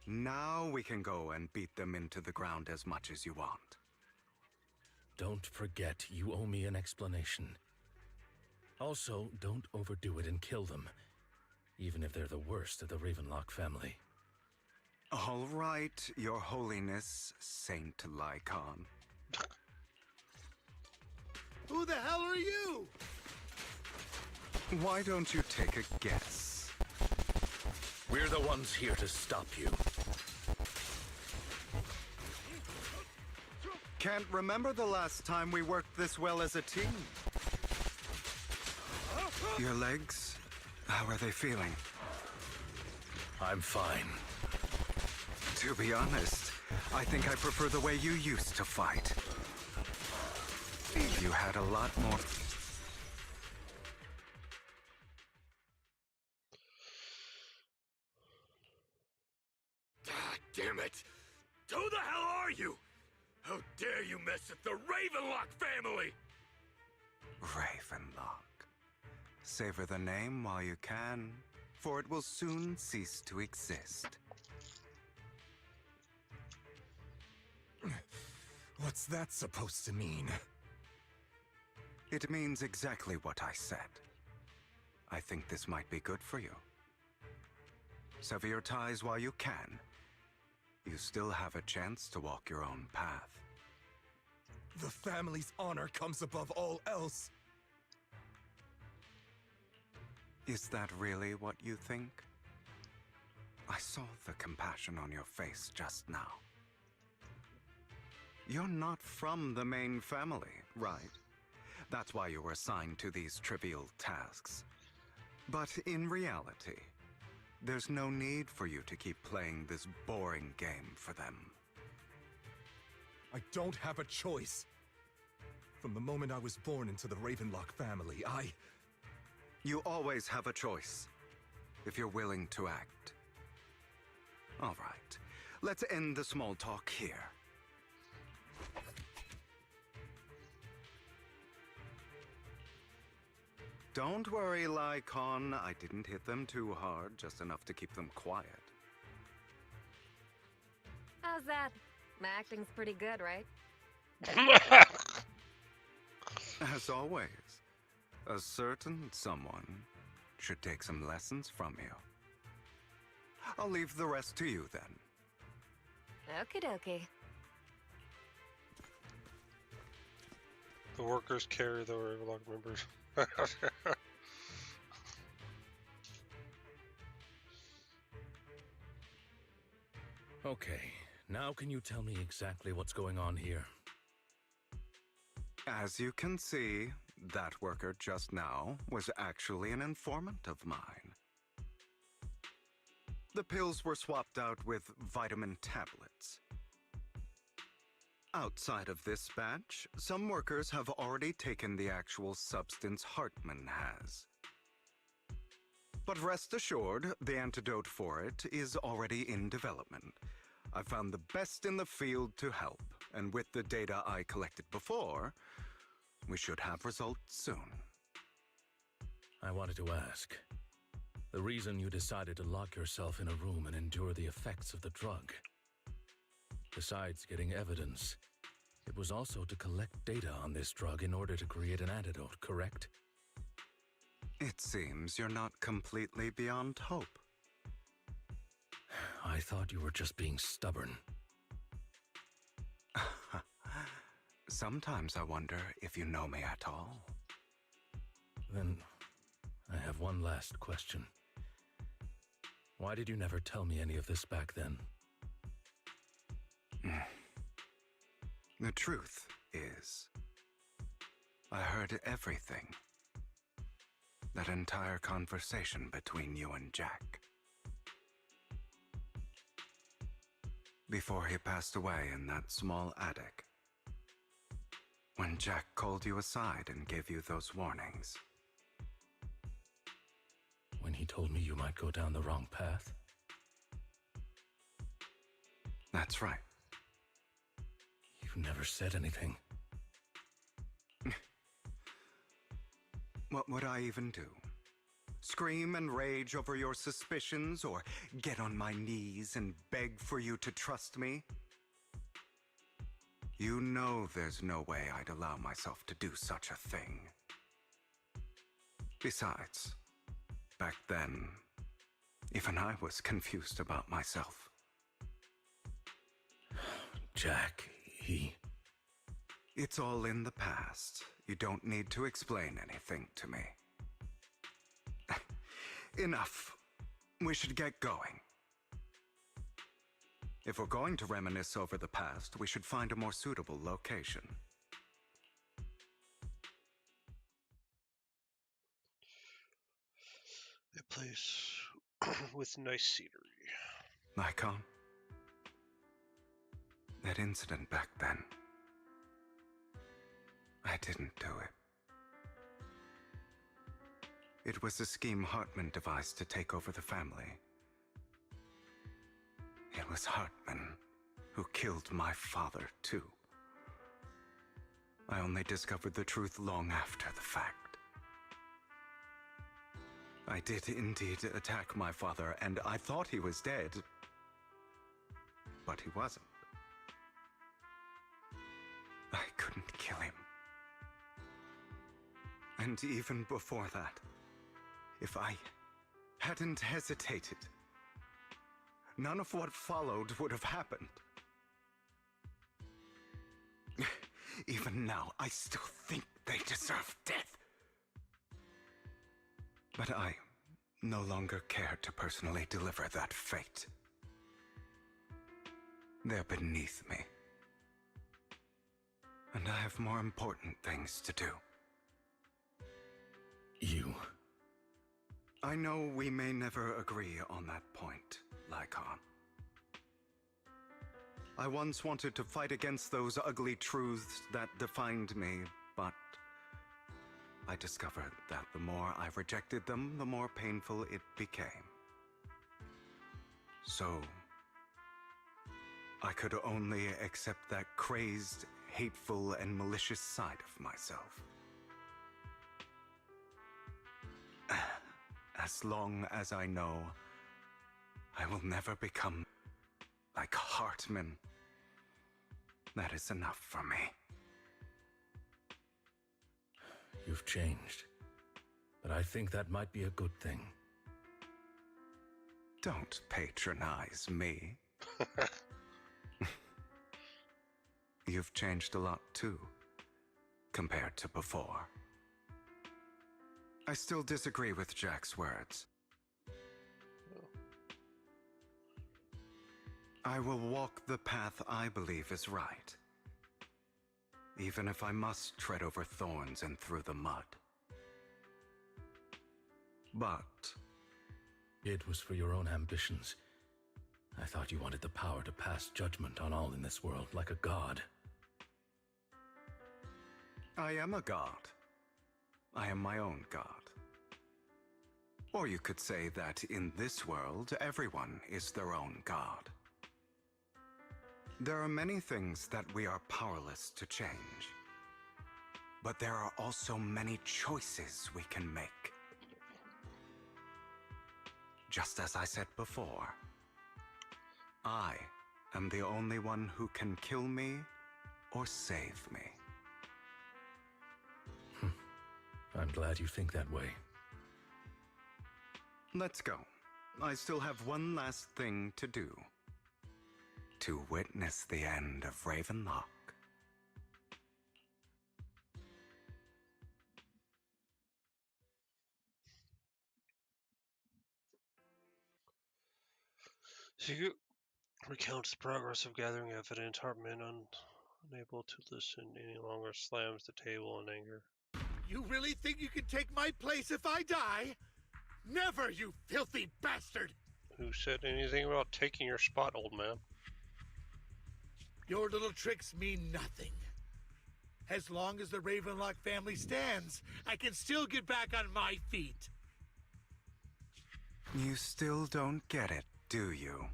Now we can go and beat them into the ground as much as you want. Don't forget, you owe me an explanation. Also, don't overdo it and kill them. even if they're the worst of the Ravenlock family. All right, Your Holiness, Saint Lycon. Who the hell are you? Why don't you take a guess? We're the ones here to stop you. Can't remember the last time we worked this well as a team. Your legs, how are they feeling? I'm fine. To be honest, I think I prefer the way you used to fight. You had a lot more... God damn it! Who the hell are you? How dare you mess with the Ravenlock family? Ravenlock. Savor the name while you can, for it will soon cease to exist. What's that supposed to mean? It means exactly what I said. I think this might be good for you. Sever your ties while you can. You still have a chance to walk your own path. The family's honor comes above all else. Is that really what you think? I saw the compassion on your face just now. You're not from the main family, right? That's why you were assigned to these trivial tasks. But in reality, there's no need for you to keep playing this boring game for them. I don't have a choice. From the moment I was born into the Ravenlock family, You always have a choice, if you're willing to act. All right, let's end the small talk here. Don't worry, Lycon. I didn't hit them too hard, just enough to keep them quiet. How's that? My acting's pretty good, right? As always, a certain someone should take some lessons from you. I'll leave the rest to you then. Okie dokie. The workers carry the Ravenlock members. Okay, now can you tell me exactly what's going on here? As you can see, that worker just now was actually an informant of mine. The pills were swapped out with vitamin tablets. Outside of this batch, some workers have already taken the actual substance Hartman has. But rest assured, the antidote for it is already in development. I found the best in the field to help, and with the data I collected before, we should have results soon. I wanted to ask. The reason you decided to lock yourself in a room and endure the effects of the drug. Besides getting evidence, it was also to collect data on this drug in order to create an antidote, correct? It seems you're not completely beyond hope. I thought you were just being stubborn. Sometimes I wonder if you know me at all. Then, I have one last question. Why did you never tell me any of this back then? The truth is, I heard everything. That entire conversation between you and Jack. Before he passed away in that small attic. When Jack called you aside and gave you those warnings. When he told me you might go down the wrong path? That's right. You never said anything. What would I even do? Scream and rage over your suspicions, or get on my knees and beg for you to trust me? You know there's no way I'd allow myself to do such a thing. Besides, back then, Even I was confused about myself. Jack, he... It's all in the past. You don't need to explain anything to me. Enough. We should get going. If we're going to reminisce over the past, we should find a more suitable location. A place with nice scenery. Nikon? That incident back then. I didn't do it. It was a scheme Hartman devised to take over the family. It was Hartman who killed my father, too. I only discovered the truth long after the fact. I did indeed attack my father, and I thought he was dead. But he wasn't. I couldn't kill him. And even before that, if I hadn't hesitated, none of what followed would have happened. Even now, I still think they deserve death. But I no longer care to personally deliver that fate. They're beneath me. And I have more important things to do. You... I know we may never agree on that point, Lycon. I once wanted to fight against those ugly truths that defined me, but I discovered that the more I rejected them, the more painful it became. So, I could only accept that crazed, hateful, and malicious side of myself. As long as I know I will never become like Hartman, that is enough for me. You've changed, but I think that might be a good thing. Don't patronize me. You've changed a lot too, compared to before. I still disagree with Jack's words. I will walk the path I believe is right, even if I must tread over thorns and through the mud. But it was for your own ambitions. I thought you wanted the power to pass judgment on all in this world like a god. I am a god. I am my own god. Or you could say that in this world, everyone is their own god. There are many things that we are powerless to change. But there are also many choices we can make. Just as I said before, I am the only one who can kill me or save me. I'm glad you think that way. Let's go. I still have one last thing to do. To witness the end of Ravenlock. She recounts the progress of gathering evidence. Hartman, unable to listen any longer, slams the table in anger. You really think you can take my place if I die? Never, you filthy bastard! Who said anything about taking your spot, old man? Your little tricks mean nothing. As long as the Ravenlock family stands, I can still get back on my feet. You still don't get it, do you?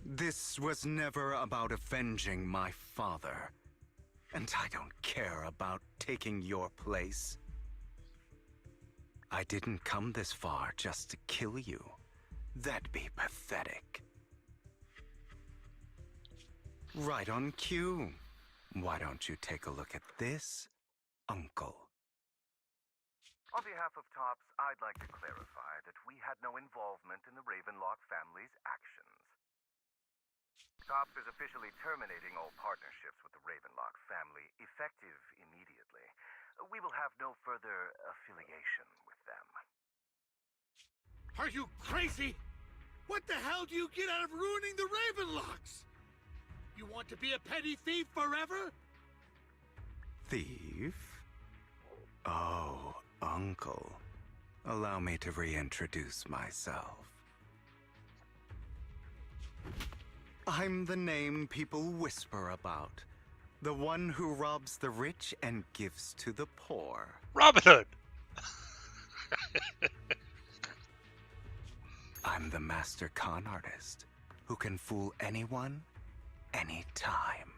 This was never about avenging my father. And I don't care about taking your place. I didn't come this far just to kill you. That'd be pathetic. Right on cue. Why don't you take a look at this, Uncle? On behalf of TOPS, I'd like to clarify that we had no involvement in the Ravenlock family's actions. TOPS is officially terminating all partnerships with the Ravenlock family, effective immediately. We will have no further affiliation with them. Are you crazy? What the hell do you get out of ruining the Ravenlocks? You want to be a petty thief forever? Thief? Oh, Uncle. Allow me to reintroduce myself. I'm the name people whisper about. The one who robs the rich and gives to the poor. Robin Hood! I'm the master con artist who can fool anyone, anytime.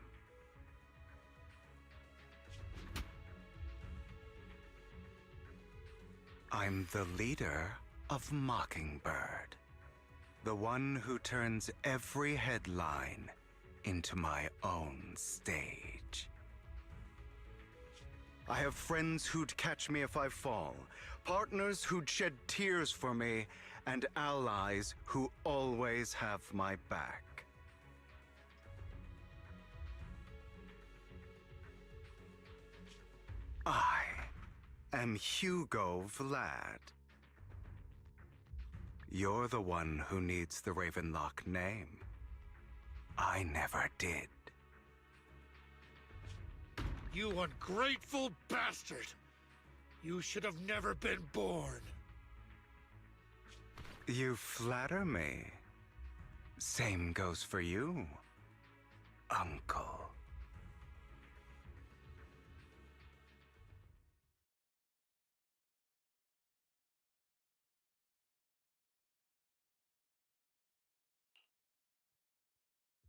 I'm the leader of Mockingbird, the one who turns every headline into my own stage. I have friends who'd catch me if I fall, partners who'd shed tears for me, and allies who always have my back. I am Hugo Vlad. You're the one who needs the Ravenlock name. I never did. You ungrateful bastard! You should have never been born. You flatter me. Same goes for you, Uncle.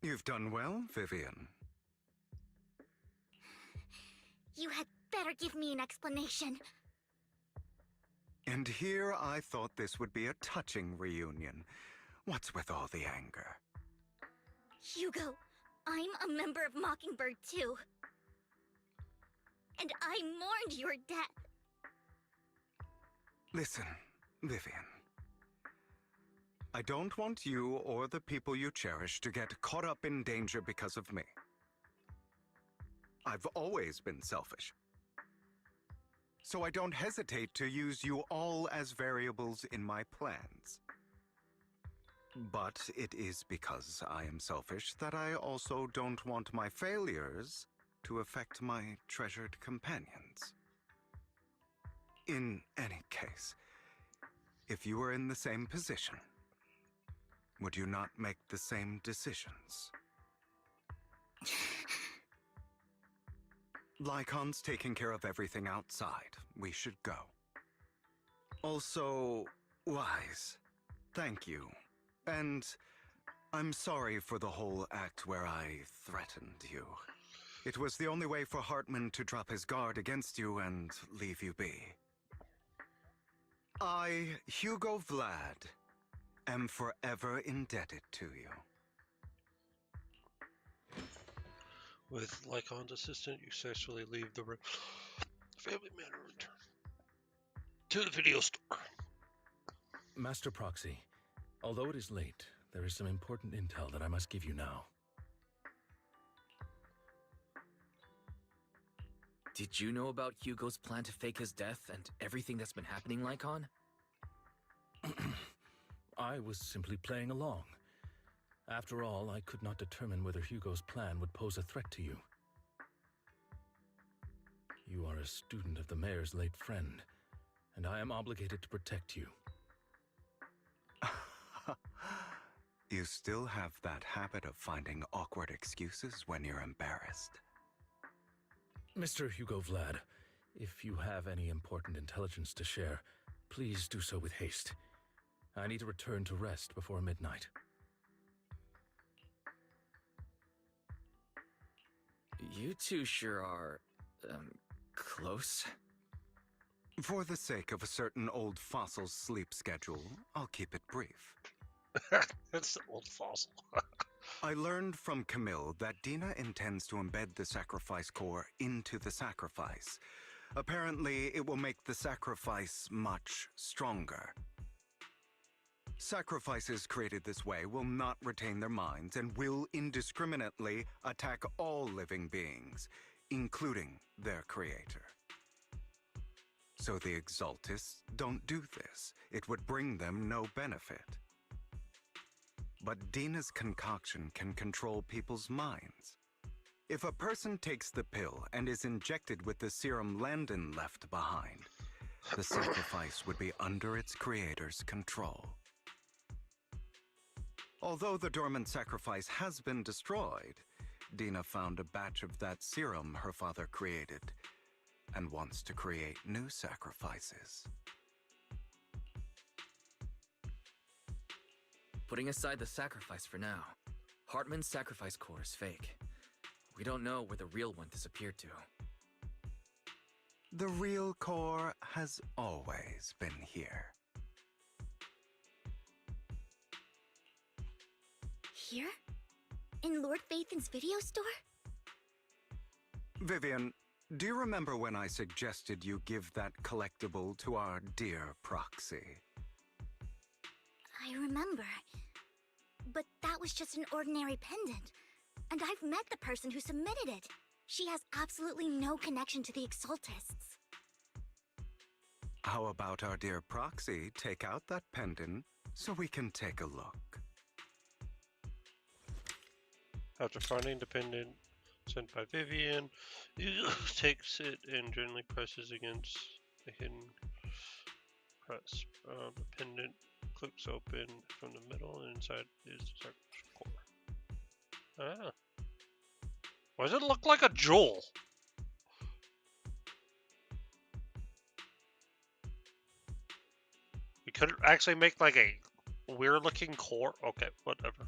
You've done well, Vivian. You had better give me an explanation. And here I thought this would be a touching reunion. What's with all the anger? Hugo, I'm a member of Mockingbird too. And I mourned your death. Listen, Vivian. I don't want you or the people you cherish to get caught up in danger because of me. I've always been selfish. So I don't hesitate to use you all as variables in my plans. But it is because I am selfish that I also don't want my failures to affect my treasured companions. In any case, if you were in the same position, would you not make the same decisions? Lycon's taking care of everything outside. We should go. Also, Wise, thank you. And I'm sorry for the whole act where I threatened you. It was the only way for Hartman to drop his guard against you and leave you be. I, Hugo Vlad, am forever indebted to you. With Lycon's assistant, you successfully leave the room. Family man return to the video store. Master Proxy, although it is late, there is some important intel that I must give you now. Did you know about Hugo's plan to fake his death and everything that's been happening, Lycon? I was simply playing along. After all, I could not determine whether Hugo's plan would pose a threat to you. You are a student of the mayor's late friend, and I am obligated to protect you. You still have that habit of finding awkward excuses when you're embarrassed. Mr. Hugo Vlad, if you have any important intelligence to share, please do so with haste. I need to return to rest before midnight. You two sure are, close. For the sake of a certain old fossil's sleep schedule, I'll keep it brief. That's the old fossil. I learned from Camille that Dina intends to embed the sacrifice core into the sacrifice. Apparently, it will make the sacrifice much stronger. Sacrifices created this way will not retain their minds and will indiscriminately attack all living beings, including their creator. So the Exaltists don't do this. It would bring them no benefit. But Dina's concoction can control people's minds. If a person takes the pill and is injected with the serum Landon left behind, the sacrifice would be under its creator's control. Although the dormant sacrifice has been destroyed, Dina found a batch of that serum her father created and wants to create new sacrifices. Putting aside the sacrifice for now, Hartman's sacrifice core is fake. We don't know where the real one disappeared to. The real core has always been here. Here? In Lord Phaethon's video store? Vivian, do you remember when I suggested you give that collectible to our dear proxy? I remember. But that was just an ordinary pendant. And I've met the person who submitted it. She has absolutely no connection to the Exaltists. How about our dear proxy take out that pendant so we can take a look? After finding the pendant sent by Vivian, takes it and gently presses against the hidden press. The pendant clips open from the middle, and inside is the core. Ah. Why does it look like a jewel? We could actually make like a weird looking core. Okay, whatever.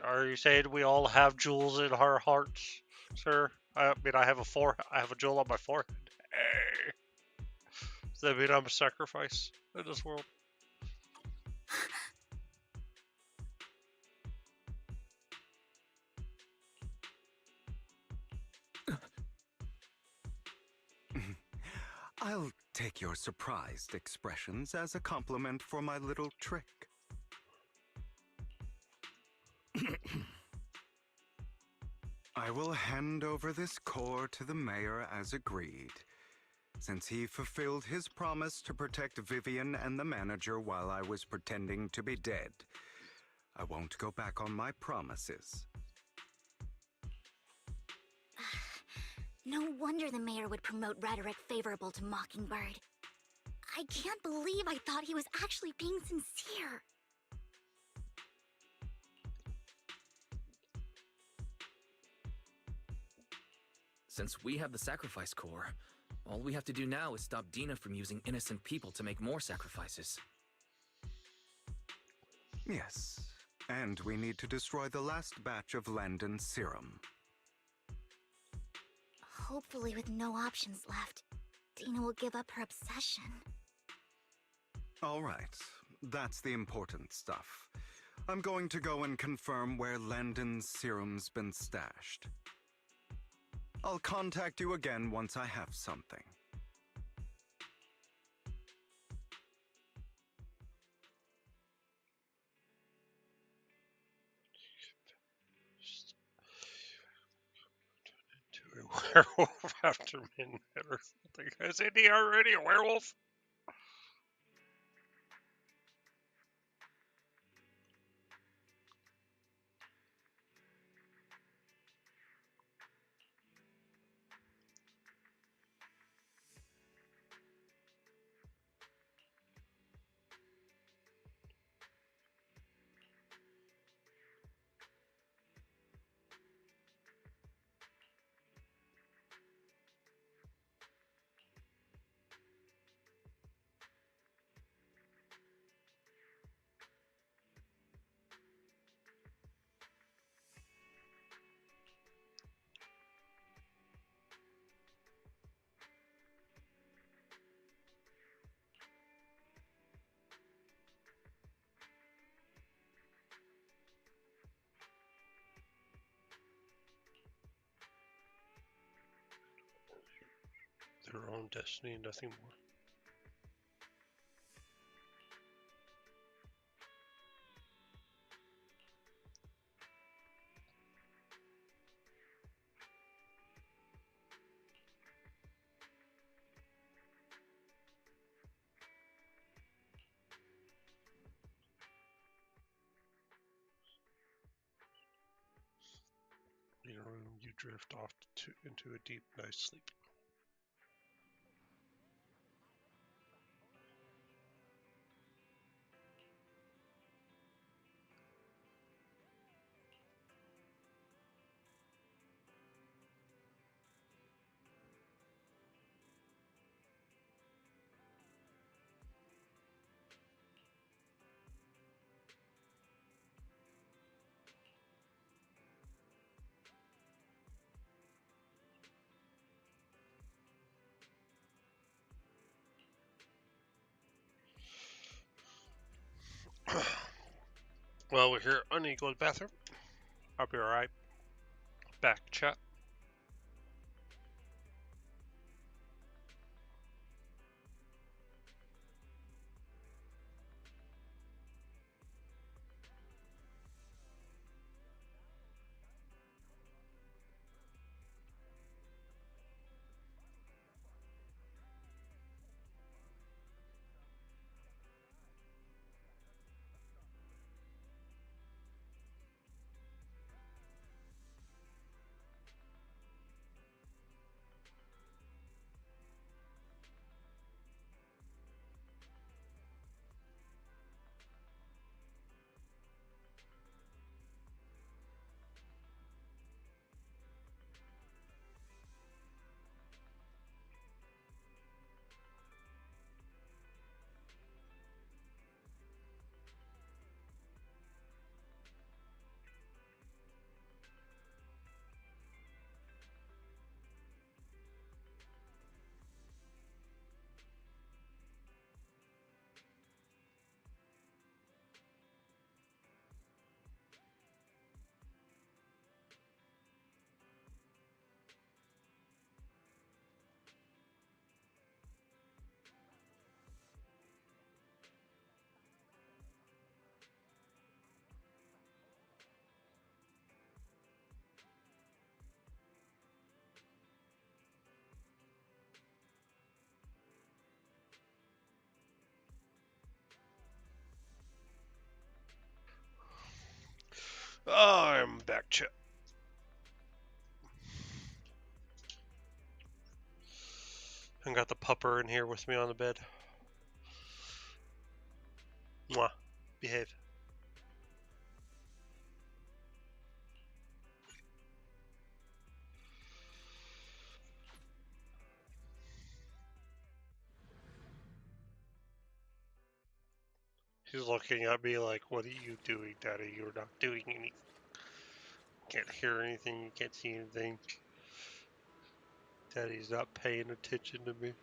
Are you saying we all have jewels in our hearts, sir? I mean, I have a jewel on my forehead. Hey. Does that mean I'm a sacrifice in this world? I'll take your surprised expressions as a compliment for my little trick. I will hand over this core to the mayor as agreed. Since he fulfilled his promise to protect Vivian and the manager while I was pretending to be dead, I won't go back on my promises. No wonder the mayor would promote rhetoric favorable to Mockingbird. I can't believe I thought he was actually being sincere. Since we have the sacrifice core, all we have to do now is stop Dina from using innocent people to make more sacrifices. Yes, and we need to destroy the last batch of Landon's serum. Hopefully with no options left, Dina will give up her obsession. All right, that's the important stuff. I'm going to go and confirm where Landon's serum's been stashed. I'll contact you again once I have something. Werewolf after midnight or something. Is he already a werewolf? her own destiny, nothing more. In a room, you drift off into a deep night's sleep. Well, we're here. I need to go to the bathroom. I'll be alright. Back, chat. I'm back, chat. I got the pupper in here with me on the bed. Mwah. Behave. He's looking at me like, what are you doing, Daddy? You're not doing anything. Can't hear anything, you can't see anything. Daddy's not paying attention to me.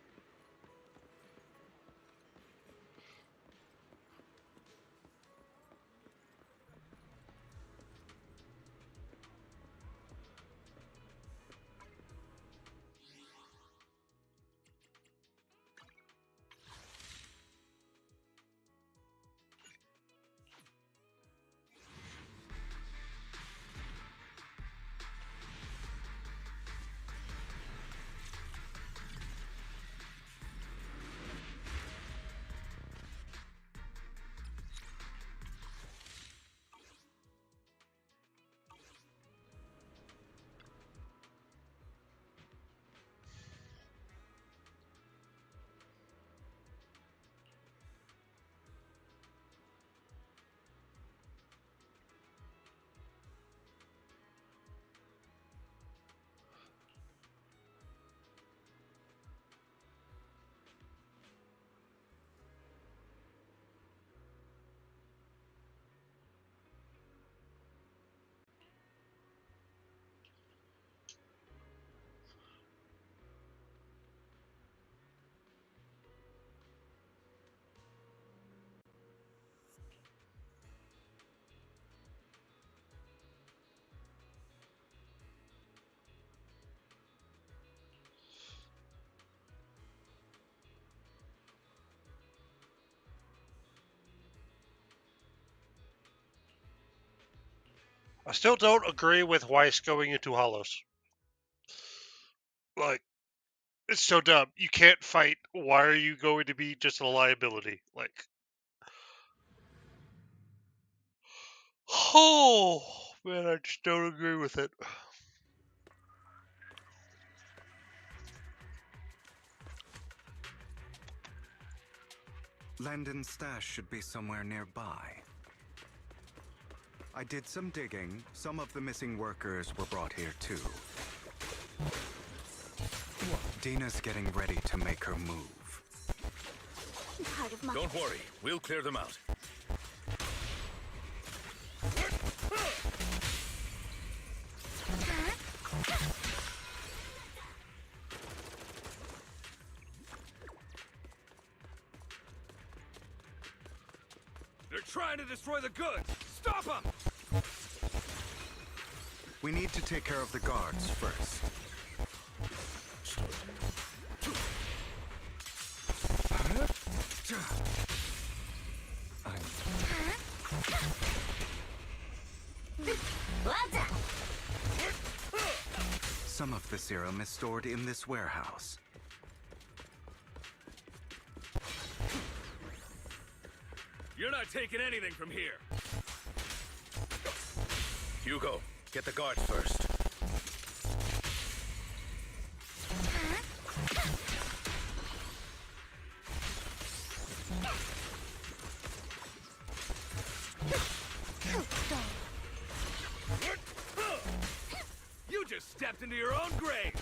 I still don't agree with Weiss going into hollows. Like, it's so dumb. You can't fight. Why are you going to be just a liability? Like, oh man, I just don't agree with it. Landon's stash should be somewhere nearby. I did some digging. Some of the missing workers were brought here too. Dina's getting ready to make her move. Part of my... Don't worry, we'll clear them out. They're trying to destroy the goods! Stop them! We need to take care of the guards first. Some of the serum is stored in this warehouse. You're not taking anything from here! Hugo, get the guards first. You just stepped into your own grave!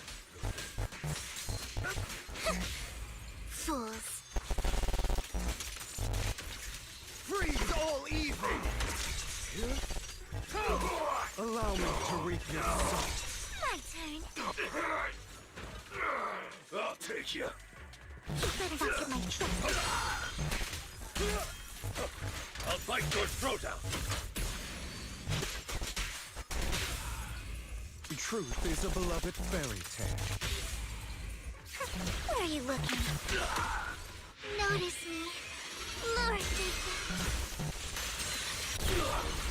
Fools. Freeze all evil! Allow me to reap your soul. My turn. I'll take you. You better not get my trust. I'll bite your throat out. Truth is a beloved fairy tale. Where are you looking? Notice me. Lord Phaethon.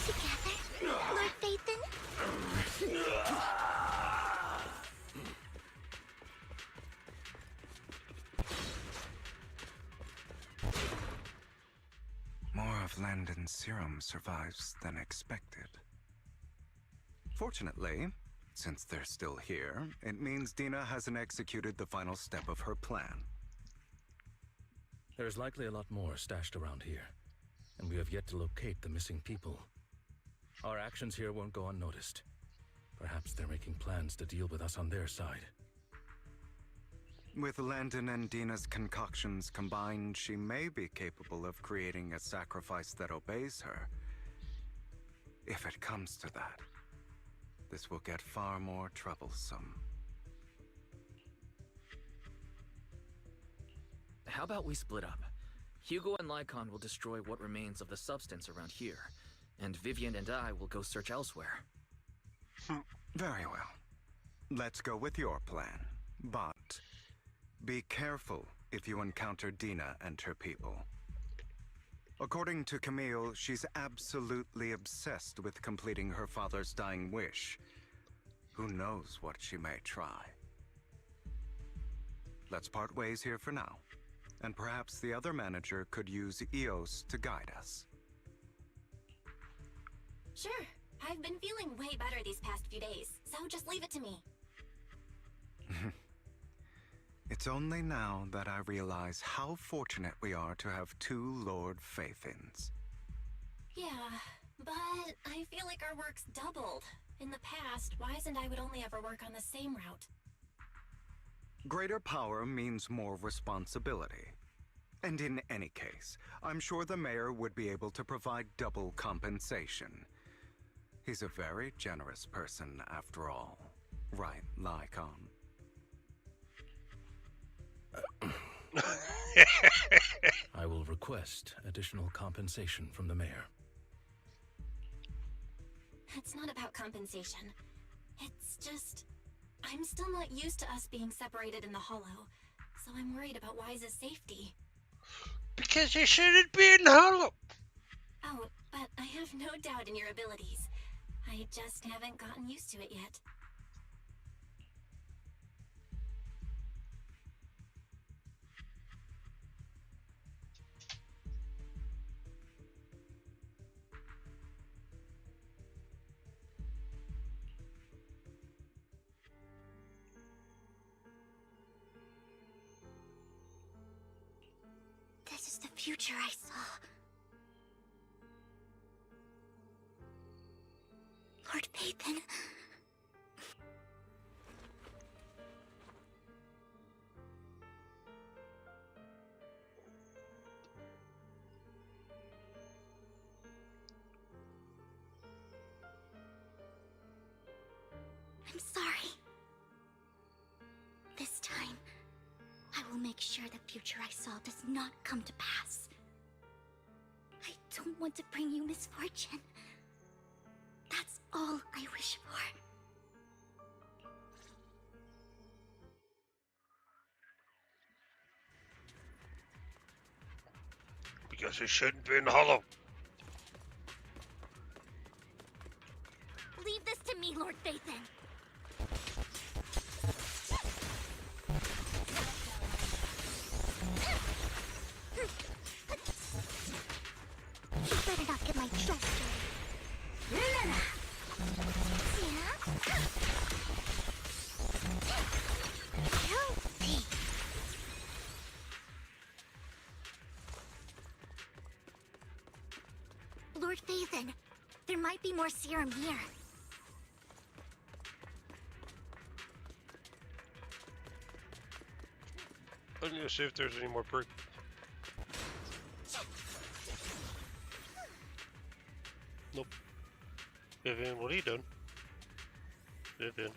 Together, Lord Phaethon. More of Landon's serum survives than expected. Fortunately, since they're still here, it means Dina hasn't executed the final step of her plan. There's likely a lot more stashed around here, and we have yet to locate the missing people. Our actions here won't go unnoticed. Perhaps they're making plans to deal with us on their side. With Landon and Dina's concoctions combined, she may be capable of creating a sacrifice that obeys her. If it comes to that, this will get far more troublesome. How about we split up? Hugo and Lycon will destroy what remains of the substance around here, and Vivian and I will go search elsewhere. Very well. Let's go with your plan. But be careful if you encounter Dina and her people. According to Camille, she's absolutely obsessed with completing her father's dying wish. Who knows what she may try? Let's part ways here for now. And perhaps the other manager could use Eos to guide us. Sure. I've been feeling way better these past few days, so just leave it to me. It's only now that I realize how fortunate we are to have two Lord Phaethons. Yeah, but I feel like our work's doubled. In the past, Wise and I would only ever work on the same route. Greater power means more responsibility. And in any case, I'm sure the mayor would be able to provide double compensation. He's a very generous person, after all. Right, Lycon? I will request additional compensation from the mayor. It's not about compensation. It's just... I'm still not used to us being separated in the Hollow, so I'm worried about Wise's safety. Because you shouldn't be in the Hollow! Oh, but I have no doubt in your abilities. I just haven't gotten used to it yet. This is the future I saw. Lord Pathan. I'm sorry. This time, I will make sure the future I saw does not come to pass. I don't want to bring you misfortune. That's all I wish for. Because it shouldn't be in the hollow. Leave this to me, Lord Phaethon. You better not get my dress dirty. Guilty. Lord Phaethon, there might be more serum here. I need to see if there's any more proof. Nope. Vivian, what are you doing? Vivian.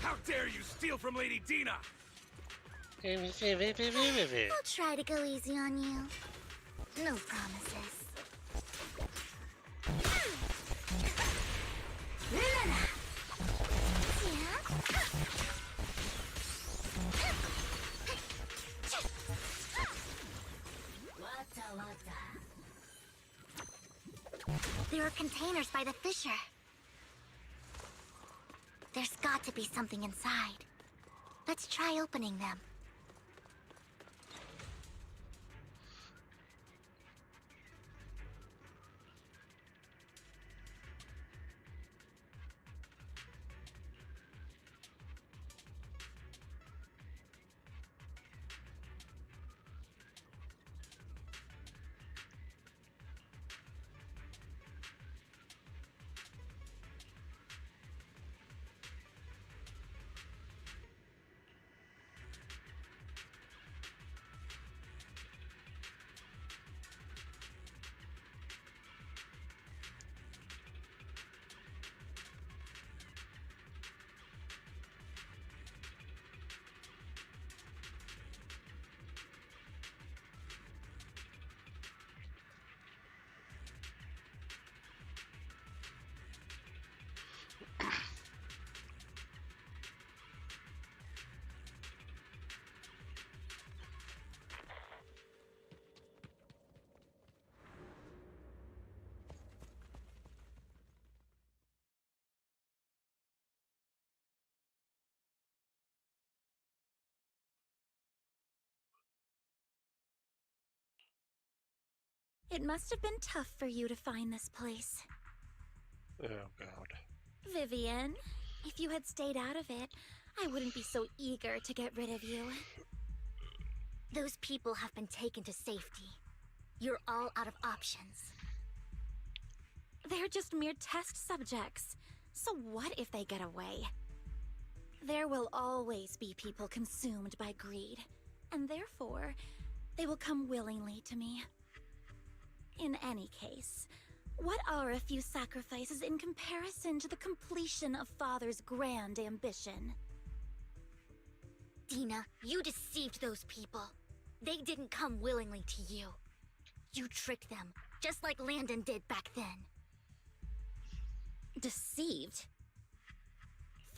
How dare you steal from Lady Dina? I'll try to go easy on you. No promises. There are containers by the fissure. There's got to be something inside. Let's try opening them. It must have been tough for you to find this place. Oh, God. Vivian, if you had stayed out of it, I wouldn't be so eager to get rid of you. Those people have been taken to safety. You're all out of options. They're just mere test subjects. So what if they get away? There will always be people consumed by greed, and therefore, they will come willingly to me. In any case, what are a few sacrifices in comparison to the completion of Father's grand ambition? Dina, you deceived those people. They didn't come willingly to you. You tricked them, just like Landon did back then. Deceived?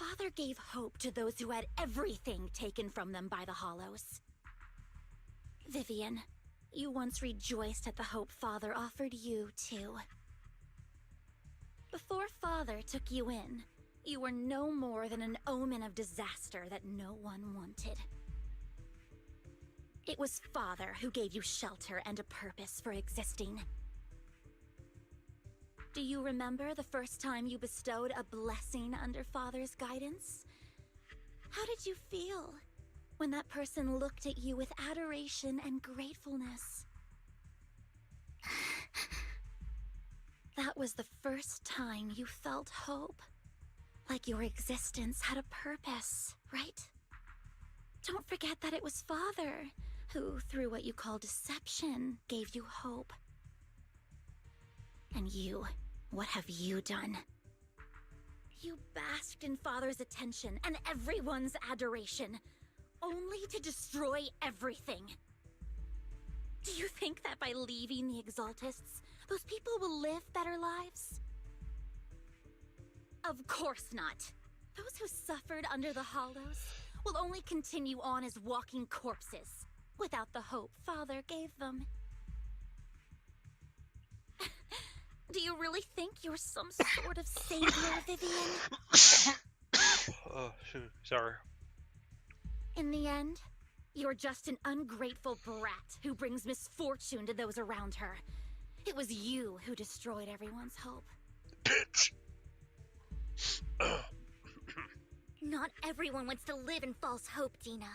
Father gave hope to those who had everything taken from them by the Hollows. Vivian, you once rejoiced at the hope Father offered you, too. Before Father took you in, you were no more than an omen of disaster that no one wanted. It was Father who gave you shelter and a purpose for existing. Do you remember the first time you bestowed a blessing under Father's guidance? How did you feel when that person looked at you with adoration and gratefulness? That was the first time you felt hope. Like your existence had a purpose, right? Don't forget that it was Father who, through what you call deception, gave you hope. And you, what have you done? You basked in Father's attention and everyone's adoration, only to destroy everything. Do you think that by leaving the Exaltists, those people will live better lives? Of course not. Those who suffered under the Hollows will only continue on as walking corpses, without the hope Father gave them. Do you really think you're some sort of savior, Vivian? Oh, shoot. Sorry. In the end, you're just an ungrateful brat who brings misfortune to those around her. It was you who destroyed everyone's hope. Bitch! Not everyone wants to live in false hope, Dina.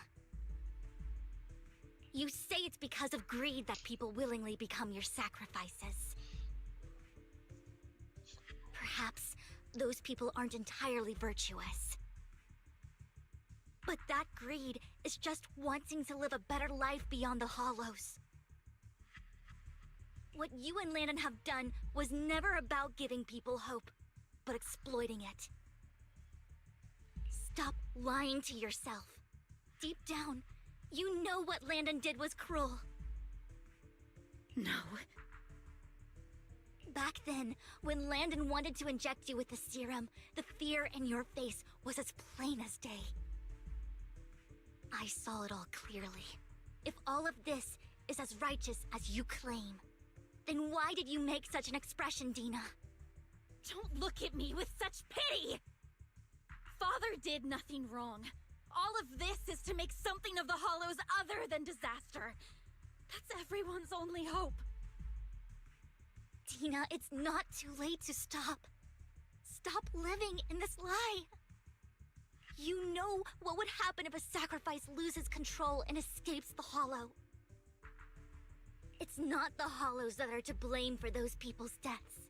You say it's because of greed that people willingly become your sacrifices. Perhaps those people aren't entirely virtuous. But that greed is just wanting to live a better life beyond the Hollows. What you and Landon have done was never about giving people hope, but exploiting it. Stop lying to yourself. Deep down, you know what Landon did was cruel. No. Back then, when Landon wanted to inject you with the serum, the fear in your face was as plain as day. I saw it all clearly. If all of this is as righteous as you claim, then why did you make such an expression, Dina? Don't look at me with such pity! Father did nothing wrong. All of this is to make something of the Hollows other than disaster. That's everyone's only hope. Dina, it's not too late to stop. Stop living in this lie. You know what would happen if a sacrifice loses control and escapes the Hollow. It's not the Hollows that are to blame for those people's deaths,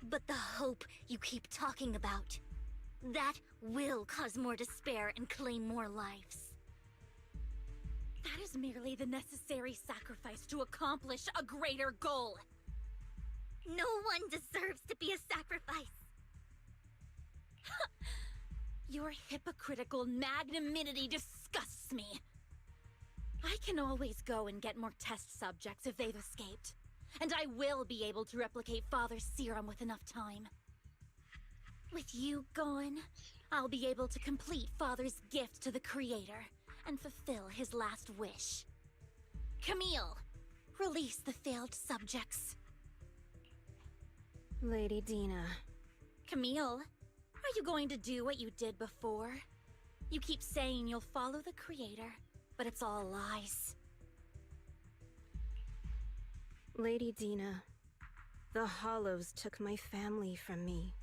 but the hope you keep talking about. That will cause more despair and claim more lives. That is merely the necessary sacrifice to accomplish a greater goal. No one deserves to be a sacrifice. Your hypocritical magnanimity disgusts me. I can always go and get more test subjects if they've escaped. And I will be able to replicate Father's serum with enough time. With you gone, I'll be able to complete Father's gift to the Creator and fulfill his last wish. Camille, release the failed subjects. Lady Dina. Camille, are you going to do what you did before? You keep saying you'll follow the Creator, but it's all lies. Lady Dina, the Hollows took my family from me.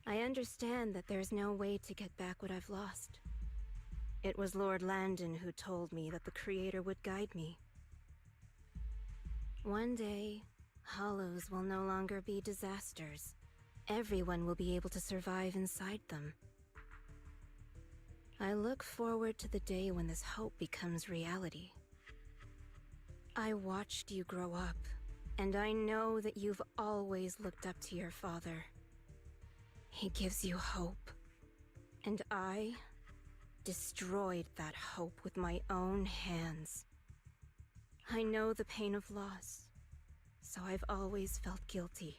I understand that there's no way to get back what I've lost. It was Lord Landon who told me that the Creator would guide me. One day, Hollows will no longer be disasters. Everyone will be able to survive inside them. I look forward to the day when this hope becomes reality. I watched you grow up, and I know that you've always looked up to your father. He gives you hope, and I destroyed that hope with my own hands. I know the pain of loss, so I've always felt guilty.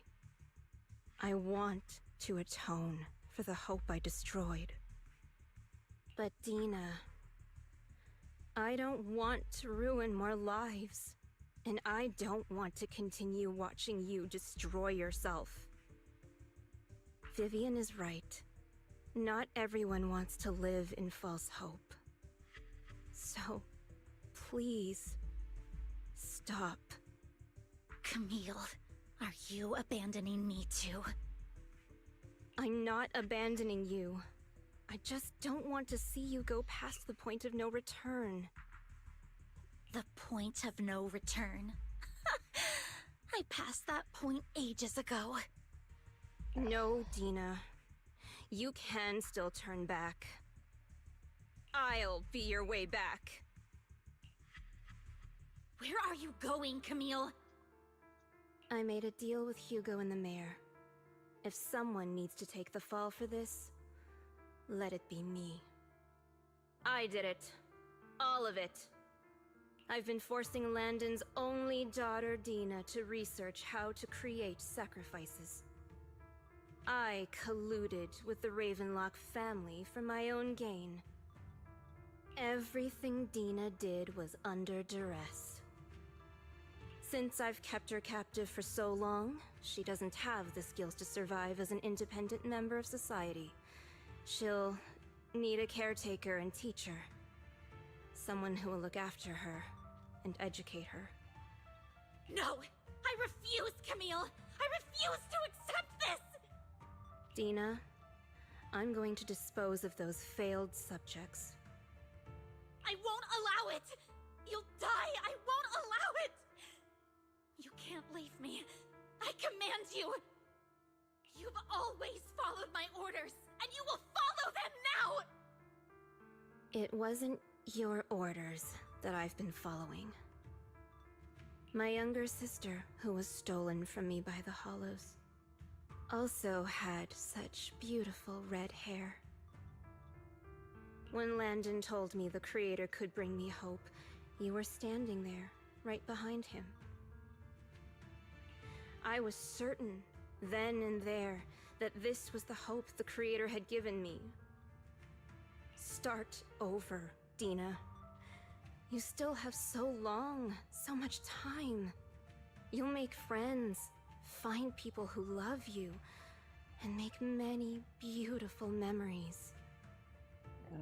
I want to atone for the hope I destroyed. But Dina, I don't want to ruin more lives, and I don't want to continue watching you destroy yourself. Vivian is right. Not everyone wants to live in false hope. So, please, stop. Camille, are you abandoning me too? I'm not abandoning you. I just don't want to see you go past the point of no return. The point of no return? I passed that point ages ago. No, Dina. You can still turn back. I'll be your way back. Where are you going, Camille? I made a deal with Hugo and the mayor. If someone needs to take the fall for this, let it be me. I did it. All of it. I've been forcing Landon's only daughter, Dina, to research how to create sacrifices. I colluded with the Ravenlock family for my own gain. Everything Dina did was under duress. Since I've kept her captive for so long, she doesn't have the skills to survive as an independent member of society. She'll need a caretaker and teacher. Someone who will look after her and educate her. No! I refuse, Camille! I refuse to accept this! Dina, I'm going to dispose of those failed subjects. I won't allow it! You'll die! I won't allow it! You can't leave me. I command you! You've always followed my orders, and you will follow them now! It wasn't your orders that I've been following. My younger sister, who was stolen from me by the Hollows, also had such beautiful red hair. When Landon told me the Creator could bring me hope, you were standing there, right behind him. I was certain, then and there, that this was the hope the Creator had given me. Start over, Dina. You still have so long, so much time. You'll make friends, find people who love you, and make many beautiful memories.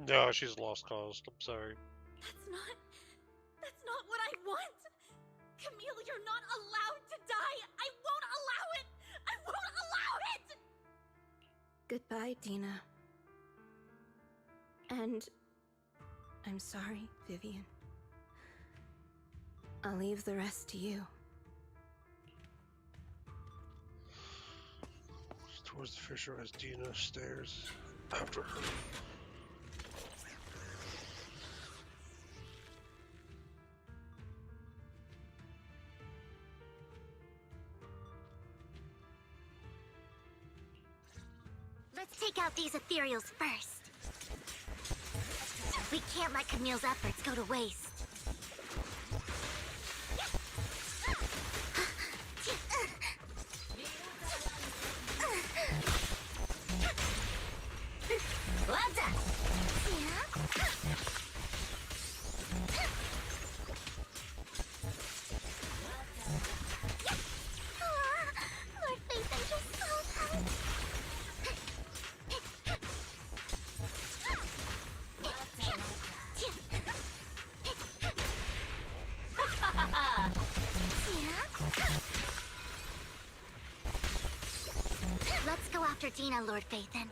No, she's lost cause. I'm sorry. That's not what I want! Camille, you're not allowed to die! I won't allow it! I won't allow it! Goodbye, Dina. And I'm sorry, Vivian. I'll leave the rest to you. Towards the fissure as Dina stares after her. Let's take out these ethereals first. We can't let Camille's efforts go to waste. Lord Faith, I'm just so tired. Let's go after Dina, Lord Phaethon.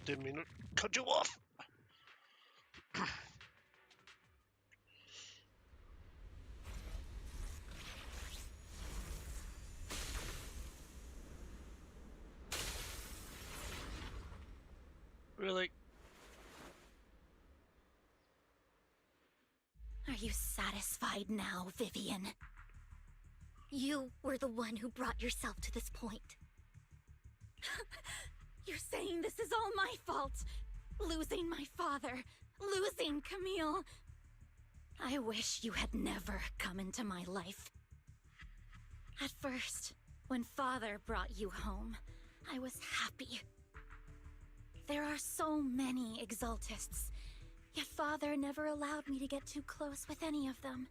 Didn't mean to cut you off. Really? Are you satisfied now, Vivian? You were the one who brought yourself to this point. You're saying this is all my fault? Losing my father, losing Camille. I wish you had never come into my life. At first, When Father brought you home, I was happy. There are so many Exaltists, yet Father never allowed me to get too close with any of them.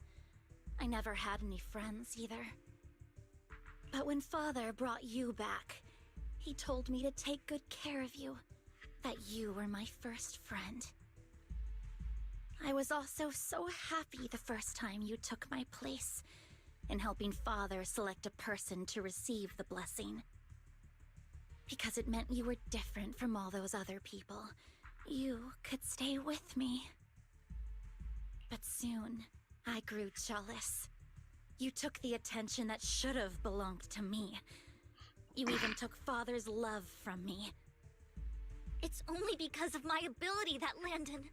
I never had any friends either. But when Father brought you back, he told me to take good care of you, that you were my first friend. I was also so happy the first time you took my place in helping Father select a person to receive the blessing. Because it meant you were different from all those other people. You could stay with me. But soon, I grew jealous. You took the attention that should have belonged to me. You even took Father's love from me. It's only because of my ability that Landon...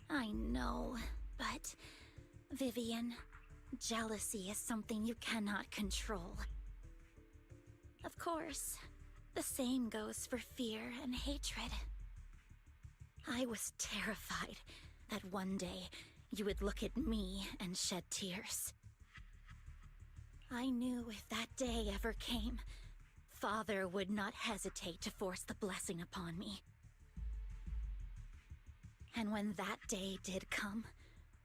I know, but... Vivian, jealousy is something you cannot control. Of course, the same goes for fear and hatred. I was terrified that one day you would look at me and shed tears. I knew if that day ever came, Father would not hesitate to force the blessing upon me. And when that day did come,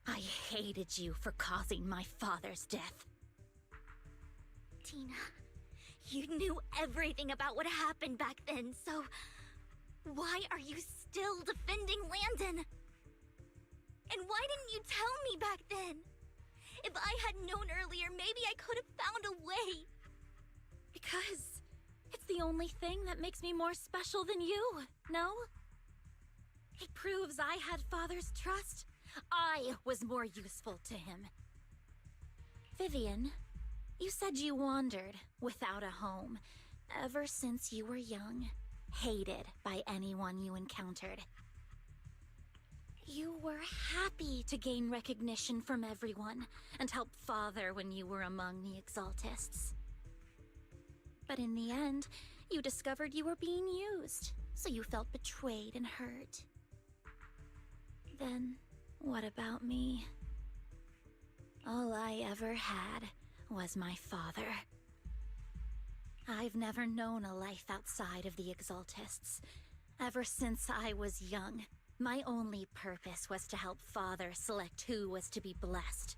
I hated you for causing my father's death. Tina, you knew everything about what happened back then, so... why are you still defending Landon? And why didn't you tell me back then? If I had known earlier, maybe I could have found a way. Because it's the only thing that makes me more special than you, no? It proves I had Father's trust. I was more useful to him. Vivian, you said you wandered without a home ever since you were young, hated by anyone you encountered. You were happy to gain recognition from everyone and help Father when you were among the Exaltists. But in the end, you discovered you were being used, so you felt betrayed and hurt. Then, what about me? All I ever had was my father. I've never known a life outside of the Exaltists. Ever since I was young, my only purpose was to help Father select who was to be blessed.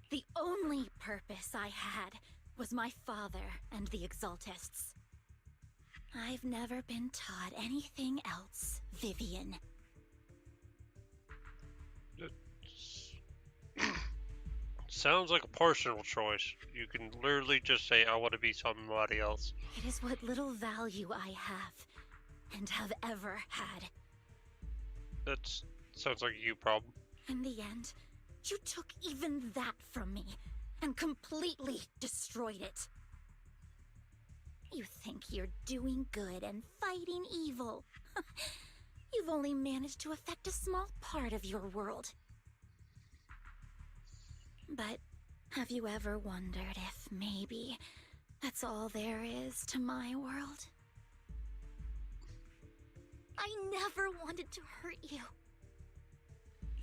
The only purpose I had was my father and the Exaltists. I've never been taught anything else, Vivian. Sounds like a personal choice. You can literally just say, I want to be somebody else. It is what little value I have, and have ever had. That sounds like a you problem. In the end, you took even that from me, and completely destroyed it. You think you're doing good and fighting evil. You've only managed to affect a small part of your world. But have you ever wondered if maybe that's all there is to my world? I never wanted to hurt you.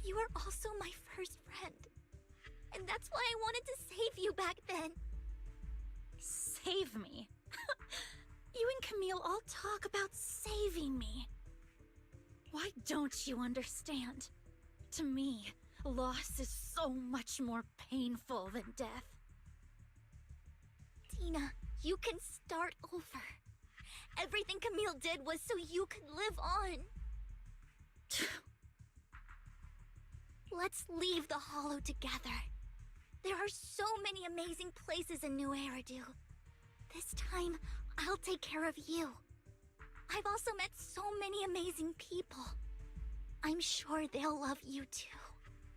You were also my first friend. And that's why I wanted to save you back then. Save me? You and Camille all talk about saving me. Why don't you understand? To me, loss is so much more painful than death. Tina, you can start over. Everything Camille did was so you could live on. Let's leave the Hollow together. There are so many amazing places in New Eridu. This time, I'll take care of you. I've also met so many amazing people. I'm sure they'll love you too.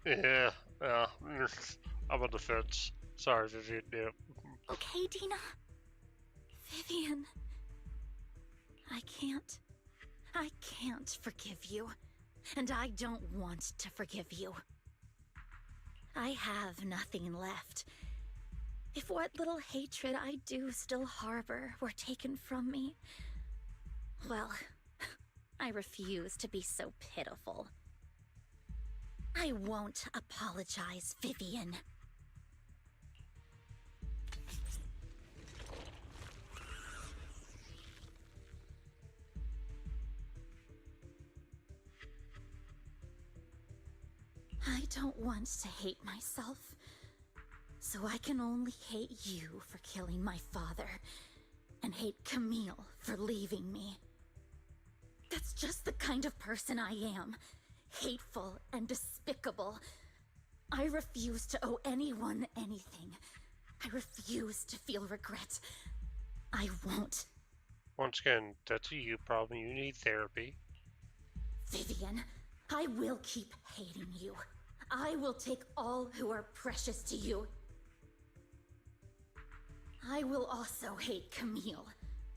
Yeah, I'm on the fence. Sorry, Vivian. Yeah. Okay, Dina? Vivian. I can't forgive you. And I don't want to forgive you. I have nothing left. If what little hatred I do still harbor were taken from me, well, I refuse to be so pitiful. I won't apologize, Vivian. I don't want to hate myself, so I can only hate you for killing my father, and hate Camille for leaving me. That's just the kind of person I am. Hateful and despicable. I refuse to owe anyone anything. I refuse to feel regret. I won't. Once again, that's a you problem. You need therapy. Vivian, I will keep hating you. I will take all who are precious to you. I will also hate Camille,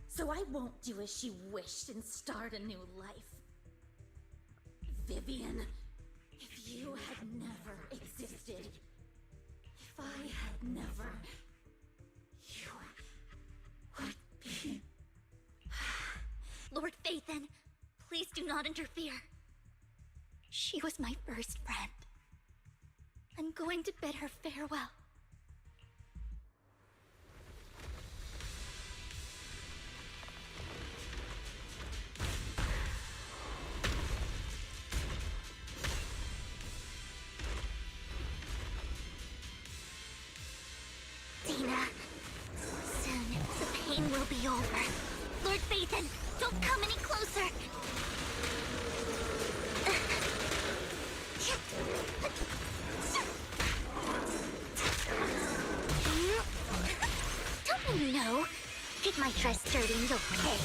so I won't do as she wished and start a new life. Vivian, if you had never existed, if I had never, you would be... Lord Phaethon, please do not interfere. She was my first friend. I'm going to bid her farewell. Dina, soon the pain will be over. Lord Phaethon, don't come any closer. Don't you know? Keep my dress dirty and you'll pay.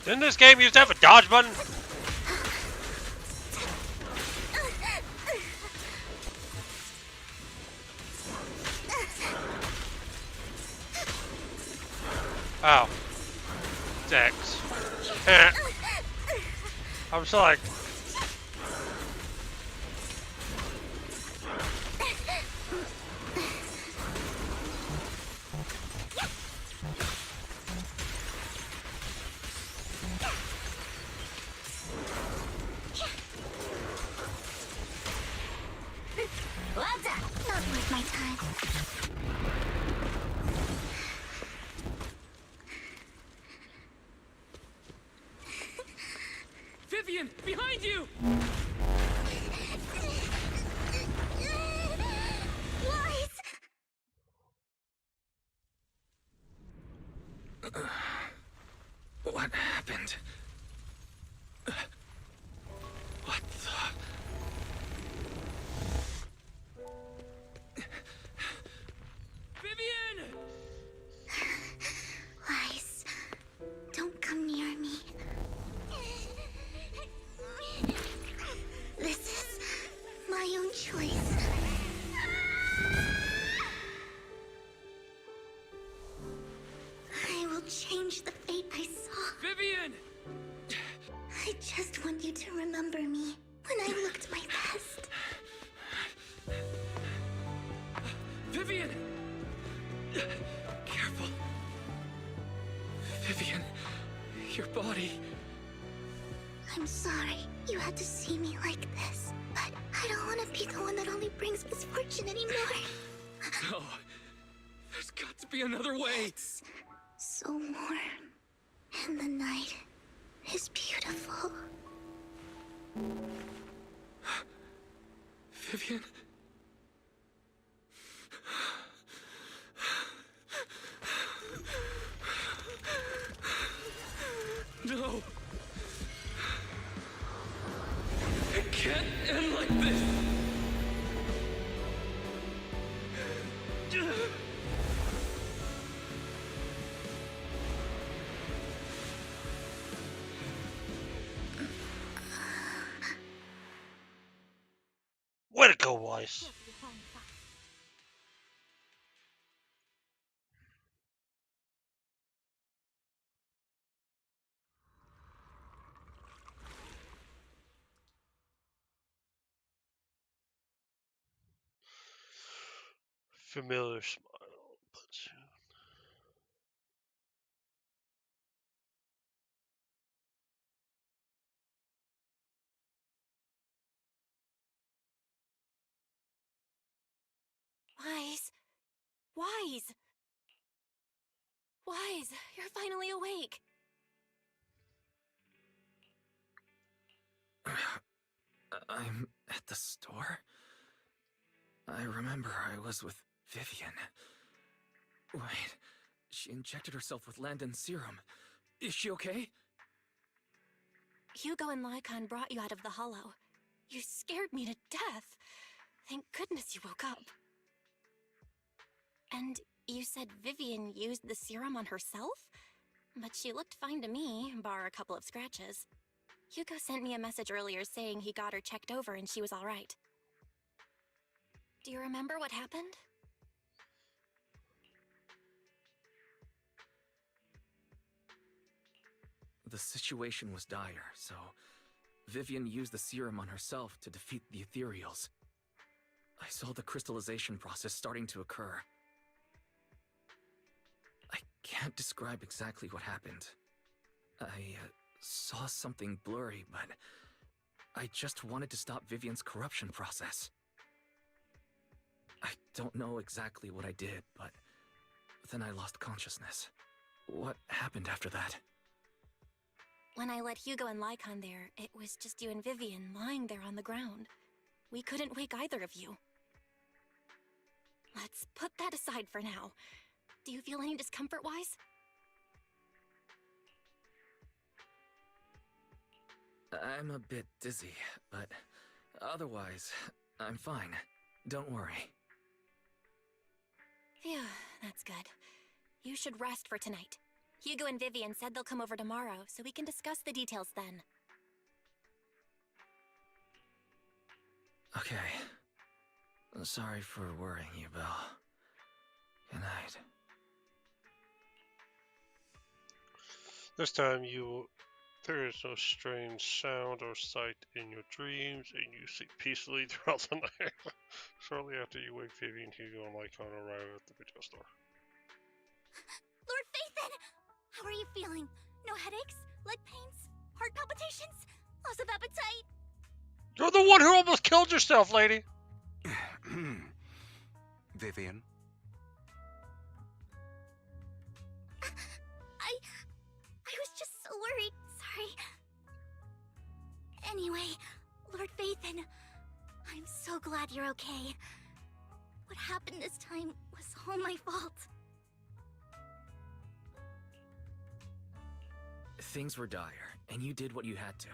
Didn't this game used to have a dodge button? Oh. Dex. I'm so like... Not worth my time. Vivian, behind you! What happened? What the... Vivian! Weiss, don't come near me. This is my own choice. I will change the fate I saw. Vivian! I just want you to remember me when I looked my best. Vivian! Careful. Vivian, your body... I'm sorry you had to see me like this, but I don't want to be the one that only brings misfortune anymore. No. There's got to be another way. It's so warm, and the night is beautiful. Vivian? No. It can't end like this. Way to Nice. Familiar smile, but soon. Wise. Wise. Wise, you're finally awake. I'm at the store? I remember I was with Vivian. Wait, she injected herself with Landon's serum. Is she okay? Hugo and Lycon brought you out of the hollow. You scared me to death. Thank goodness you woke up. And you said Vivian used the serum on herself? But she looked fine to me, bar a couple of scratches. Hugo sent me a message earlier saying he got her checked over and she was all right. Do you remember what happened? The situation was dire, so Vivian used the serum on herself to defeat the ethereals. I saw the crystallization process starting to occur. I can't describe exactly what happened. I saw something blurry, but I just wanted to stop Vivian's corruption process. I don't know exactly what I did, but then I lost consciousness. What happened after that? When I led Hugo and Lycon there, it was just you and Vivian lying there on the ground. We couldn't wake either of you. Let's put that aside for now. Do you feel any discomfort-wise? I'm a bit dizzy, but otherwise, I'm fine. Don't worry. Phew, that's good. You should rest for tonight. Hugo and Vivian said they'll come over tomorrow, so we can discuss the details then. Okay. Sorry for worrying you, Belle. Good night. This time there is no strange sound or sight in your dreams, and you sleep peacefully throughout the night. Shortly after you wake, Vivian, Hugo, and Lycon arrive at the video store. Lord Phaethon! How are you feeling? No headaches? Leg pains? Heart palpitations? Loss of appetite? You're the one who almost killed yourself, lady! Vivian? I was just so worried. Sorry. Anyway, Lord Phaethon, I'm so glad you're okay. What happened this time was all my fault. Things were dire, and you did what you had to.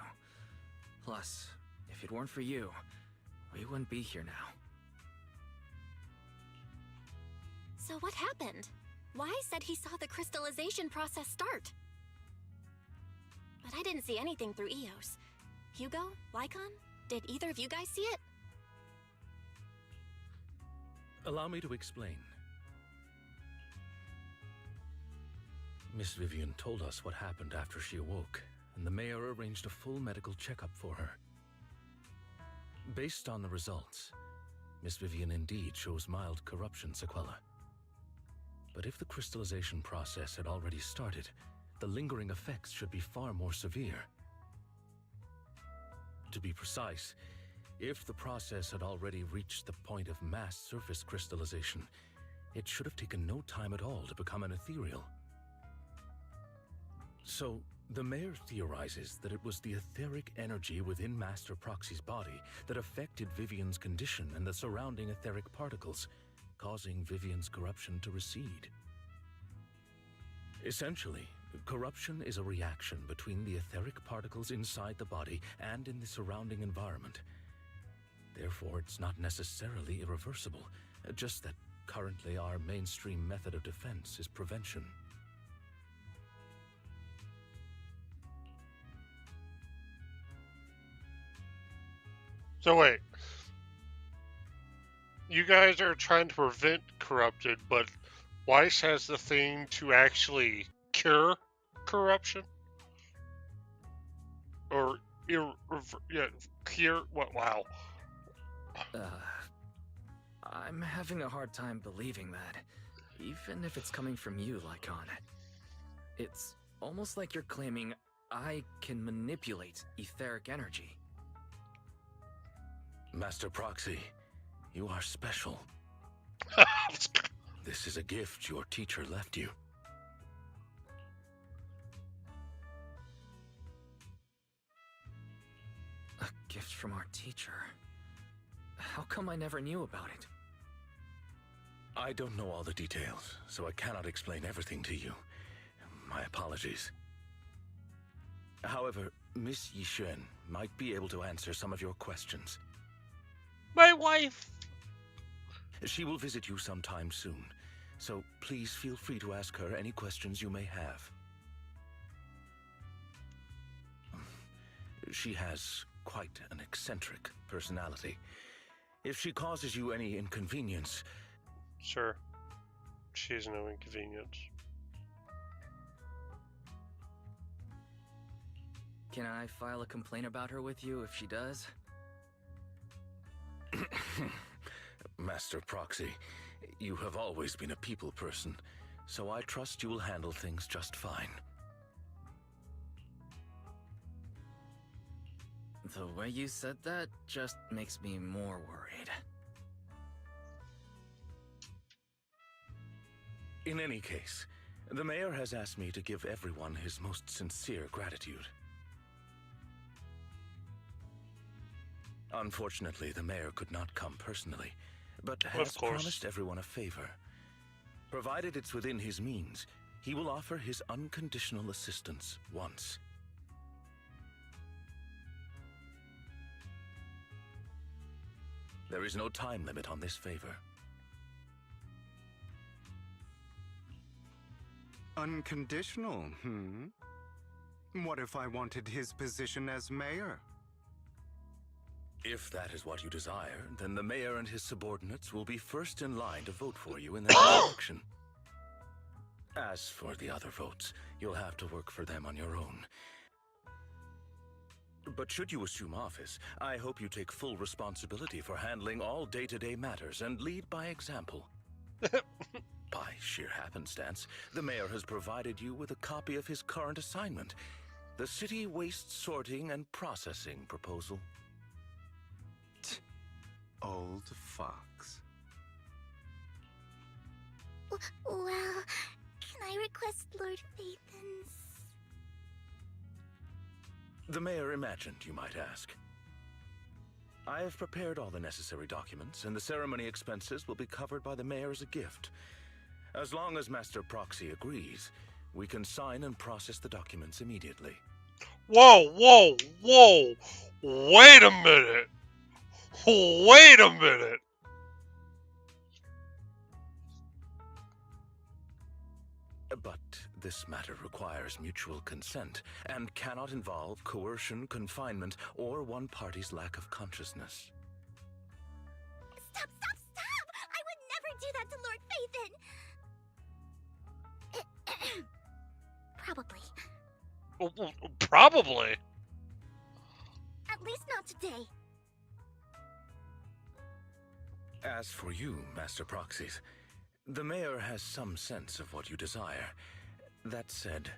Plus, if it weren't for you, we wouldn't be here now. So what happened? Wise said he saw the crystallization process start. But I didn't see anything through Eos. Hugo? Lycon? Did either of you guys see it? Allow me to explain. Miss Vivian told us what happened after she awoke, and the mayor arranged a full medical checkup for her. Based on the results, Miss Vivian indeed shows mild corruption sequela. But if the crystallization process had already started, the lingering effects should be far more severe. To be precise, if the process had already reached the point of mass surface crystallization, it should have taken no time at all to become an ethereal. So, the mayor theorizes that it was the etheric energy within Master Proxy's body that affected Vivian's condition and the surrounding etheric particles, causing Vivian's corruption to recede. Essentially, corruption is a reaction between the etheric particles inside the body and in the surrounding environment. Therefore, it's not necessarily irreversible, just that currently our mainstream method of defense is prevention. So wait. You guys are trying to prevent corrupted, but Weiss has the thing to actually cure corruption? Or, yeah, cure? What? Wow. I'm having a hard time believing that, even if it's coming from you, Lycon. It's almost like you're claiming I can manipulate etheric energy. Master Proxy, you are special. This is a gift your teacher left you. A gift from our teacher? How come I never knew about it? I don't know all the details, so I cannot explain everything to you. My apologies. However, Miss Yixuan might be able to answer some of your questions. My wife! She will visit you sometime soon, so please feel free to ask her any questions you may have. She has quite an eccentric personality. If she causes you any inconvenience... Sure. She's no inconvenience. Can I file a complaint about her with you if she does? Master Proxy, you have always been a people person, so I trust you will handle things just fine. The way you said that just makes me more worried. In any case, the mayor has asked me to give everyone his most sincere gratitude. Unfortunately, the mayor could not come personally, but has promised everyone a favor. Provided it's within his means, he will offer his unconditional assistance once. There is no time limit on this favor. Unconditional, What if I wanted his position as mayor? If that is what you desire, then the mayor and his subordinates will be first in line to vote for you in the next election. As for the other votes, you'll have to work for them on your own. But should you assume office, I hope you take full responsibility for handling all day-to-day matters and lead by example. By sheer happenstance, the mayor has provided you with a copy of his current assignment, the City Waste Sorting and Processing proposal. Old fox. Well, can I request Lord Phaethon's? The mayor imagined you might ask. I have prepared all the necessary documents, and the ceremony expenses will be covered by the mayor as a gift. As long as Master Proxy agrees, we can sign and process the documents immediately. Whoa, whoa, whoa! Wait a minute! Wait a minute! But this matter requires mutual consent and cannot involve coercion, confinement, or one party's lack of consciousness. Stop! I would never do that to Lord Phaethon! Probably. Probably? At least not today. As for you, Master Proxies, the mayor has some sense of what you desire. That said,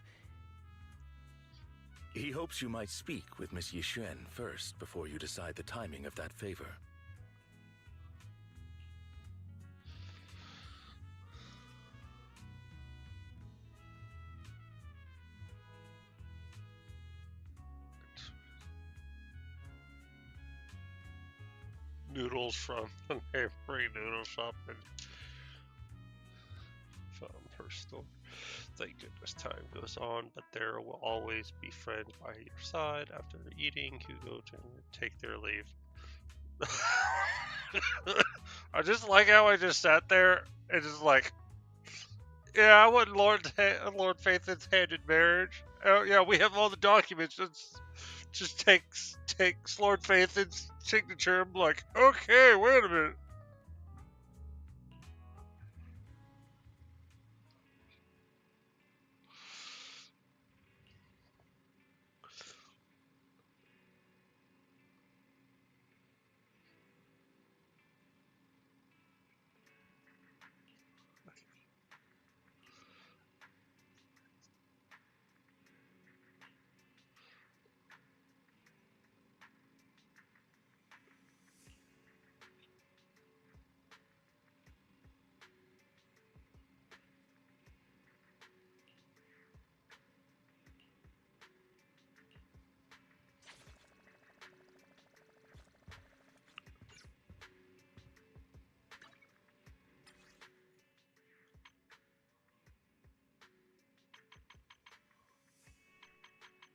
he hopes you might speak with Miss Yixuan first before you decide the timing of that favor. Noodles from the neighboring noodle shop and from her store. Thank goodness time goes on, but there will always be friends by your side after eating who go to take their leave. I just like how I just sat there and just like, yeah, I want Lord Phaethon's hand in marriage. Oh yeah, we have all the documents. Let's just takes Lord Phaethon's signature. I'm like, okay, wait a minute.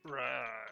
Right.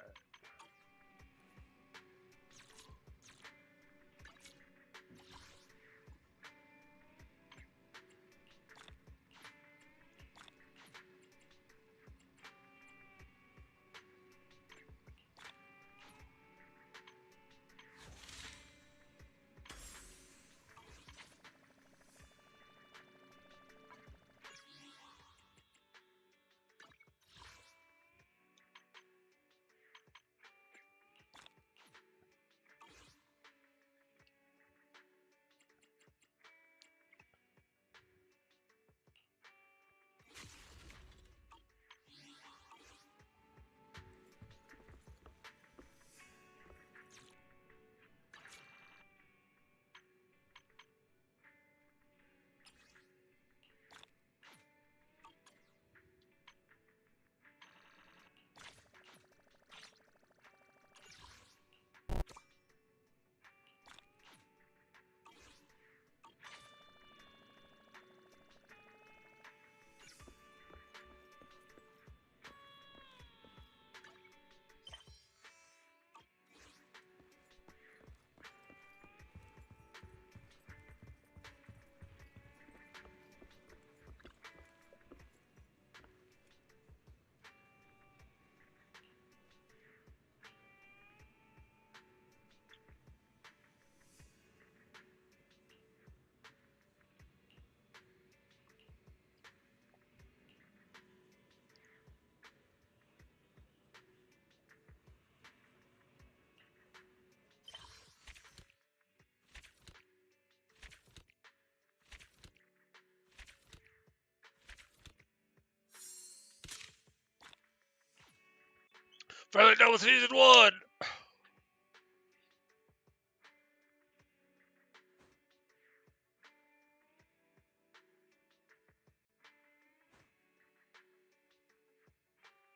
Finally done with season 1!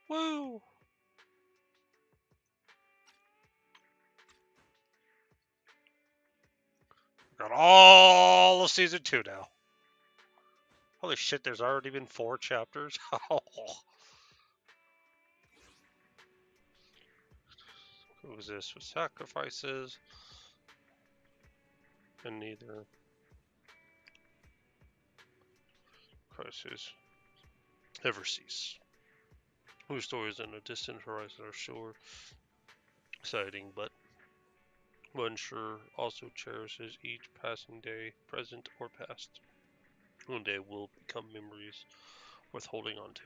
Woo! Got all of season 2 now. Holy shit, there's already been 4 chapters? Who is this with sacrifices? And neither crisis ever cease. Whose stories in a distant horizon are sure exciting, but one sure also cherishes each passing day, present or past. One day will become memories worth holding on to.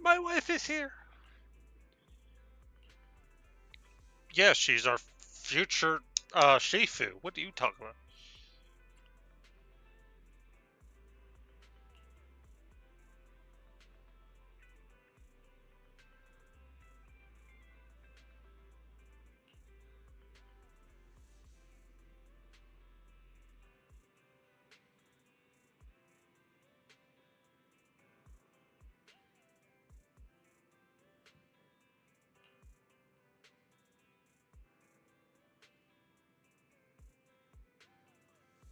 My wife is here. Yes, she's our future Shifu. What are you talking about?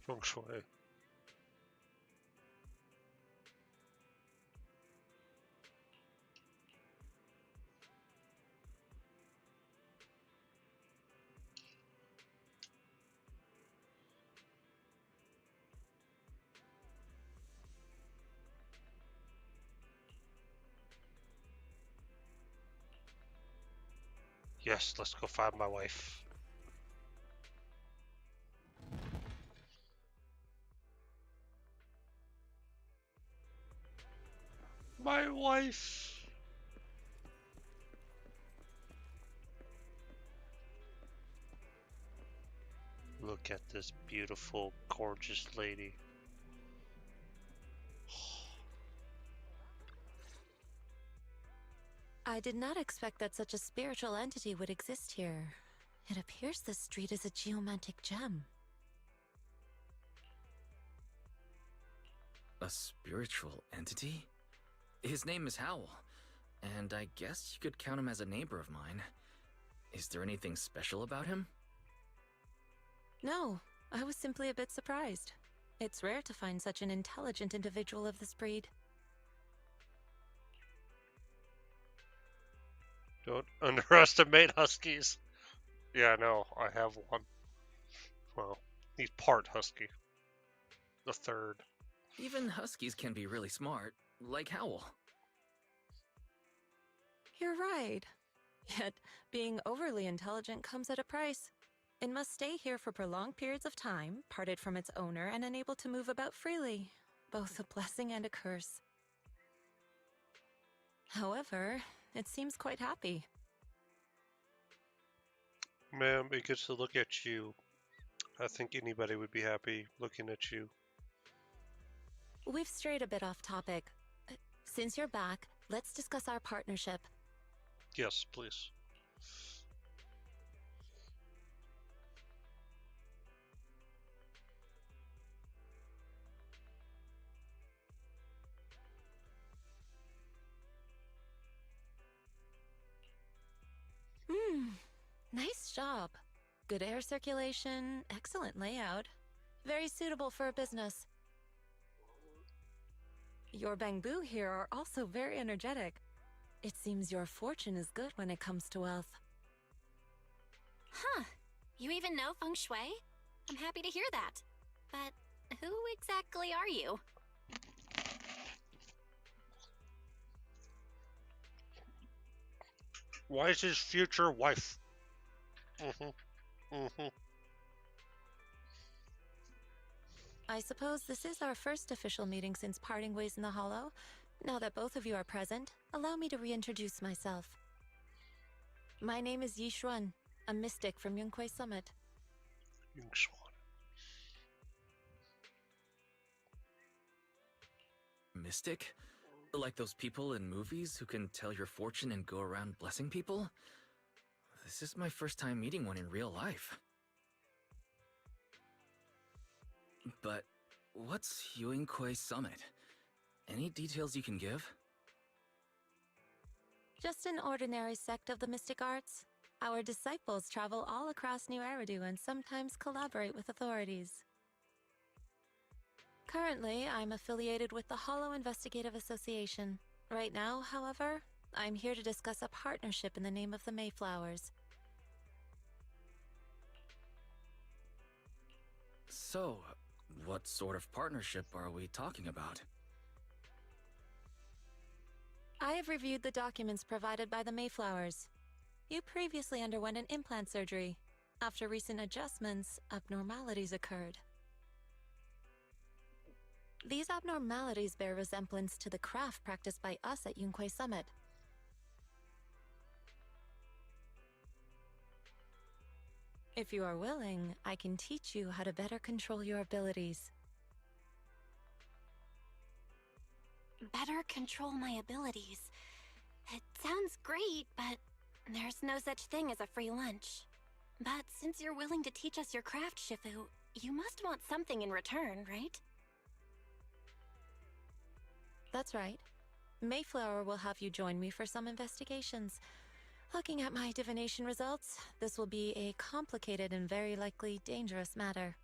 Feng Shui. Yes, let's go find my wife. My wife. Look at this beautiful, gorgeous lady. I did not expect that such a spiritual entity would exist here. It appears this street is a geomantic gem. A spiritual entity? His name is Howl, and I guess you could count him as a neighbor of mine. Is there anything special about him? No, I was simply a bit surprised. It's rare to find such an intelligent individual of this breed. Don't underestimate huskies. Yeah, no, I have one. Well, he's part husky. The third. Even huskies can be really smart, like Howl. You're right. Yet, being overly intelligent comes at a price. It must stay here for prolonged periods of time, parted from its owner and unable to move about freely. Both a blessing and a curse. However, it seems quite happy. Ma'am, it gets to look at you. I think anybody would be happy looking at you. We've strayed a bit off topic. Since you're back, let's discuss our partnership. Yes, please. Nice job. Good air circulation, excellent layout. Very suitable for a business. Your bamboo here are also very energetic. It seems your fortune is good when it comes to wealth. Huh. You even know feng shui? I'm happy to hear that. But who exactly are you? Why is his future wife? I suppose this is our first official meeting since parting ways in the Hollow. Now that both of you are present, allow me to reintroduce myself. My name is Yi Xuan, a mystic from Yunquei Summit. Mystic? Like those people in movies who can tell your fortune and go around blessing people? This is my first time meeting one in real life. But what's Yunquei Summit? Any details you can give? Just an ordinary sect of the mystic arts. Our disciples travel all across New Eridu and sometimes collaborate with authorities. Currently, I'm affiliated with the Hollow Investigative Association. Right now, however, I'm here to discuss a partnership in the name of the Mayflowers. So, what sort of partnership are we talking about? I have reviewed the documents provided by the Mayflowers. You previously underwent an implant surgery. After recent adjustments, abnormalities occurred. These abnormalities bear resemblance to the craft practiced by us at Yunquei Summit. If you are willing, I can teach you how to better control your abilities. Better control my abilities. It sounds great, but there's no such thing as a free lunch. But since you're willing to teach us your craft, Shifu, you must want something in return, right? That's right. Mayflower will have you join me for some investigations. Looking at my divination results, this will be a complicated and very likely dangerous matter.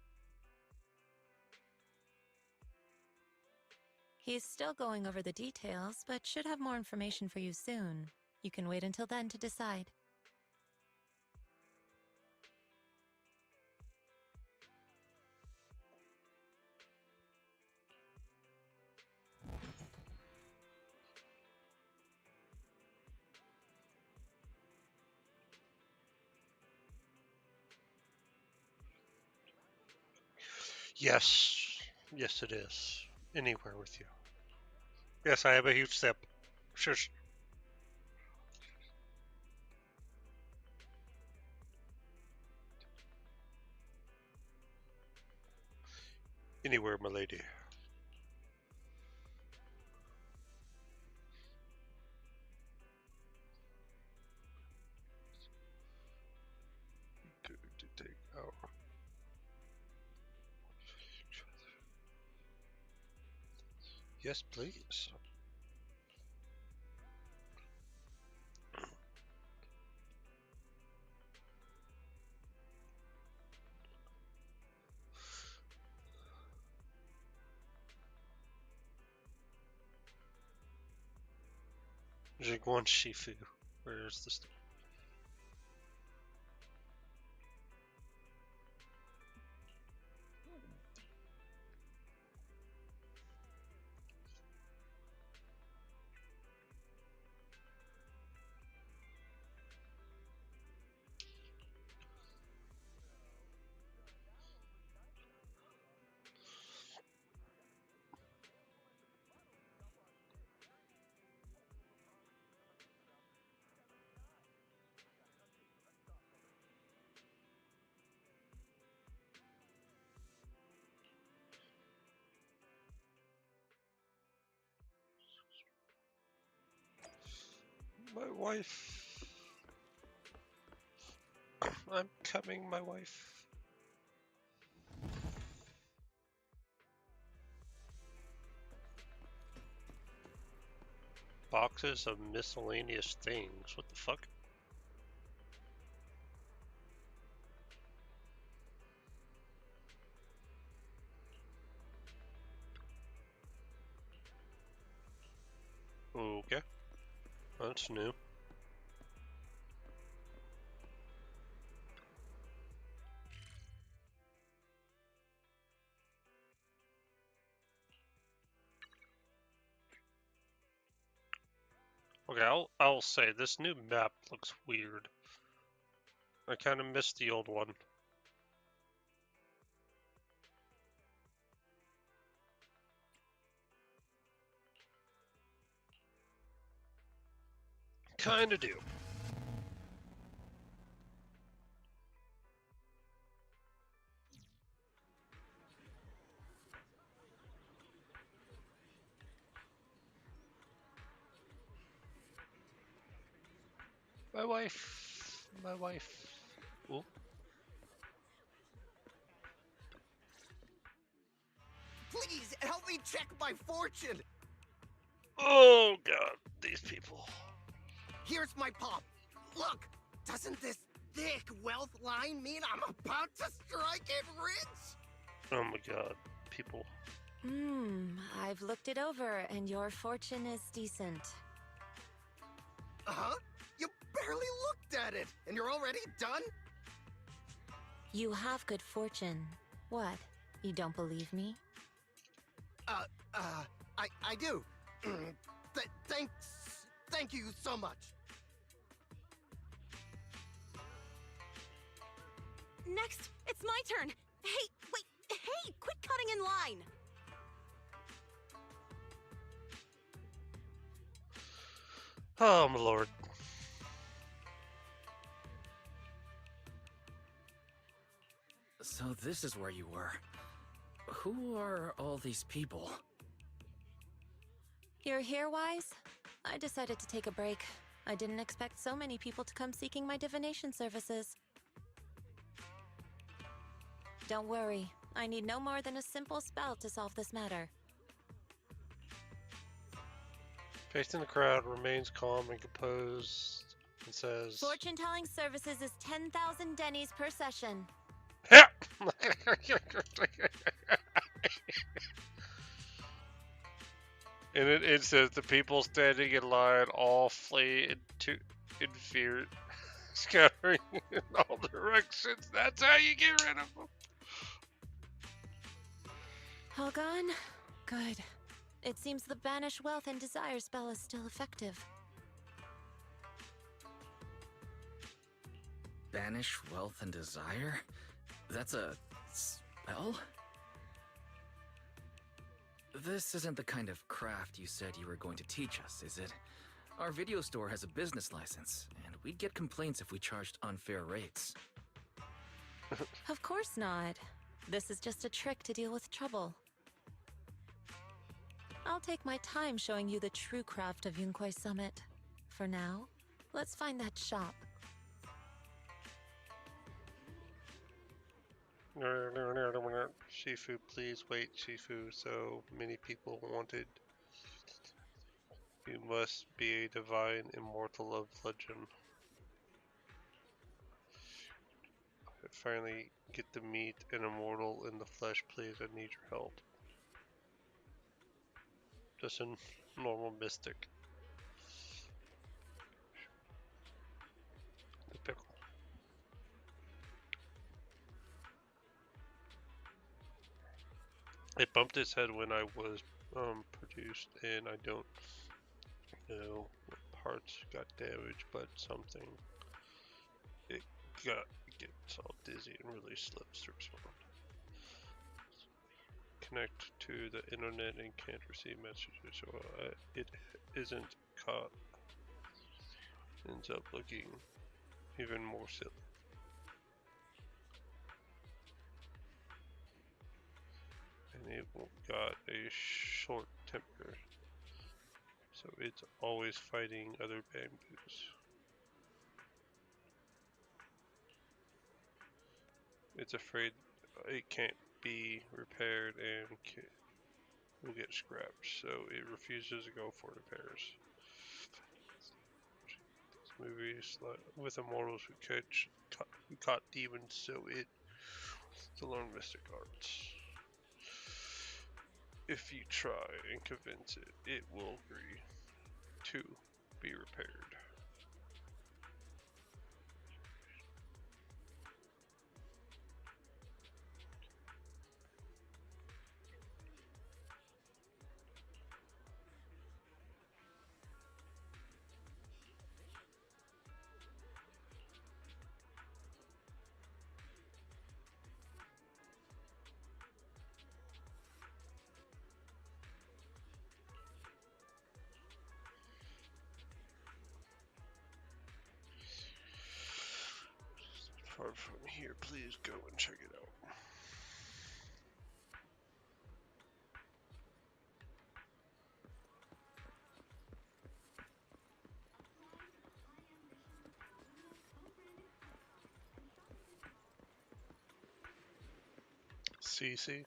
He's still going over the details, but should have more information for you soon. You can wait until then to decide. Yes. Yes, it is. Anywhere with you. Yes, I have a huge step. Shush. Anywhere, my lady. Good to take out. Yes, please. Jigwan Shifu. Where's the stuff? My wife. I'm coming, my wife. Boxes of miscellaneous things. What the fuck? Okay. That's new. Okay, I'll say this new map looks weird. I kind of missed the old one. Kinda do. My wife. My wife. Oh. Please, help me check my fortune! Oh god, these people. Here's my palm. Look, doesn't this thick wealth line mean I'm about to strike it rich? Oh my god, people. I've looked it over, and your fortune is decent. Uh-huh? You barely looked at it, and you're already done? You have good fortune. What? You don't believe me? I do. Thank you so much. Next, it's my turn. Hey, wait, hey, quit cutting in line. Oh my lord. So this is where you were. Who are all these people? You're here, Wise? I decided to take a break. I didn't expect so many people to come seeking my divination services. Don't worry, I need no more than a simple spell to solve this matter. Facing the crowd, remains calm and composed, and says, Fortune-telling services is 10,000 dennies per session. And it says the people standing in line all flee in fear, scattering in all directions. That's how you get rid of them. All gone? Good. It seems the Banish Wealth and Desire spell is still effective. Banish wealth and desire? That's a spell? This isn't the kind of craft you said you were going to teach us, is it? Our video store has a business license, and we'd get complaints if we charged unfair rates. Of course not. This is just a trick to deal with trouble. I'll take my time showing you the true craft of Yunquai Summit. For now, let's find that shop. Shifu, please wait, Shifu. So many people wanted. You must be a divine immortal of legend. I finally get to meet an immortal in the flesh, please. I need your help. Just a normal mystic. The pickle. It bumped its head when I was produced, and I don't know what parts got damaged, but something. It gets all dizzy and really slips through its mouth. Connect to the internet and can't receive messages, so it isn't caught. Ends up looking even more silly. And it got a short temper, so it's always fighting other bamboos. It's afraid it can't be repaired and will get scrapped, so it refuses to go for repairs. This movie is with immortals who caught demons, so it to learn mystic arts. If you try and convince it, it will agree to be repaired. Far from here, please go and check it out. CC.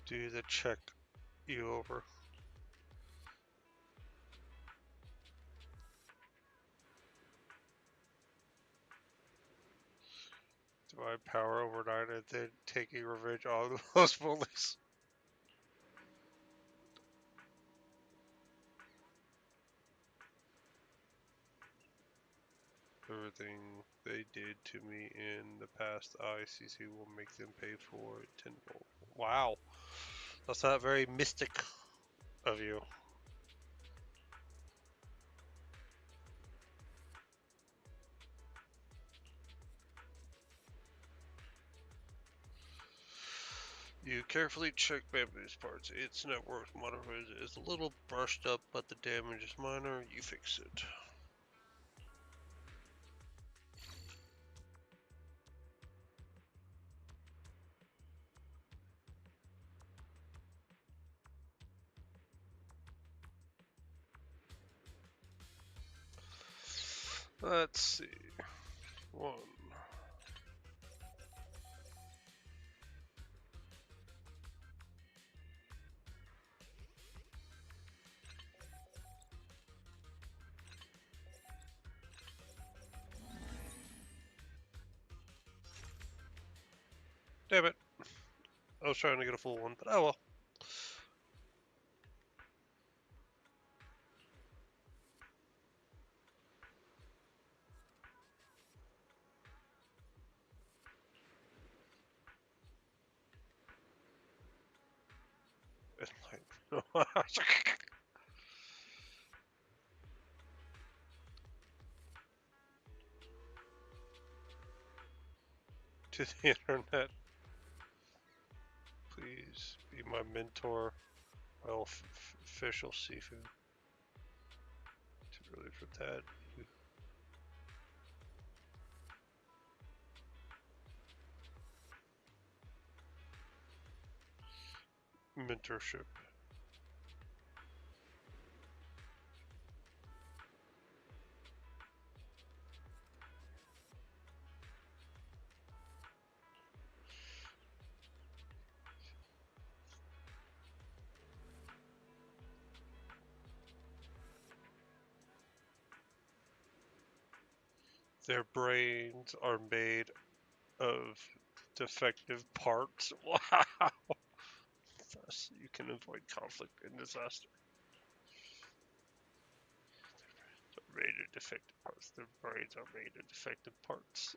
Do the check you over. my power overnight and then taking revenge on those bullies. Everything they did to me in the past, ICC will make them pay for it tenfold. Wow. That's not very mystic of you. You carefully check Bamboo's parts. Its network monitor is a little brushed up, but the damage is minor. You fix it. Let's see. 1. Damn it. I was trying to get a full one, but oh well. To the internet. Please be my mentor. My official seafood. Too early for that. Mentorship. Their brains are made of defective parts. Wow! Thus, you can avoid conflict and disaster. They're made of defective parts. Their brains are made of defective parts.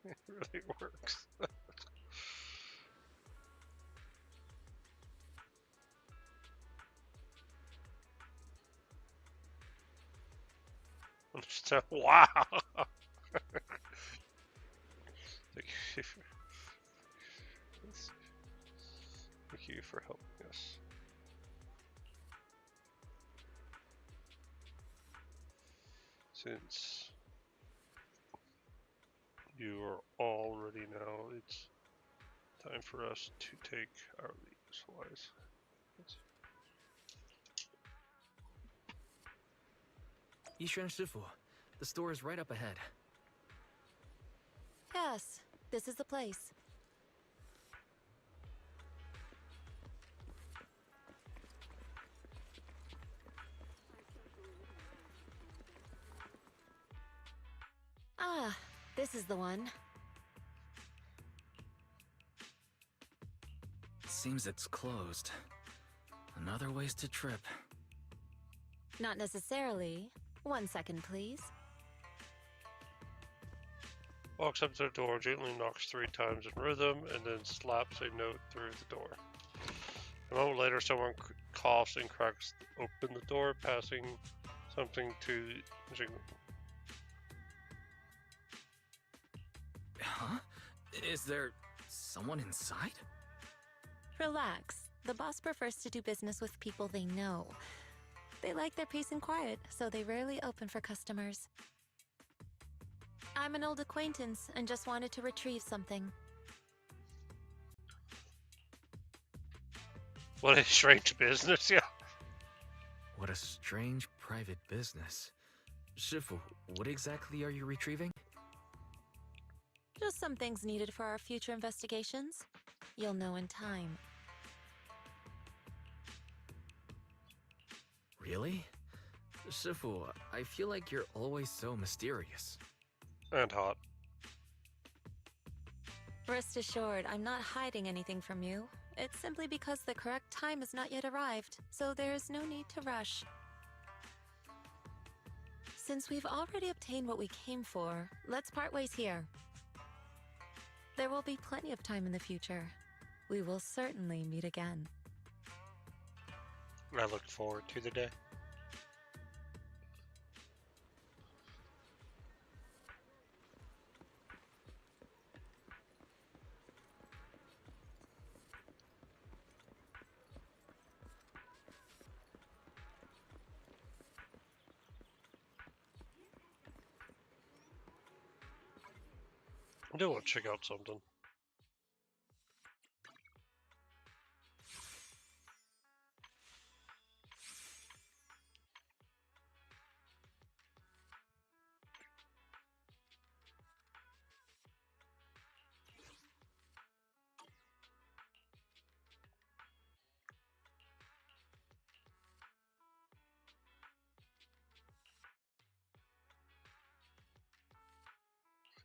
It really works. Understand? Wow. Thank you for helping us. Since you are all ready now, it's time for us to take our leaves. Wise. Yishuan Shifu, the store is right up ahead. Yes, this is the place. Ah, this is the one. Seems it's closed. Another wasted trip. Not necessarily. 1 second, please. Walks up to the door, gently knocks 3 times in rhythm, and then slaps a note through the door. A moment later, someone coughs and cracks open the door, passing something to Jing. Huh? Is there someone inside? Relax. The boss prefers to do business with people they know. They like their peace and quiet, so they rarely open for customers. I'm an old acquaintance and just wanted to retrieve something. What a strange business, yeah. What a strange private business. Shifu, what exactly are you retrieving? Just some things needed for our future investigations. You'll know in time. Really? Shifu, I feel like you're always so mysterious. And hot. Rest assured, I'm not hiding anything from you. It's simply because the correct time has not yet arrived, so there is no need to rush. Since we've already obtained what we came for, let's part ways here. There will be plenty of time in the future. We will certainly meet again. I look forward to the day. I do want to check out something.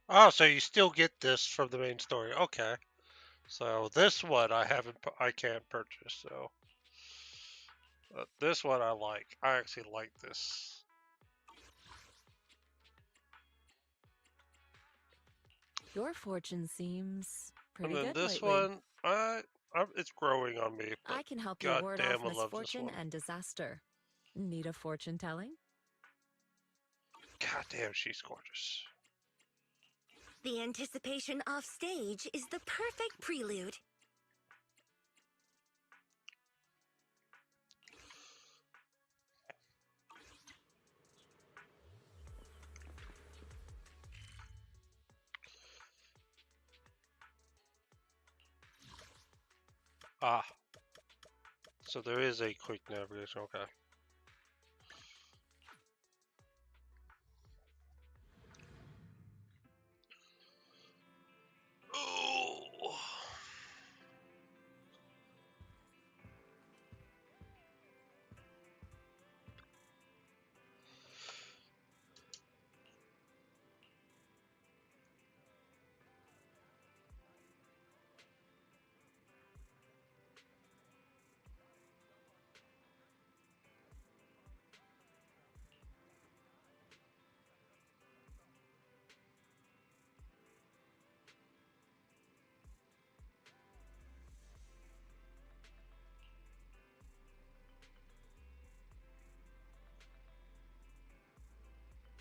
Oh, so you still get this from the main story. Okay. So this one I can't purchase. So this one I like. I actually like this. Your fortune seems pretty And then good this lately. one, it's growing on me. But I can help you God ward damn, off I love this misfortune one. and disaster. Need a fortune telling? God damn, she's gorgeous. The anticipation off stage is the perfect prelude. Ah. So there is a quick navigation. Okay. Oh.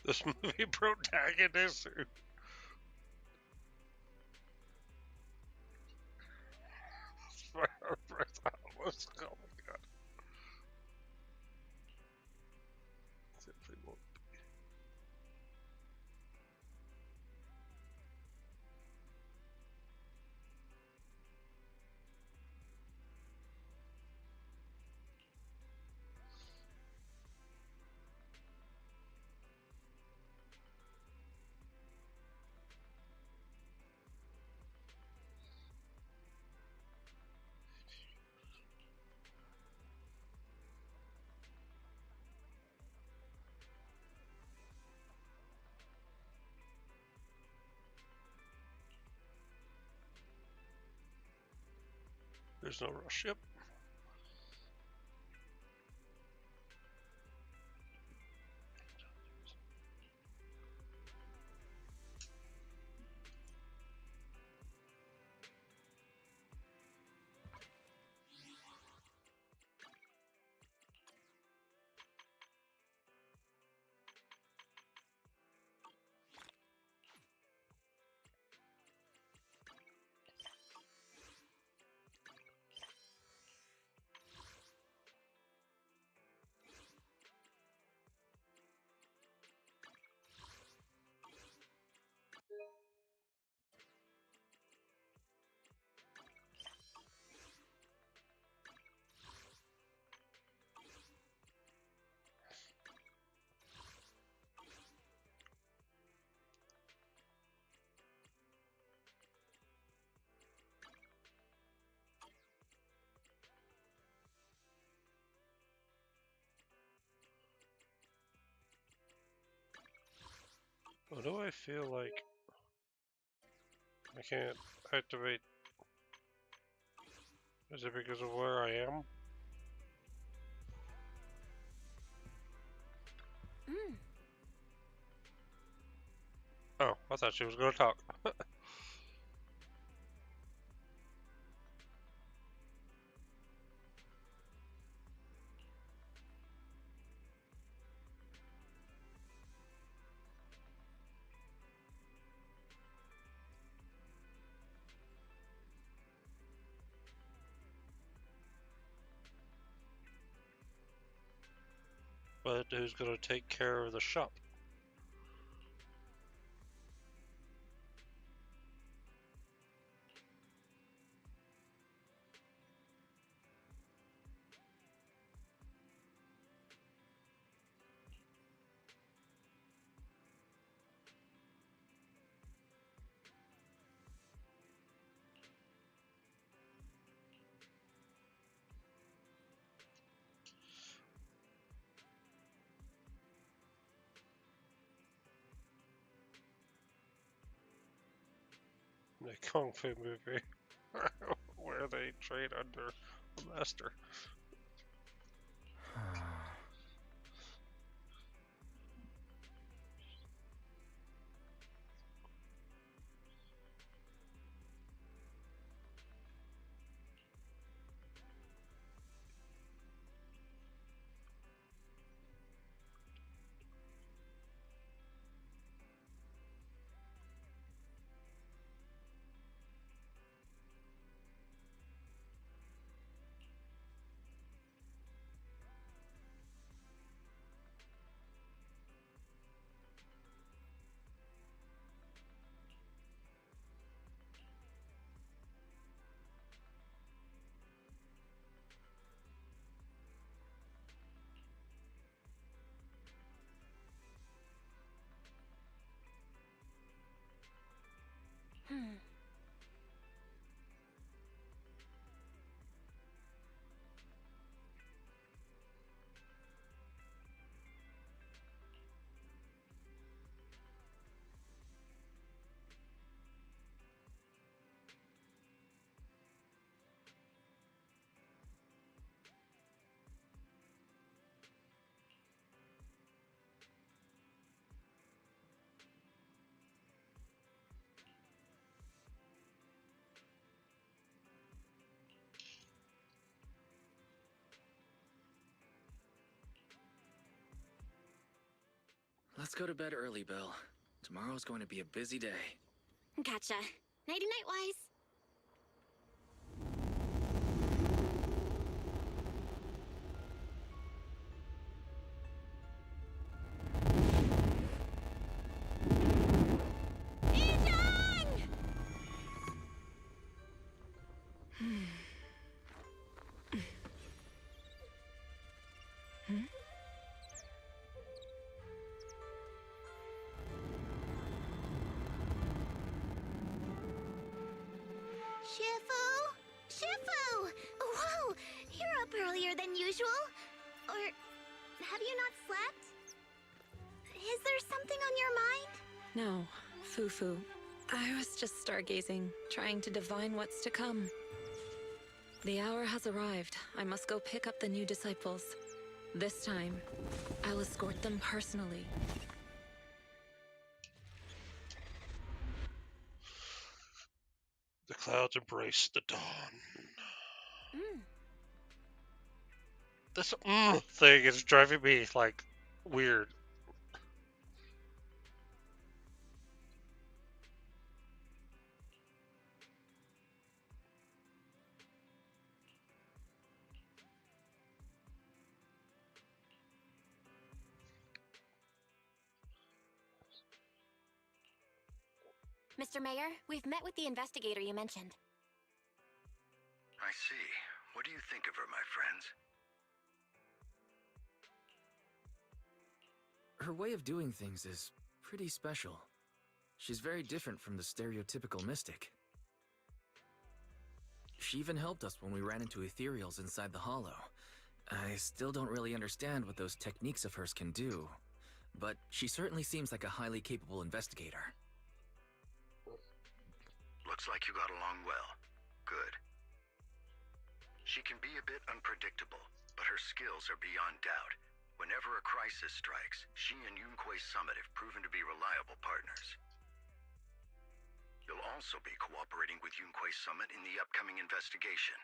This movie protagonist. Oh my god. Simply won't be. There's no rush. Yep. Why do I feel like I can't activate? Is it because of where I am? Oh, I thought she was going to talk. But who's going to take care of the shop? The Kung Fu movie where they train under a master. Let's go to bed early, Bill. Tomorrow's going to be a busy day. Gotcha. Nighty-night, Wise. Shifu! Shifu! Whoa! You're up earlier than usual. Or have you not slept? Is there something on your mind? No, Fufu. I was just stargazing, trying to divine what's to come. The hour has arrived. I must go pick up the new disciples. This time, I'll escort them personally. The clouds embrace the dawn. This thing is driving me like weird. Mr. Mayor, we've met with the investigator you mentioned. I see. What do you think of her, my friends? Her way of doing things is pretty special. She's very different from the stereotypical mystic. She even helped us when we ran into ethereals inside the Hollow. I still don't really understand what those techniques of hers can do, but she certainly seems like a highly capable investigator. Looks like you got along well. Good. She can be a bit unpredictable, but her skills are beyond doubt. Whenever a crisis strikes, she and Yunquei Summit have proven to be reliable partners. You'll also be cooperating with Yunquei Summit in the upcoming investigation.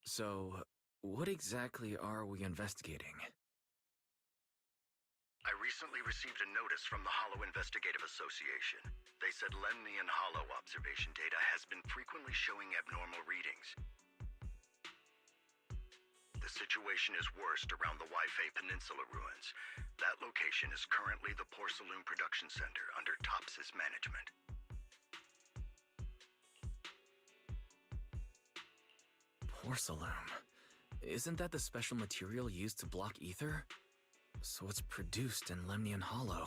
So, what exactly are we investigating? I recently received a notice from the Hollow Investigative Association. They said Lemnian Hollow observation data has been frequently showing abnormal readings. The situation is worst around the Waifei Peninsula ruins. That location is currently the Porcelain Production Center under Tops's management. Porcelain? Isn't that the special material used to block ether? So it's produced in Lemnian Hollow.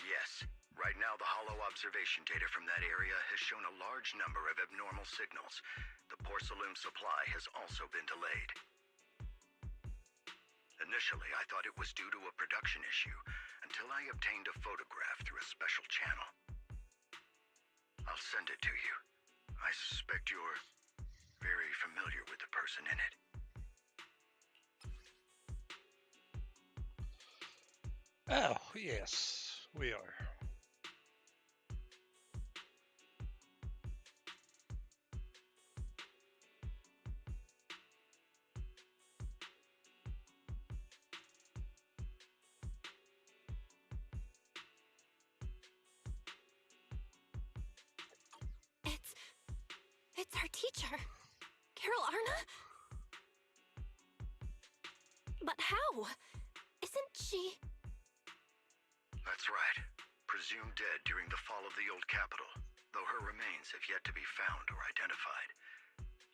Yes. Right now, the Hollow observation data from that area has shown a large number of abnormal signals. The porcelain supply has also been delayed. Initially, I thought it was due to a production issue, until I obtained a photograph through a special channel. I'll send it to you. I suspect you're very familiar with the person in it. Oh, yes, we are. It's our teacher, Carol Arna? But how? Isn't she... That's right. Presumed dead during the fall of the old capital, though her remains have yet to be found or identified.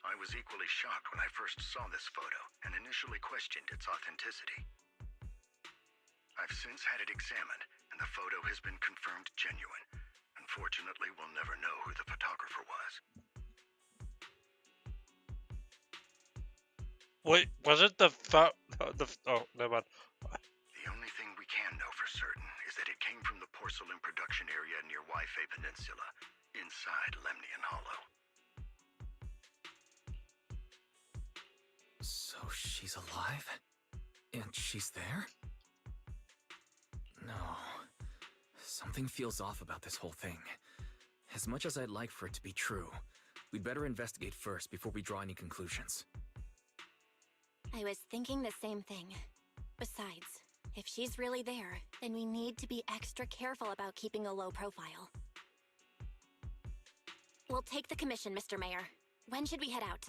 I was equally shocked when I first saw this photo and initially questioned its authenticity. I've since had it examined, and the photo has been confirmed genuine. Unfortunately, we'll never know who the photographer was. Wait, was it oh, never mind. The only thing we can know for certain is that it came from the porcelain production area near Waifei Peninsula, inside Lemnian Hollow. So she's alive? And she's there? No. Something feels off about this whole thing. As much as I'd like for it to be true, we'd better investigate first before we draw any conclusions. I was thinking the same thing. Besides, if she's really there, then we need to be extra careful about keeping a low profile. We'll take the commission, Mr. Mayor. When should we head out?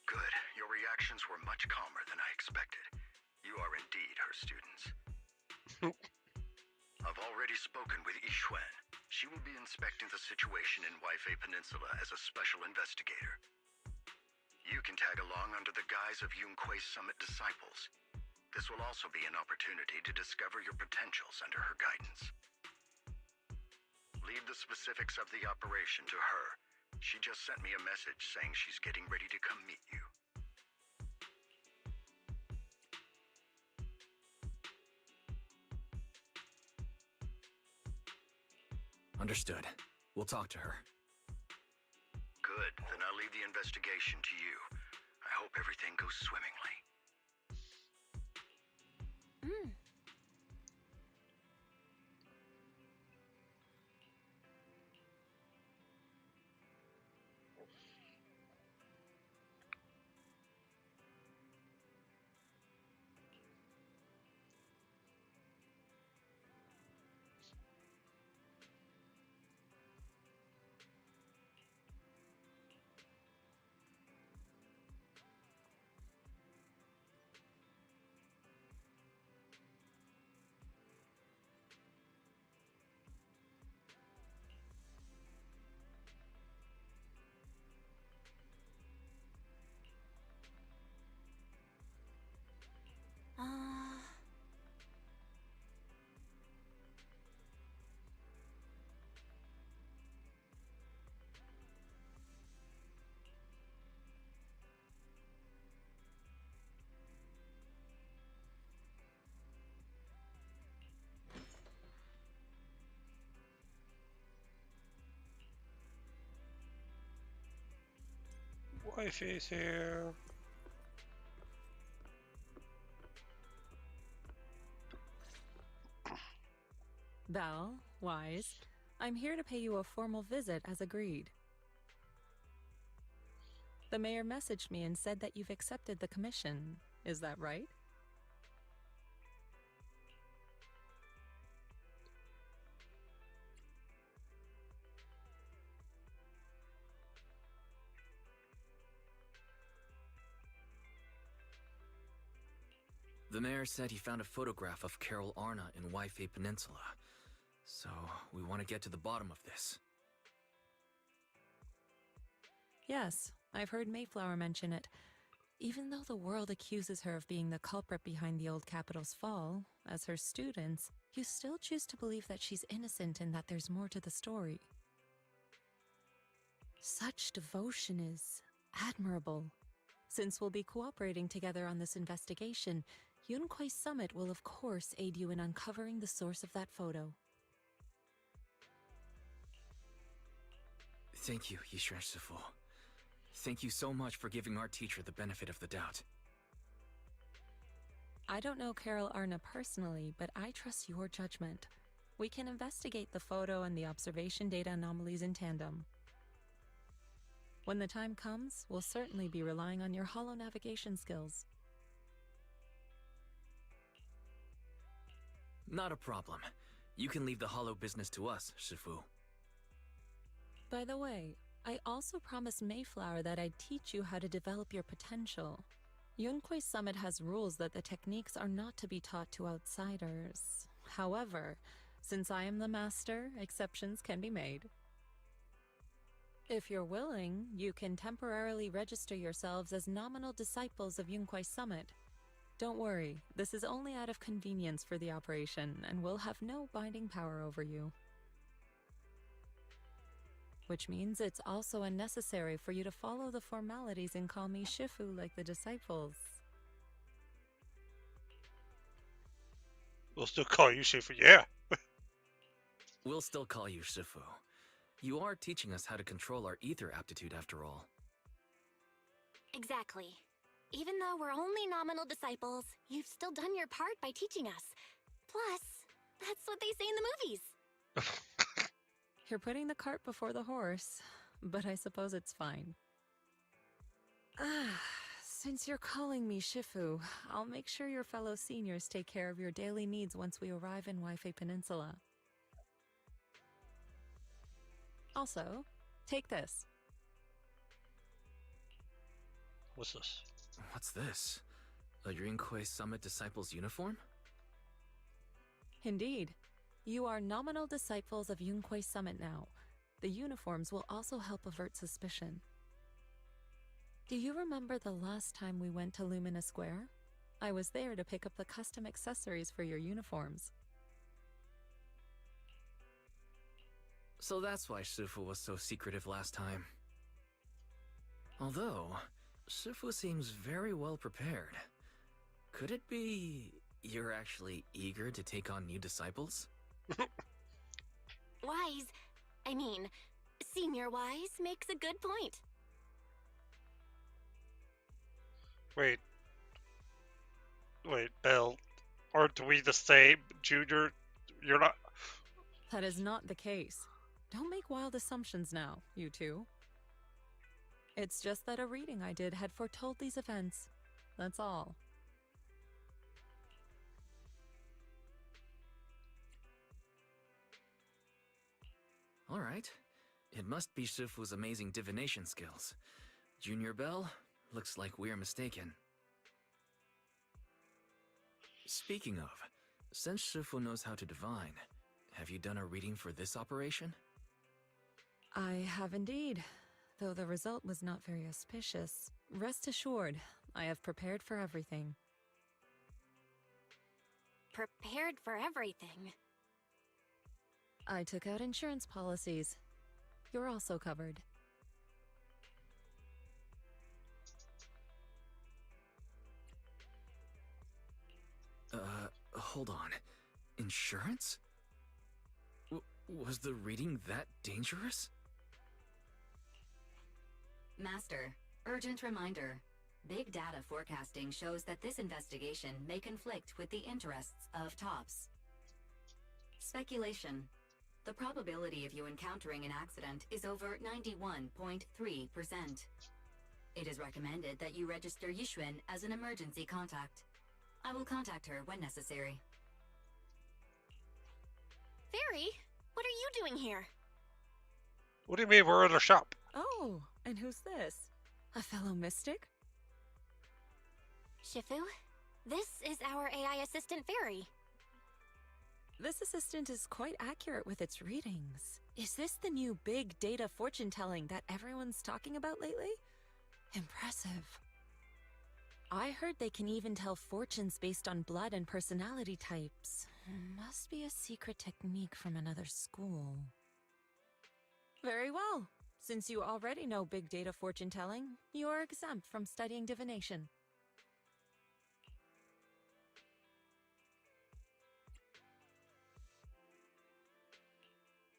Good. Your reactions were much calmer than I expected. You are indeed her students. I've already spoken with Yixuan. She will be inspecting the situation in Waifei Peninsula as a special investigator. You can tag along under the guise of Yunquei Summit disciples. This will also be an opportunity to discover your potentials under her guidance. Leave the specifics of the operation to her. She just sent me a message saying she's getting ready to come meet you. Understood. We'll talk to her. Good. Then I'll leave the investigation to you. I hope everything goes swimmingly. Wifey's here. Belle, Wise, I'm here to pay you a formal visit as agreed. The mayor messaged me and said that you've accepted the commission. Is that right? The mayor said he found a photograph of Carol Arna in Waifei Peninsula. So, we want to get to the bottom of this. Yes, I've heard Mayflower mention it. Even though the world accuses her of being the culprit behind the old capital's fall, as her students, you still choose to believe that she's innocent and that there's more to the story. Such devotion is admirable. Since we'll be cooperating together on this investigation, Yunquei Summit will of course aid you in uncovering the source of that photo. Thank you, Yishuan Shifu. Thank you so much for giving our teacher the benefit of the doubt. I don't know Carol Arna personally, but I trust your judgment. We can investigate the photo and the observation data anomalies in tandem. When the time comes, we'll certainly be relying on your holo navigation skills. Not a problem. You can leave the holo business to us, Shifu. By the way, I also promised Mayflower that I'd teach you how to develop your potential. Yunquei Summit has rules that the techniques are not to be taught to outsiders. However, since I am the master, exceptions can be made. If you're willing, you can temporarily register yourselves as nominal disciples of Yunquei Summit. Don't worry, this is only out of convenience for the operation and will have no binding power over you. Which means it's also unnecessary for you to follow the formalities and call me Shifu like the disciples. We'll still call you Shifu, yeah. We'll still call you Shifu. You are teaching us how to control our ether aptitude after all. Exactly. Even though we're only nominal disciples, you've still done your part by teaching us. Plus, that's what they say in the movies. You're putting the cart before the horse, but I suppose it's fine. Since you're calling me Shifu, I'll make sure your fellow seniors take care of your daily needs once we arrive in Waifei Peninsula. Also, take this. What's this? What's this? A Yunquei Summit Disciples uniform? Indeed. You are nominal disciples of Yunquei Summit now. The uniforms will also help avert suspicion. Do you remember the last time we went to Lumina Square? I was there to pick up the custom accessories for your uniforms. So that's why Shifu was so secretive last time. Although, Shifu seems very well prepared. Could it be you're actually eager to take on new disciples? Senior Wise makes a good point. Wait, Belle, aren't we the same, Junior? You're not... That is not the case. Don't make wild assumptions now, you two. It's just that a reading I did had foretold these events. That's all. Alright. It must be Shifu's amazing divination skills. Junior Belle, looks like we're mistaken. Speaking of, since Shifu knows how to divine, have you done a reading for this operation? I have indeed, though the result was not very auspicious. Rest assured, I have prepared for everything. Prepared for everything? I took out insurance policies. You're also covered. Hold on. Insurance? Was the reading that dangerous? Master, Urgent reminder. Big data forecasting shows that this investigation may conflict with the interests of TOPS. Speculation. The probability of you encountering an accident is over 91.3%. It is recommended that you register Yixuan as an emergency contact. I will contact her when necessary. Fairy, what are you doing here? What do you mean we're in a shop? Oh, and who's this? A fellow mystic? Shifu, this is our AI assistant Fairy. This assistant is quite accurate with its readings. Is this the new big data fortune telling that everyone's talking about lately? Impressive. I heard they can even tell fortunes based on blood and personality types. Must be a secret technique from another school. Very well. Since you already know big data fortune telling, you are exempt from studying divination.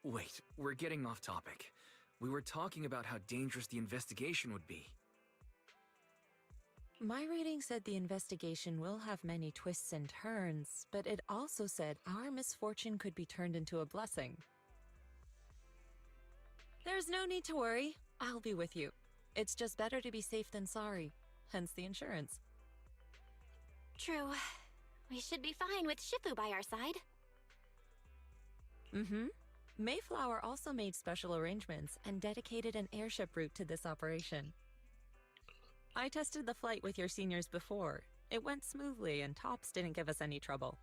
Wait, we're getting off topic. We were talking about how dangerous the investigation would be. My reading said the investigation will have many twists and turns, but it also said our misfortune could be turned into a blessing. There's no need to worry. I'll be with you. It's just better to be safe than sorry, hence the insurance. True. We should be fine with Shifu by our side. Mm-hmm. Mayflower also made special arrangements and dedicated an airship route to this operation. I tested the flight with your seniors before. It went smoothly and TOPS didn't give us any trouble.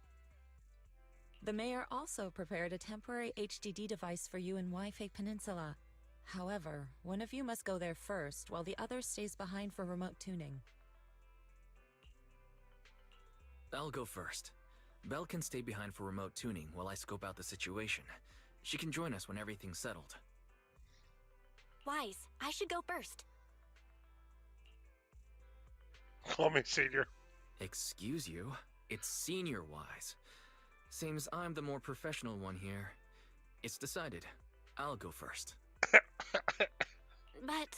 The mayor also prepared a temporary HDD device for you in Waifei Peninsula. However, one of you must go there first while the other stays behind for remote tuning. I'll go first. Belle can stay behind for remote tuning while I scope out the situation. She can join us when everything's settled. Wise, I should go first. Call me senior. Excuse you? It's senior wise. Seems I'm the more professional one here. It's decided. I'll go first. But...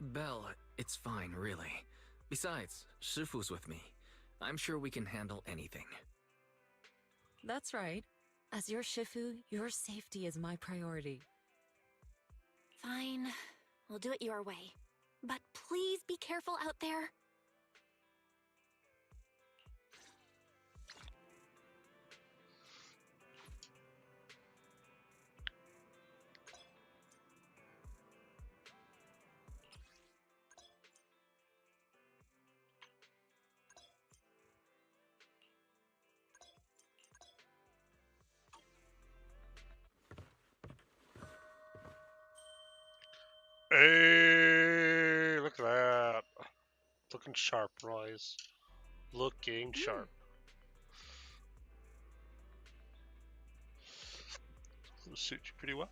Belle, it's fine, really. Besides, Shifu's with me. I'm sure we can handle anything. That's right. As your Shifu, your safety is my priority. Fine. We'll do it your way. But please be careful out there. Hey, look at that. Looking sharp, Royce. Looking sharp. Will suit you pretty well.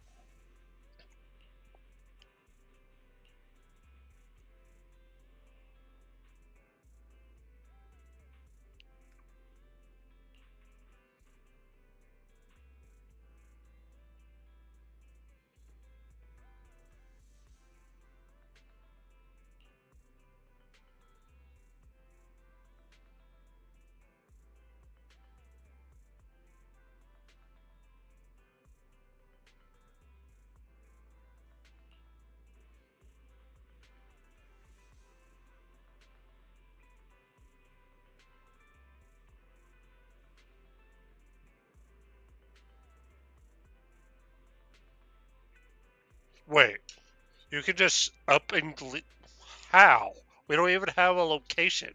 Wait, you can just up and delete. How? We don't even have a location.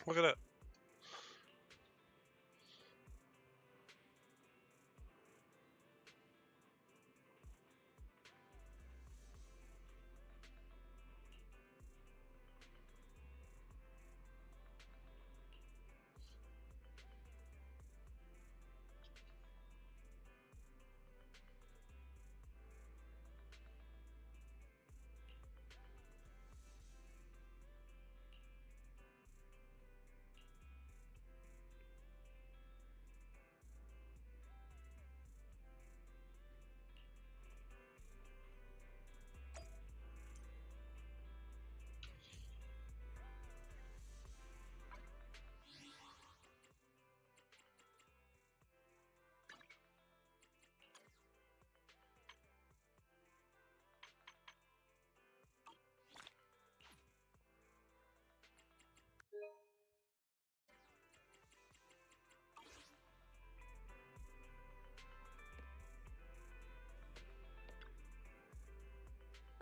Look at that.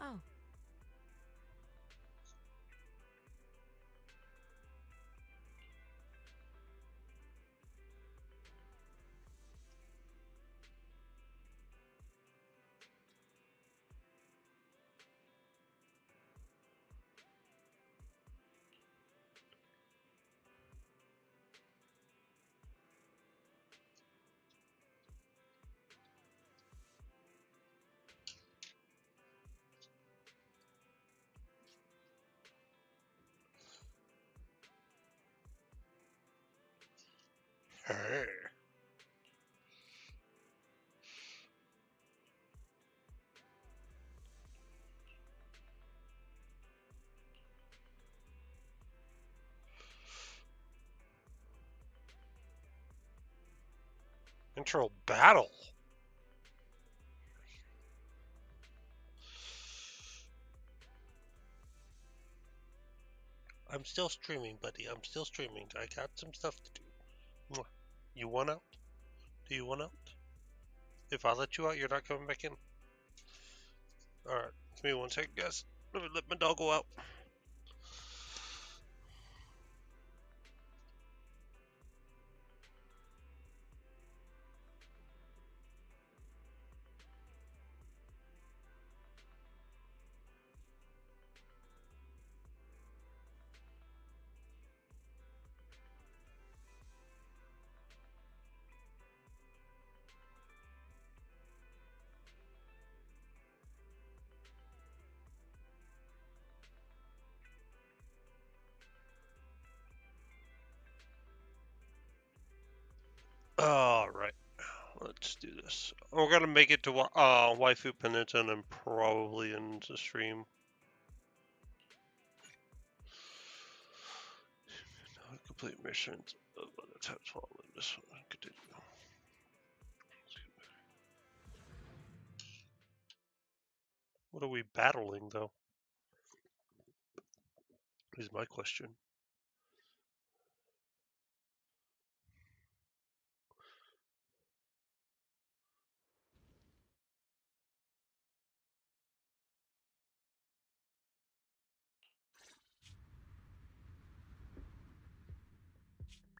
Oh. Hey. Intro battle. I'm still streaming, buddy. I'm still streaming. I got some stuff to do. You want out? Do you want out? If I let you out, you're not coming back in. Alright, give me 1 second, guys. Let my dog go out. Alright, let's do this. We're gonna make it to Waifu Penitent and probably end the stream. Complete missions of other types following this one. Continue. What are we battling, though? Is my question.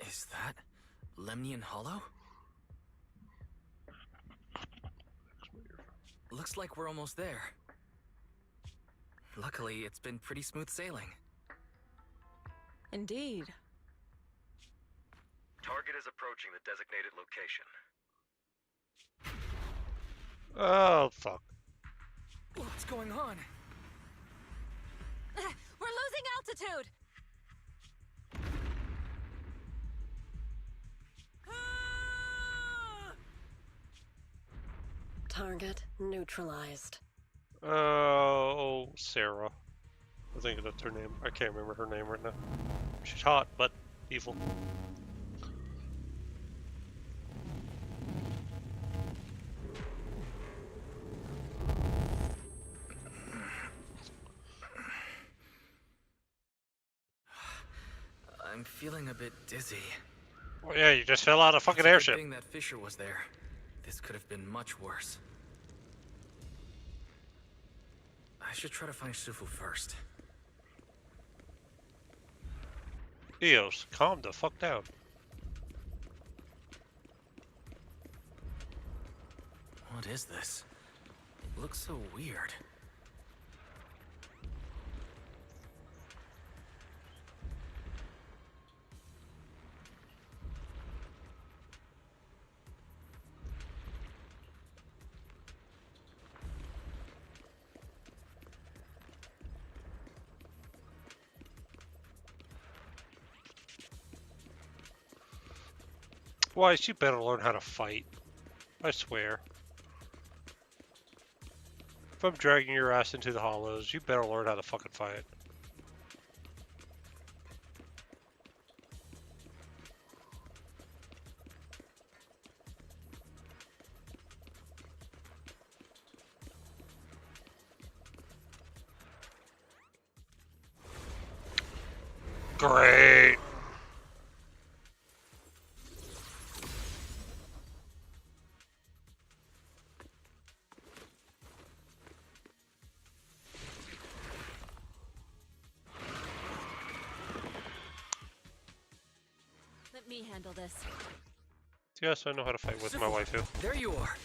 Is that Lemnian Hollow? Looks like we're almost there. Luckily, it's been pretty smooth sailing. Indeed. Target is approaching the designated location. Oh, fuck. What's going on? We're losing altitude! Target neutralized. Oh, Sarah. I think that's her name. I can't remember her name right now. She's hot, but evil. I'm feeling a bit dizzy. Well, yeah, you just fell out of a fucking airship. Good thing that Fisher was there. This could have been much worse. I should try to find Shifu first. Eos, calm the fuck down. What is this? It looks so weird. Weiss, you better learn how to fight. I swear. If I'm dragging your ass into the hollows, you better learn how to fucking fight. Great. Let me handle this. Yes, I know how to fight with my waifu. There you are.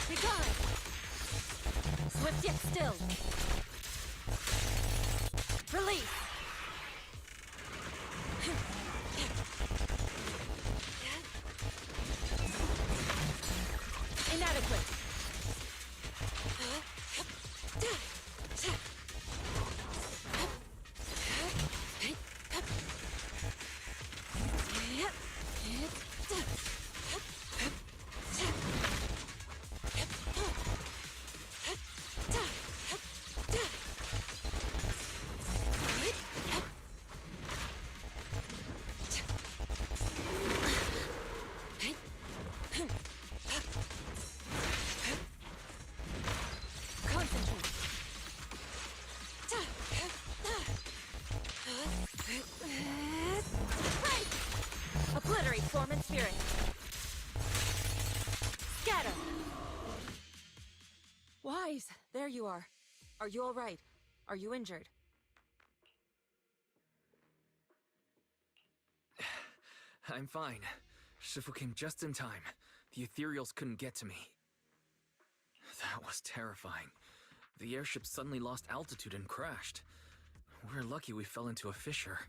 Be gone! Swift yet still. Release! Inadequate. Obliterate form and spirit. Scatter. Wise, there you are. Are you all right? Are you injured? I'm fine. Shifu came just in time. The ethereals couldn't get to me. That was terrifying. The airship suddenly lost altitude and crashed. We're lucky we fell into a fissure.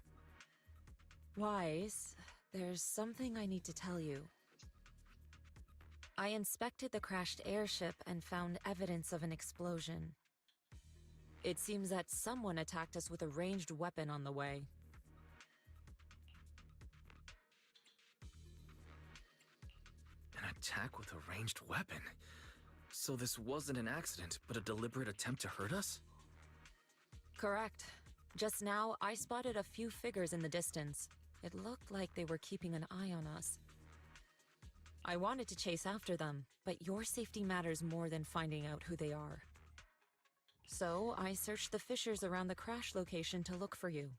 Wise, there's something I need to tell you. I inspected the crashed airship and found evidence of an explosion. It seems that someone attacked us with a ranged weapon on the way. An attack with a ranged weapon? So this wasn't an accident, but a deliberate attempt to hurt us? Correct. Just now, I spotted a few figures in the distance. It looked like they were keeping an eye on us. I wanted to chase after them, but your safety matters more than finding out who they are. So, I searched the fissures around the crash location to look for you.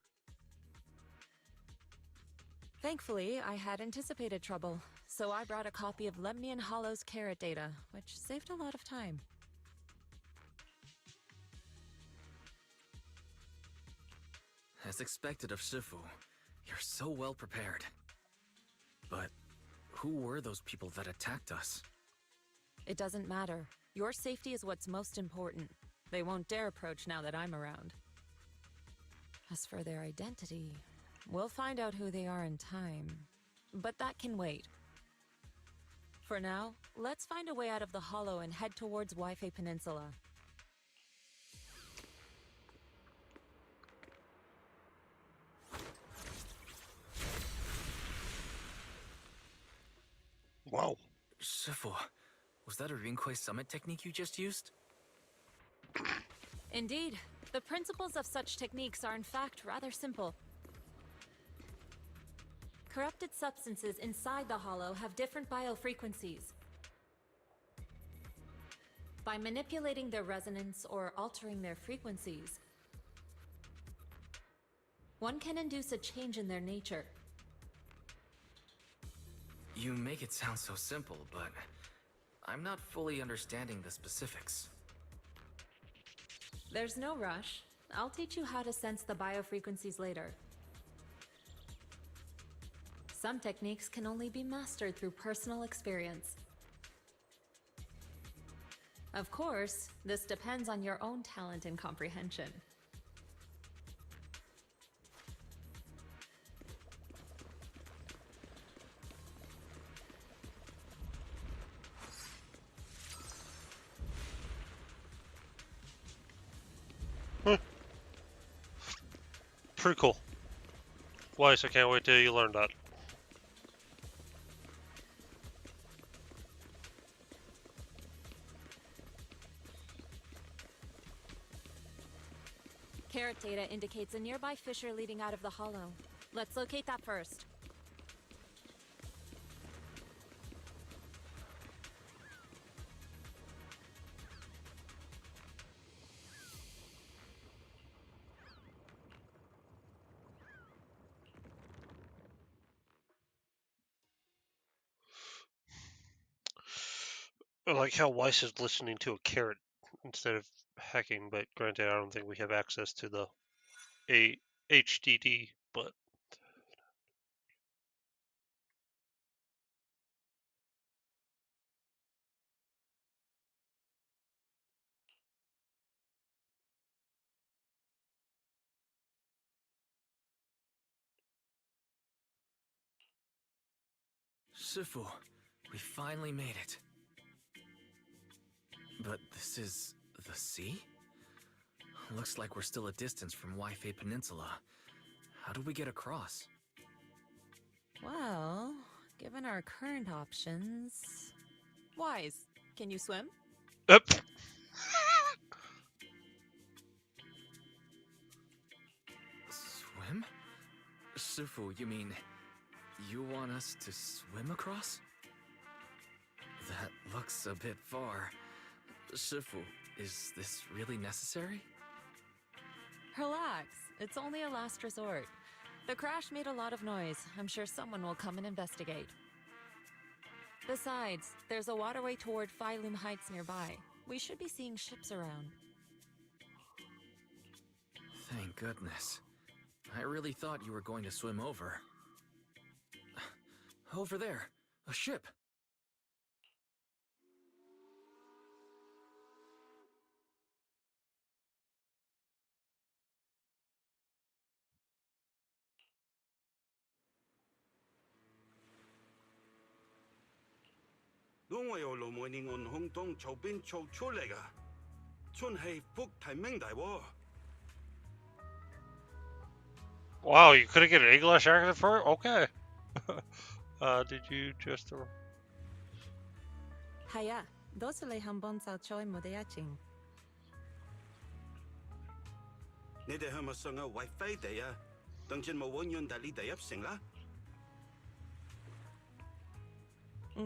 Thankfully, I had anticipated trouble, so I brought a copy of Lemnian Hollow's carrot data, which saved a lot of time. As expected of Shifu, you're so well prepared. But who were those people that attacked us? It doesn't matter. Your safety is what's most important. They won't dare approach now that I'm around. As for their identity, we'll find out who they are in time. But that can wait. For now, let's find a way out of the hollow and head towards Waifei Peninsula. Wow. Shifu, was that a Rinkwei summit technique you just used? Indeed. The principles of such techniques are in fact rather simple. Corrupted substances inside the hollow have different biofrequencies. By manipulating their resonance or altering their frequencies, one can induce a change in their nature. You make it sound so simple, but I'm not fully understanding the specifics. There's no rush. I'll teach you how to sense the biofrequencies later. Some techniques can only be mastered through personal experience. Of course, this depends on your own talent and comprehension. Pretty cool. Weiss, I can't wait till you learn that. Carrot data indicates a nearby fissure leading out of the hollow. Let's locate that first. I like how Weiss is listening to a carrot instead of hacking, but granted, I don't think we have access to the HDD, but Shifu, we finally made it. But this is the sea? Looks like we're still a distance from Waifei Peninsula. How do we get across? Well, given our current options... Wise, can you swim? Up. Swim? Shifu, you mean you want us to swim across? That looks a bit far. Shifu, is this really necessary? Relax, it's only a last resort. The crash made a lot of noise. I'm sure someone will come and investigate. Besides, there's a waterway toward Phylum Heights nearby. We should be seeing ships around. Thank goodness. I really thought you were going to swim over. Over there, a ship. Wow, you couldn't get an English accent for it? Okay. Did you just... Haya, dosele hambon sao choi modeyaching.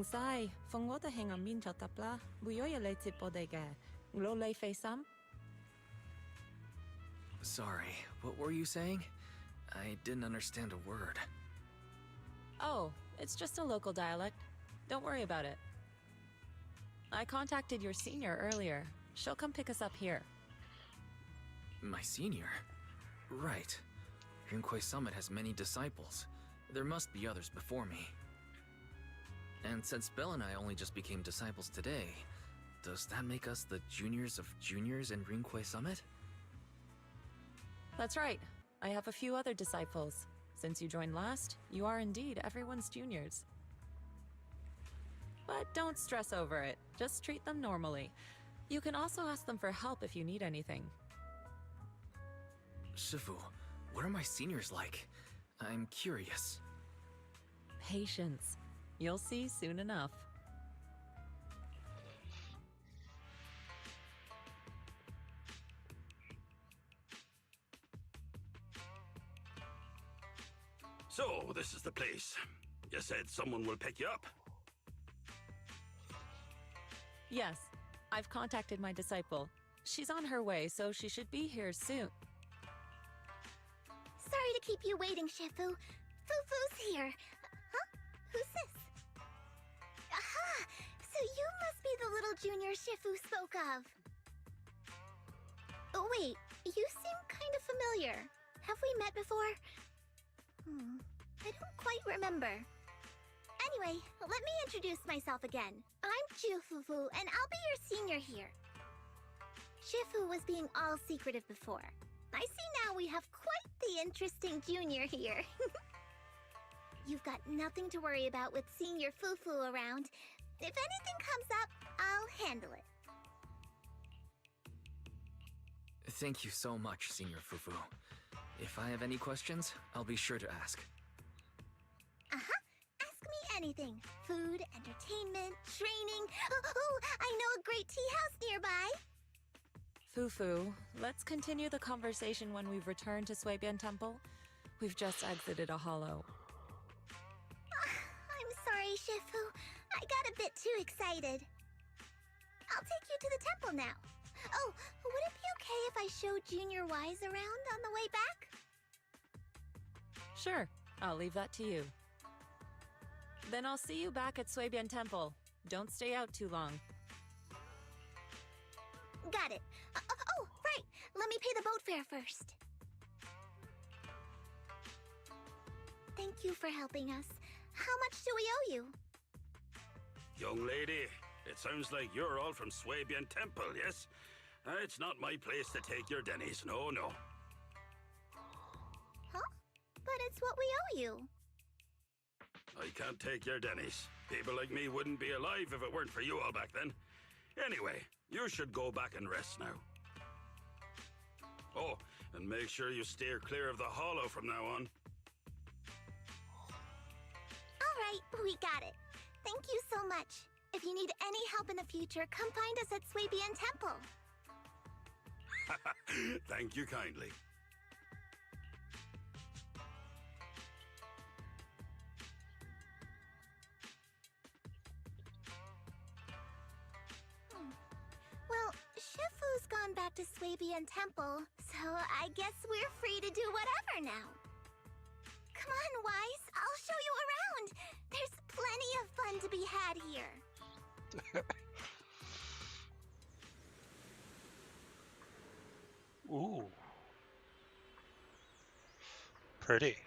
Sai, fongota hang on min chotapla, buyoya le tipodege. Lo le fe sam? Sorry, what were you saying? I didn't understand a word. Oh, it's just a local dialect. Don't worry about it. I contacted your senior earlier. She'll come pick us up here. My senior? Right. Rinkwei Summit has many disciples. There must be others before me. And since Belle and I only just became disciples today, does that make us the juniors of juniors in Rinkwei Summit? That's right. I have a few other disciples. Since you joined last, you are indeed everyone's juniors. But don't stress over it. Just treat them normally. You can also ask them for help if you need anything. Shifu, what are my seniors like? I'm curious. Patience. You'll see soon enough. So, this is the place. You said someone will pick you up. Yes, I've contacted my disciple. She's on her way, so she should be here soon. Sorry to keep you waiting, Shifu. Fufu's here. Huh? Who's this? Aha! So you must be the little junior Shifu spoke of. Oh, wait. You seem kind of familiar. Have we met before? I don't quite remember. Anyway, let me introduce myself again. I'm Jufufu, and I'll be your senior here. Shifu was being all secretive before. I see now we have quite the interesting junior here. You've got nothing to worry about with senior Fufu around. If anything comes up, I'll handle it. Thank you so much, Senior Fufu. If I have any questions, I'll be sure to ask. Uh-huh. Ask me anything. Food, entertainment, training. Oh, I know a great tea house nearby. Fufu, let's continue the conversation when we've returned to Suibian Temple. We've just exited a hollow. I'm sorry, Shifu. I got a bit too excited. I'll take you to the temple now. Oh, would it be okay if I showed Junior Wise around on the way back? Sure, I'll leave that to you. Then I'll see you back at Suibian Temple. Don't stay out too long. Got it. Oh, right. Let me pay the boat fare first. Thank you for helping us. How much do we owe you? Young lady, it sounds like you're all from Suibian Temple, yes? It's not my place to take your dennies, no. Huh? But it's what we owe you. I can't take your dennies. People like me wouldn't be alive if it weren't for you all back then. Anyway, you should go back and rest now. Oh, and make sure you steer clear of the hollow from now on. All right, we got it. Thank you so much. If you need any help in the future, come find us at Suibian Temple. Thank you kindly. Well, Shifu's gone back to Suibian Temple, so I guess we're free to do whatever now. Come on, Wise, I'll show you around. There's plenty of fun to be had here. Ooh. Pretty.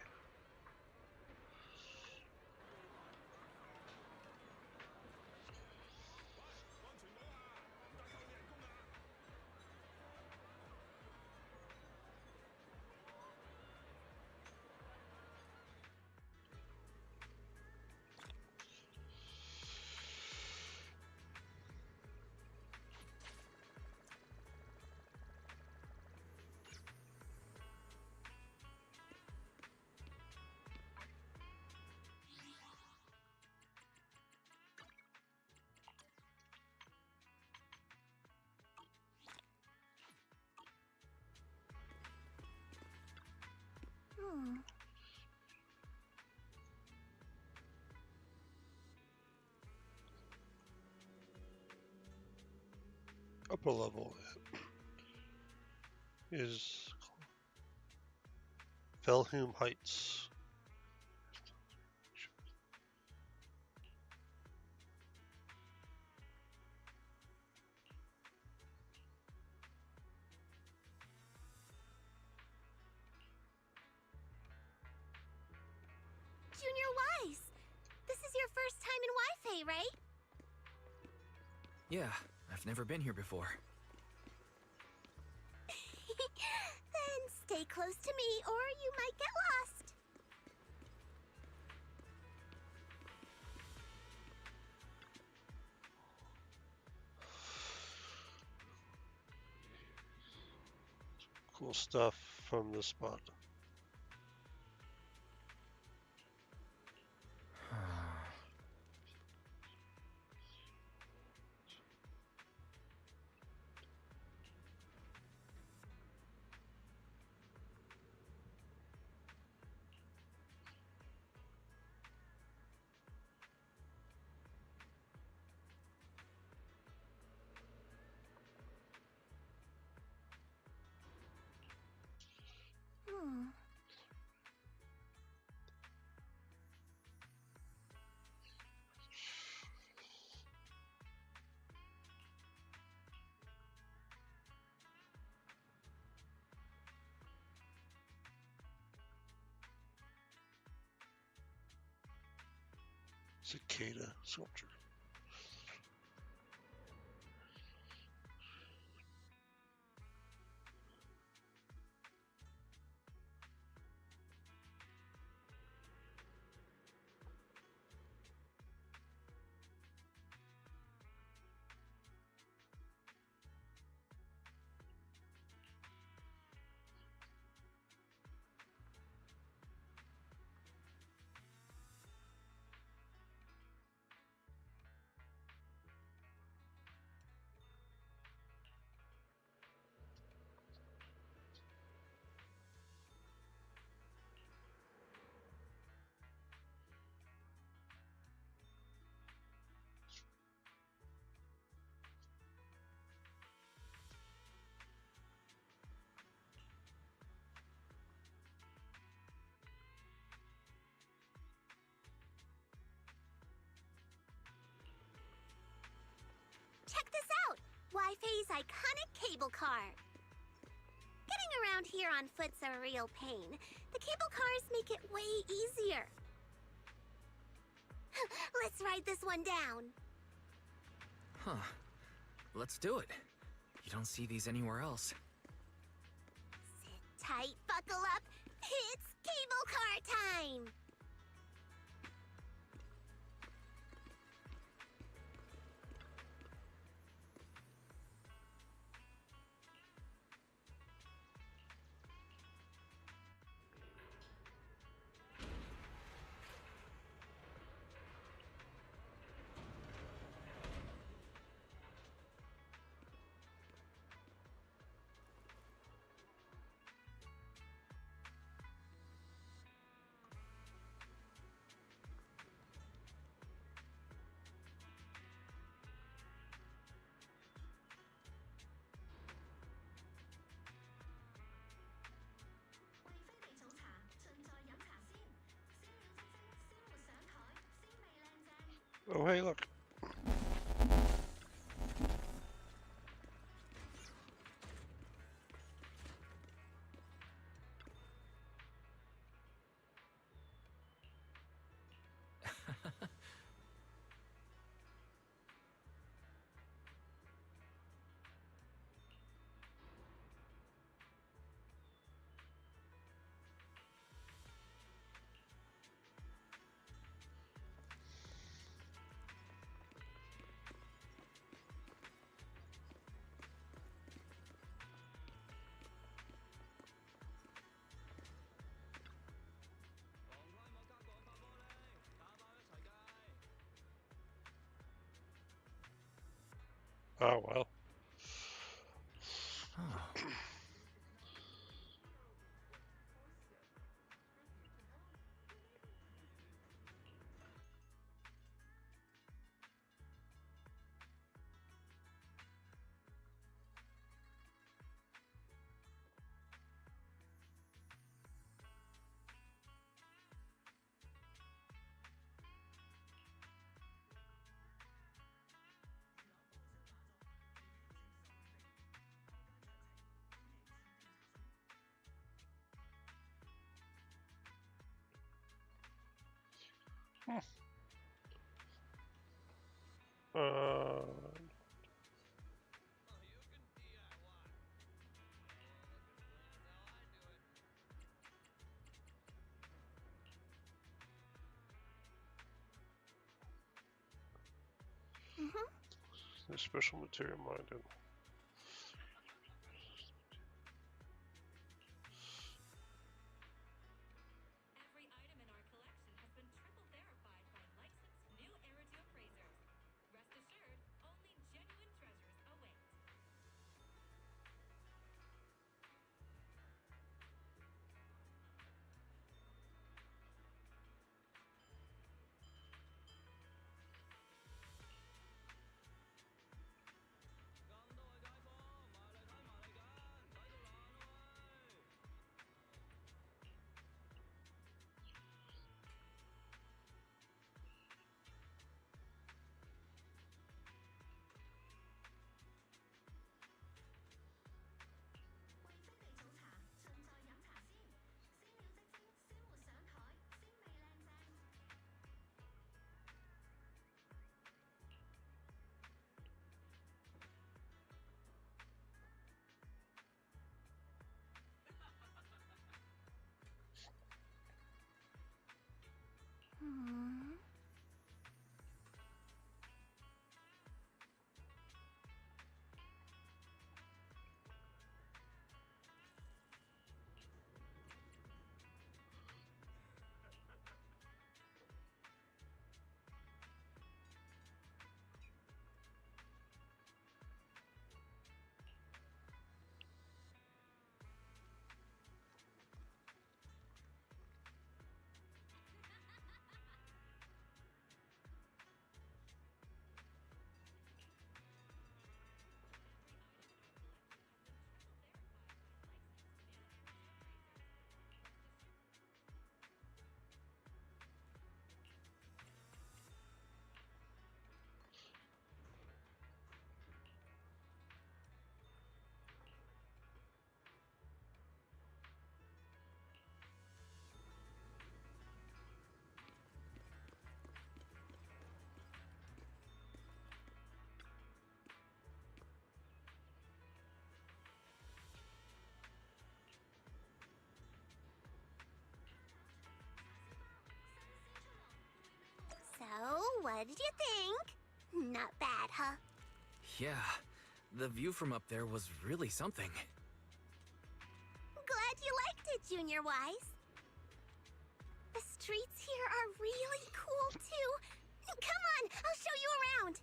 Upper level is Felhum Heights. Junior Wise, this is your first time in Wi-Fi, right? Yeah, I've never been here before. Then stay close to me or you might get lost. Cool stuff from this spot. Cicada sculpture. Check this out! Waifei's iconic cable car. Getting around here on foot's a real pain. The cable cars make it way easier. Let's ride this one down. Huh. Let's do it. You don't see these anywhere else. Sit tight, buckle up. It's cable car time! Oh, hey, look. Oh, well. Uh, the special material minded. What did you think? Not bad, huh? Yeah, the view from up there was really something. Glad you liked it, Junior Wise. The streets here are really cool, too. Come on, I'll show you around.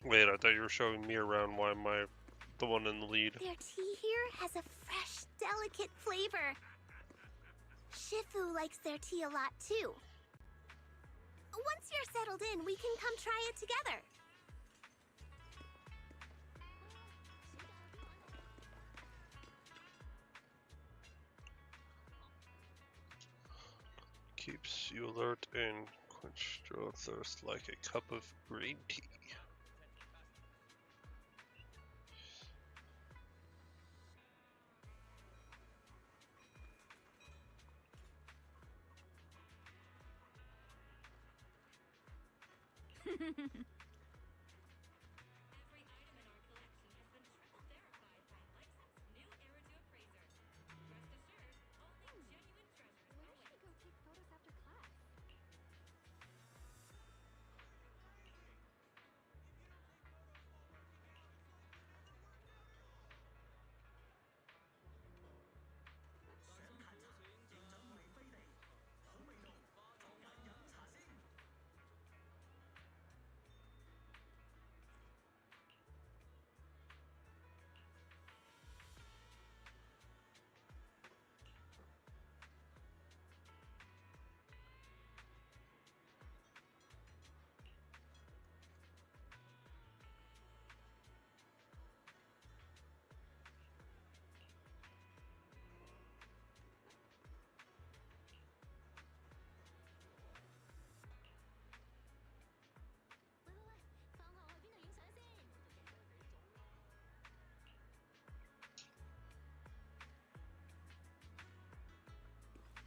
Wait, I thought you were showing me around. Why am I the one in the lead? Their tea here has a fresh, delicate flavor. Shifu likes their tea a lot, too. Once you're settled in, we can come try it together. Keeps you alert and quench your thirst like a cup of green tea.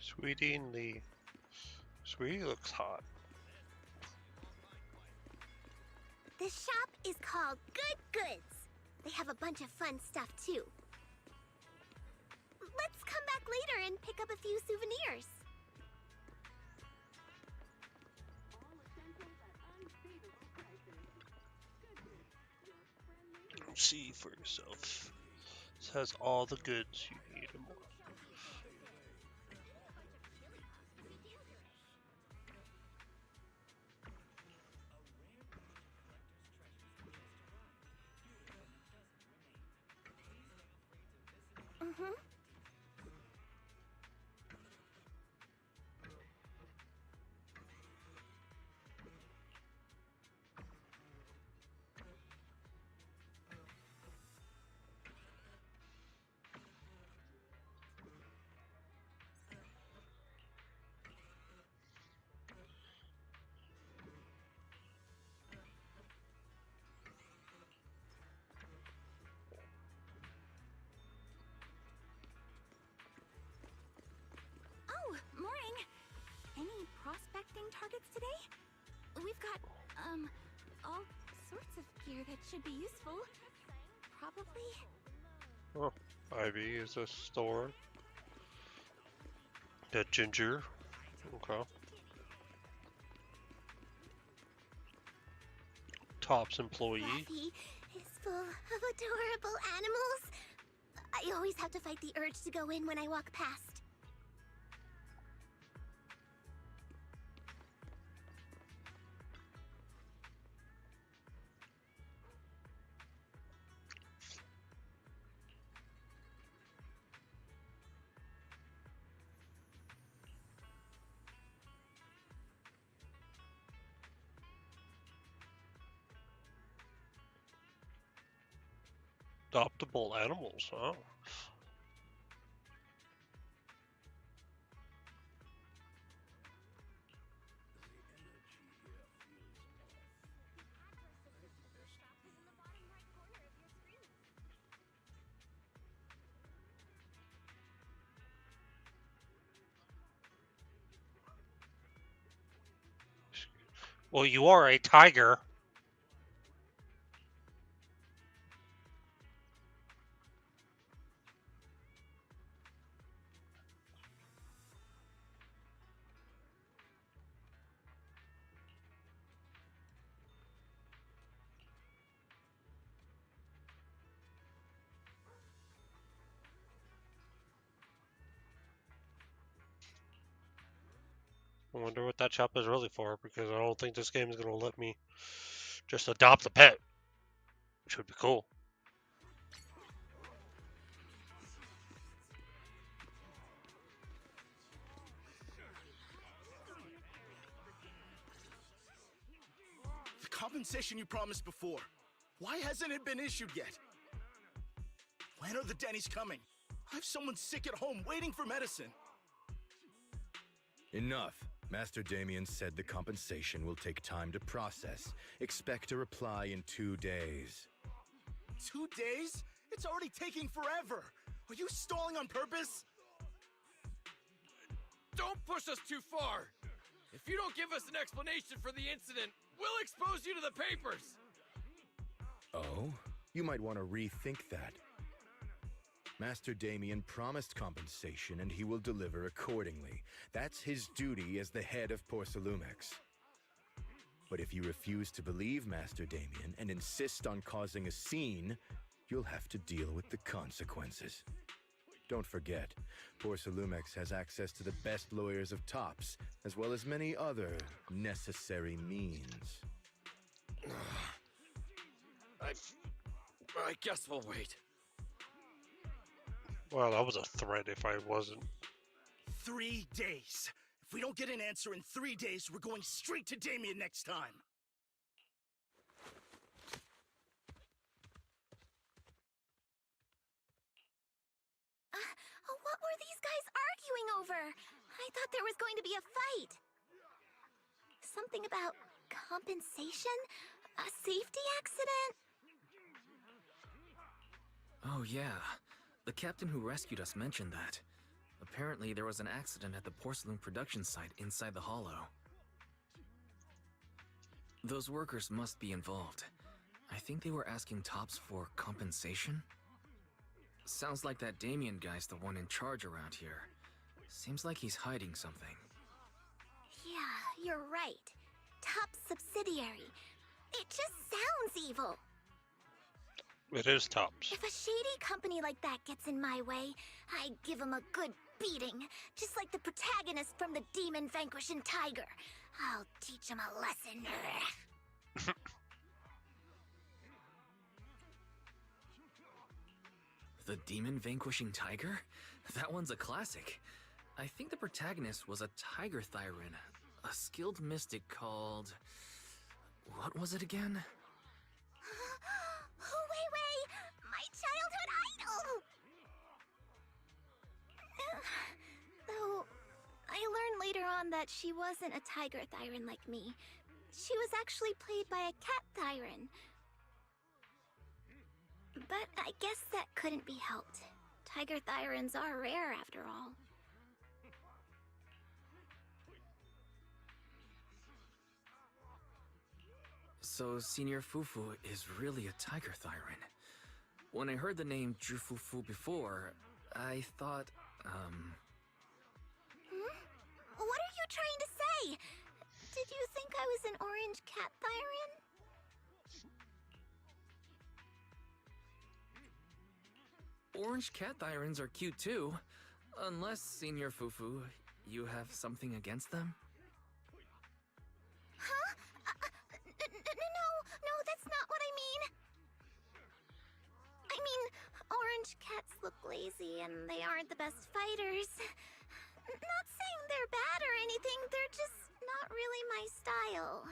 Sweetie and Lee. Sweetie looks hot. This shop is called Good Goods. They have a bunch of fun stuff, too. Let's come back later and pick up a few souvenirs. See for yourself. This has all the goods you need and more. Mm-hmm. Oh, morning. Any prospecting targets today? We've got, all sorts of gear that should be useful. Probably. Oh, Ivy is a store. That Ginger. Okay. Top's employee. Laffy is full of adorable animals. I always have to fight the urge to go in when I walk past. Adoptable animals, huh? Well, you are a tiger. I wonder what that shop is really for, because I don't think this game is gonna let me just adopt a pet, which would be cool. The compensation you promised before. Why hasn't it been issued yet? When are the Denny's coming? I have someone sick at home waiting for medicine. Enough. Master Damien said the compensation will take time to process. Expect a reply in 2 days. 2 days? It's already taking forever. Are you stalling on purpose? Don't push us too far! If you don't give us an explanation for the incident, we'll expose you to the papers! Oh? You might want to rethink that. Master Damien promised compensation and he will deliver accordingly. That's his duty as the head of Porcelumex. But if you refuse to believe Master Damien and insist on causing a scene, you'll have to deal with the consequences. Don't forget, Porcelumex has access to the best lawyers of Tops, as well as many other necessary means. I guess we'll wait. Well, that was a threat if I wasn't. 3 days. If we don't get an answer in 3 days, we're going straight to Damien next time. What were these guys arguing over? I thought there was going to be a fight. Something about compensation? A safety accident? Oh, yeah. The captain who rescued us mentioned that. Apparently, there was an accident at the porcelain production site inside the hollow. Those workers must be involved. I think they were asking Tops for compensation? Sounds like that Damien guy's the one in charge around here. Seems like he's hiding something. Yeah, you're right. Top subsidiary. It just sounds evil. It is Tops. If a shady company like that gets in my way, I give them a good beating. Just like the protagonist from the Demon Vanquishing Tiger. I'll teach them a lesson. The Demon Vanquishing Tiger? That one's a classic. I think the protagonist was a Tiger Thyran, a skilled mystic called... What was it again? Wei, my childhood idol! Though, I learned later on that she wasn't a Tiger Thyran like me. She was actually played by a Cat Thyran. But I guess that couldn't be helped. Tiger Thyrans are rare after all. So, Senior Fufu is really a Tiger Thyran. When I heard the name Jufufu before, I thought, What are you trying to say? Did you think I was an orange Cat Thyran? Orange Cat Thyrans are cute too. Unless, Senior Fufu, you have something against them? Huh? No, that's not what I mean. I mean, orange cats look lazy and they aren't the best fighters. Not saying they're bad or anything, they're just not really my style.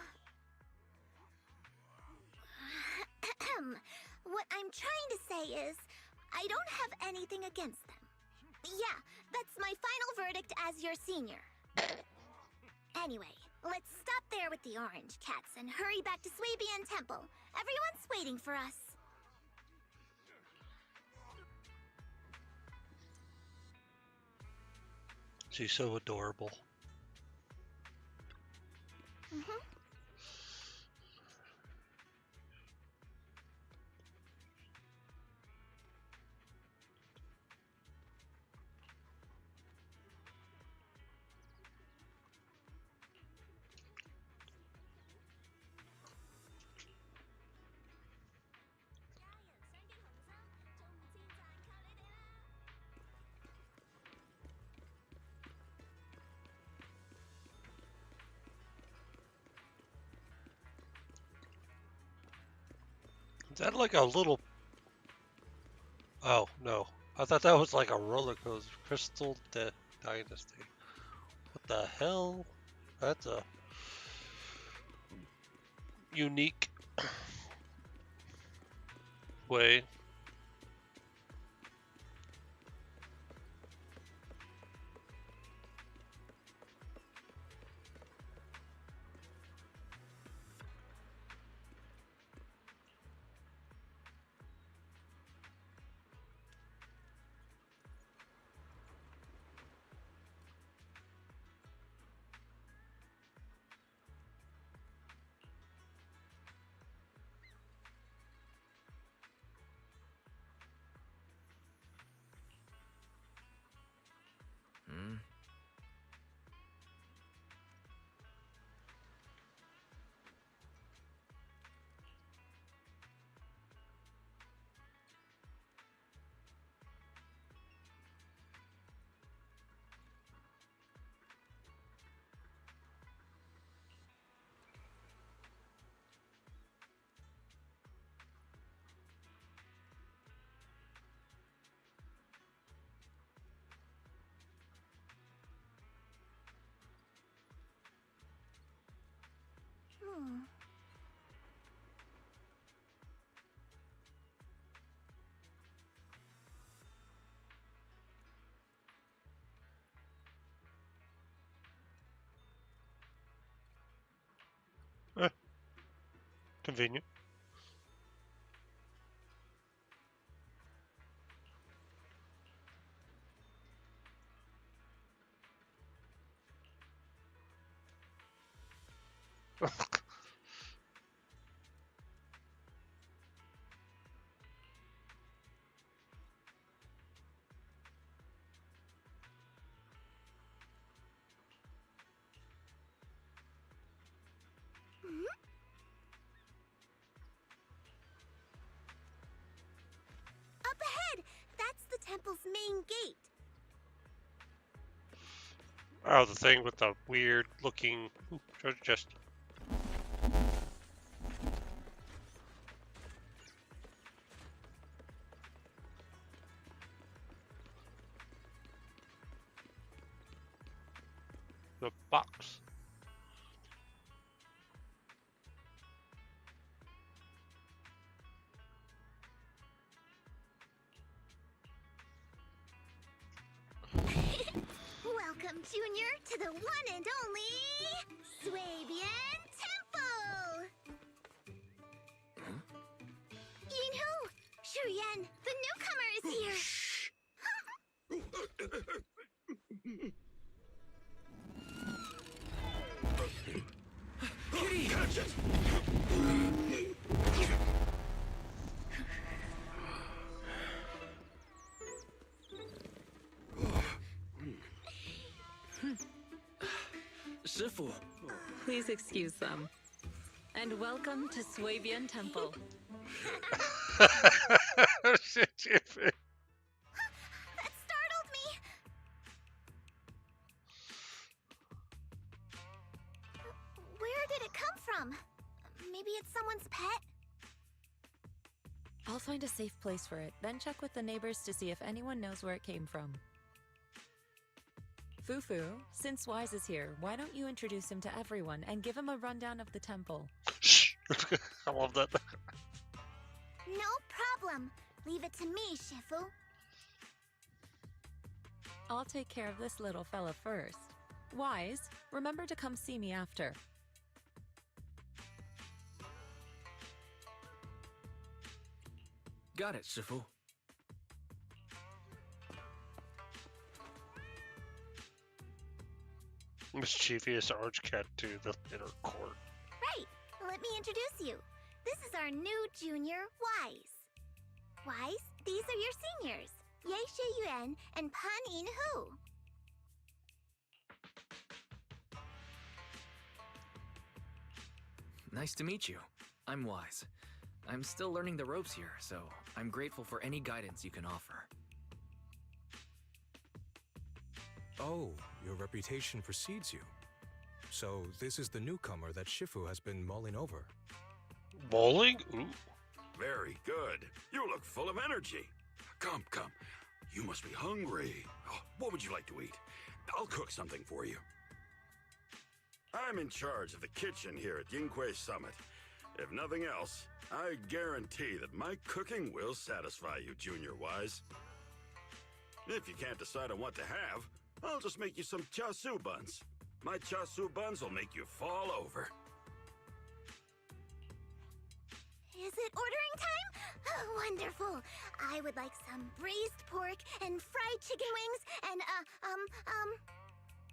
What I'm trying to say is, I don't have anything against them. Yeah, that's my final verdict as your senior. Anyway, let's stop there with the orange cats and hurry back to Swabian Temple. Everyone's waiting for us. She's so adorable. Mm-hmm. Is that like a little... Oh, no. I thought that was like a roller coaster. Crystal Dynasty. What the hell? That's a... unique way. Hmm? Hmm. Convenient. Up ahead! That's the temple's main gate. Oh, the thing with the weird looking treasure chest. The box. Welcome, Junior, to the one and only Swabian Temple! Yinhu! Shuyan, the newcomer is here! Kitty! Catch it! Shifu! Please excuse them. And welcome to Swabian Temple. Shit, Jiffy. That startled me! Where did it come from? Maybe it's someone's pet? I'll find a safe place for it, then check with the neighbors to see if anyone knows where it came from. Fufu, since Wise is here, why don't you introduce him to everyone and give him a rundown of the temple? Shh! I love that. No problem. Leave it to me, Shifu. I'll take care of this little fella first. Wise, remember to come see me after. Got it, Shifu. Mischievous orange cat to the inner court. Right. Let me introduce you. This is our new junior, Wise. Wise, these are your seniors, Ye Yuan and Pan In Hu. Nice to meet you. I'm Wise. I'm still learning the ropes here, so I'm grateful for any guidance you can offer. Oh, your reputation precedes you. So this is the newcomer that Shifu has been mulling over. Bowling? Ooh. Very good. You look full of energy. Come, come. You must be hungry. Oh, what would you like to eat? I'll cook something for you. I'm in charge of the kitchen here at Yinghui Summit. If nothing else, I guarantee that my cooking will satisfy you, Junior Wise. If you can't decide on what to have, I'll just make you some chasu buns. My chasu buns will make you fall over. Is it ordering time? Oh, wonderful. I would like some braised pork and fried chicken wings and,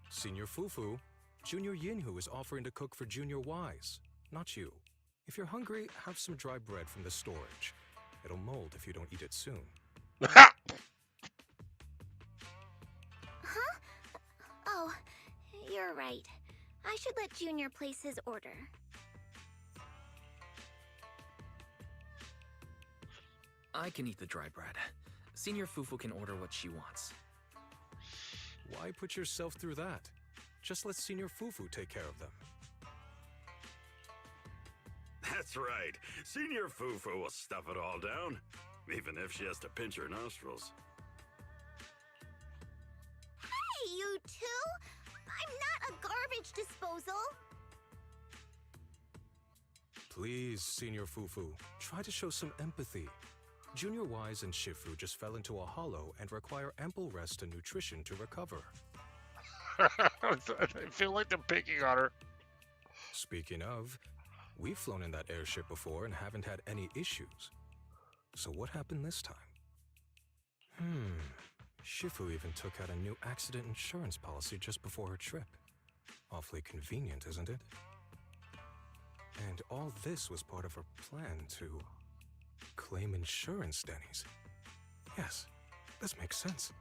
Senior Fufu, Junior Yinhu is offering to cook for Junior Wise, not you. If you're hungry, have some dry bread from the storage. It'll mold if you don't eat it soon. Huh? Oh, you're right. I should let Junior place his order. I can eat the dry bread. Senior Fufu can order what she wants. Why put yourself through that? Just let Senior Fufu take care of them. That's right. Senior Fufu will stuff it all down, even if she has to pinch her nostrils. Hey, you two! I'm not a garbage disposal! Please, Senior Fufu, try to show some empathy. Junior Wise and Shifu just fell into a hollow and require ample rest and nutrition to recover. I feel like they're picking on her. Speaking of, we've flown in that airship before and haven't had any issues. So what happened this time? Shifu even took out a new accident insurance policy just before her trip. Awfully convenient, isn't it? And all this was part of her plan to claim insurance, Denny's. Yes, this makes sense.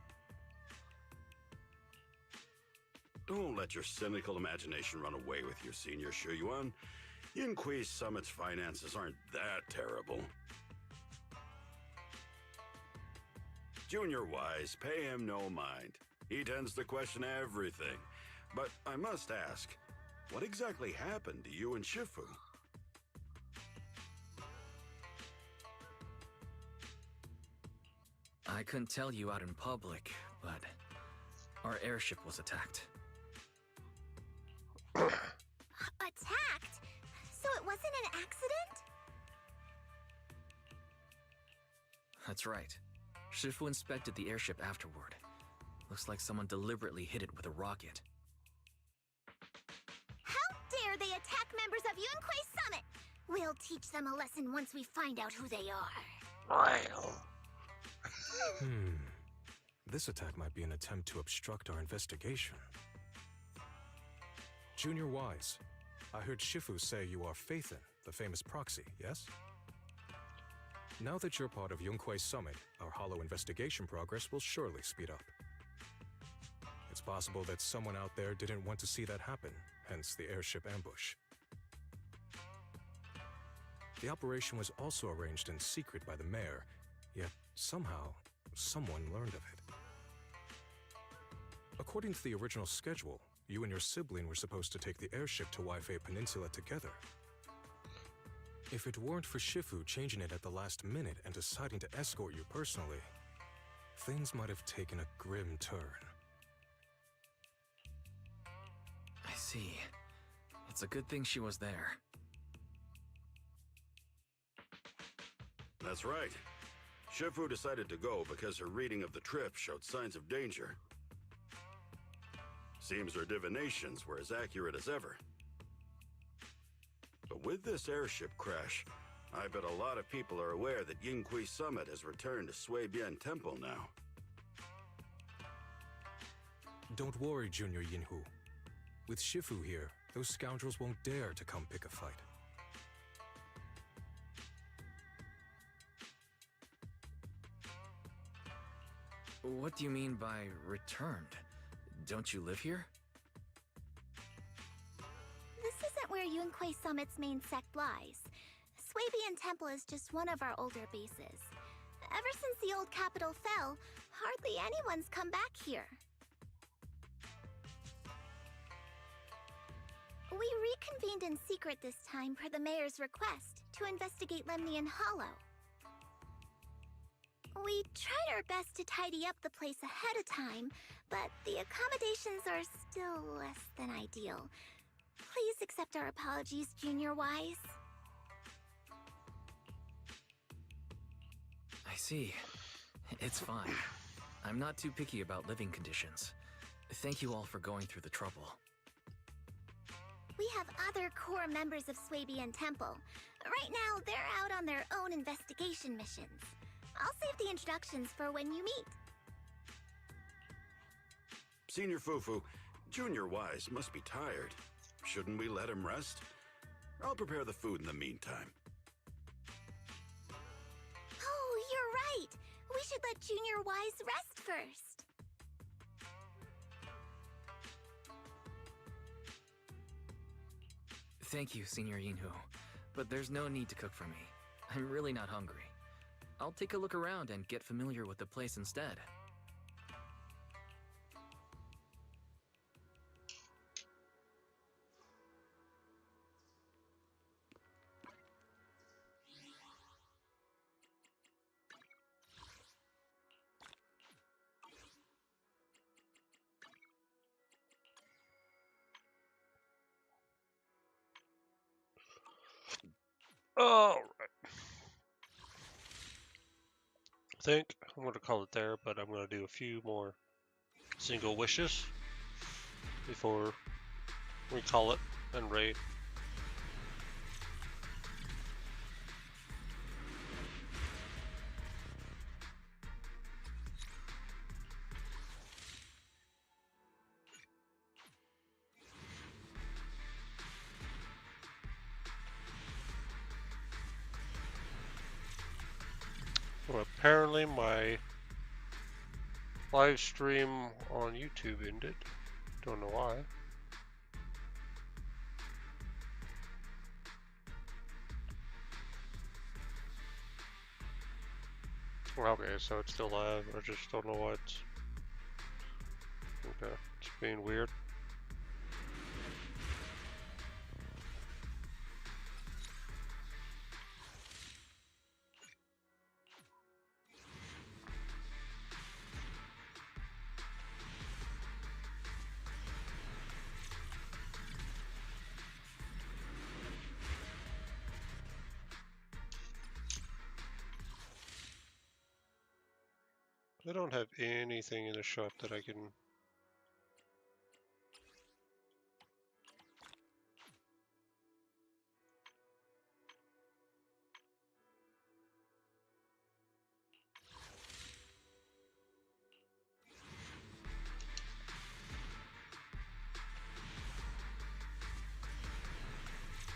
Don't let your cynical imagination run away with you, Senior Shuyuan. Yinghui Summit's finances aren't that terrible. Junior Wise, pay him no mind. He tends to question everything. But I must ask, what exactly happened to you and Shifu? I couldn't tell you out in public, but our airship was attacked. Attacked? So it wasn't an accident? That's right. Shifu inspected the airship afterward. Looks like someone deliberately hit it with a rocket. How dare they attack members of Yunquei Summit? We'll teach them a lesson once we find out who they are. This attack might be an attempt to obstruct our investigation. Junior Wise, I heard Shifu say you are Faithin, the famous proxy, yes? Now that you're part of Yunquei Summit, our hollow investigation progress will surely speed up. It's possible that someone out there didn't want to see that happen, hence the airship ambush. The operation was also arranged in secret by the mayor, yet somehow, someone learned of it. According to the original schedule, you and your sibling were supposed to take the airship to Waifei Peninsula together. If it weren't for Shifu changing it at the last minute and deciding to escort you personally, things might have taken a grim turn. I see. It's a good thing she was there. That's right. Shifu decided to go because her reading of the trip showed signs of danger. Seems her divinations were as accurate as ever. But with this airship crash, I bet a lot of people are aware that Yinghui Summit has returned to Suibian Temple now. Don't worry, Junior Yinhu. With Shifu here, those scoundrels won't dare to come pick a fight. What do you mean by returned? Don't you live here? This isn't where Yunquei Summit's main sect lies. Suibian Temple is just one of our older bases. Ever since the old capital fell, hardly anyone's come back here. We reconvened in secret this time per the mayor's request to investigate Lemnian Hollow. We tried our best to tidy up the place ahead of time, but the accommodations are still less than ideal. Please accept our apologies, Junior Wise. I see. It's fine. I'm not too picky about living conditions. Thank you all for going through the trouble. We have other core members of Swabian Temple. Right now, they're out on their own investigation missions. I'll save the introductions for when you meet. Senior Fufu, Junior Wise must be tired. Shouldn't we let him rest? I'll prepare the food in the meantime. Oh, you're right. We should let Junior Wise rest first. Thank you, Senior Yinhu, but there's no need to cook for me. I'm really not hungry. I'll take a look around and get familiar with the place instead. Alright. I think I'm going to call it there, but I'm going to do a few more single wishes before we call it and raid. Well, apparently my live stream on YouTube ended. Don't know why. Okay, so it's still live. I just don't know what. Okay, it's being weird. I don't have anything in the shop that I can.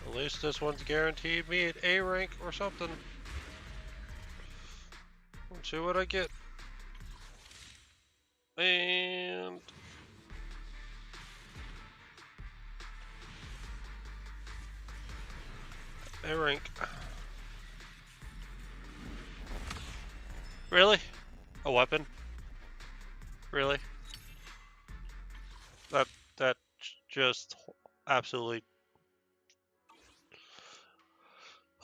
At least this one's guaranteed me an A rank or something. Let's see what I get. And A rank. Really? A weapon? Really? That's just absolutely.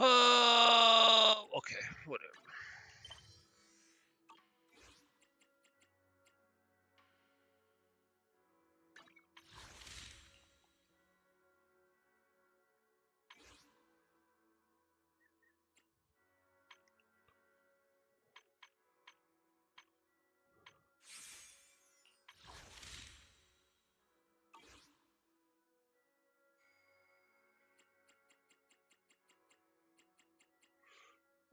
Okay, whatever.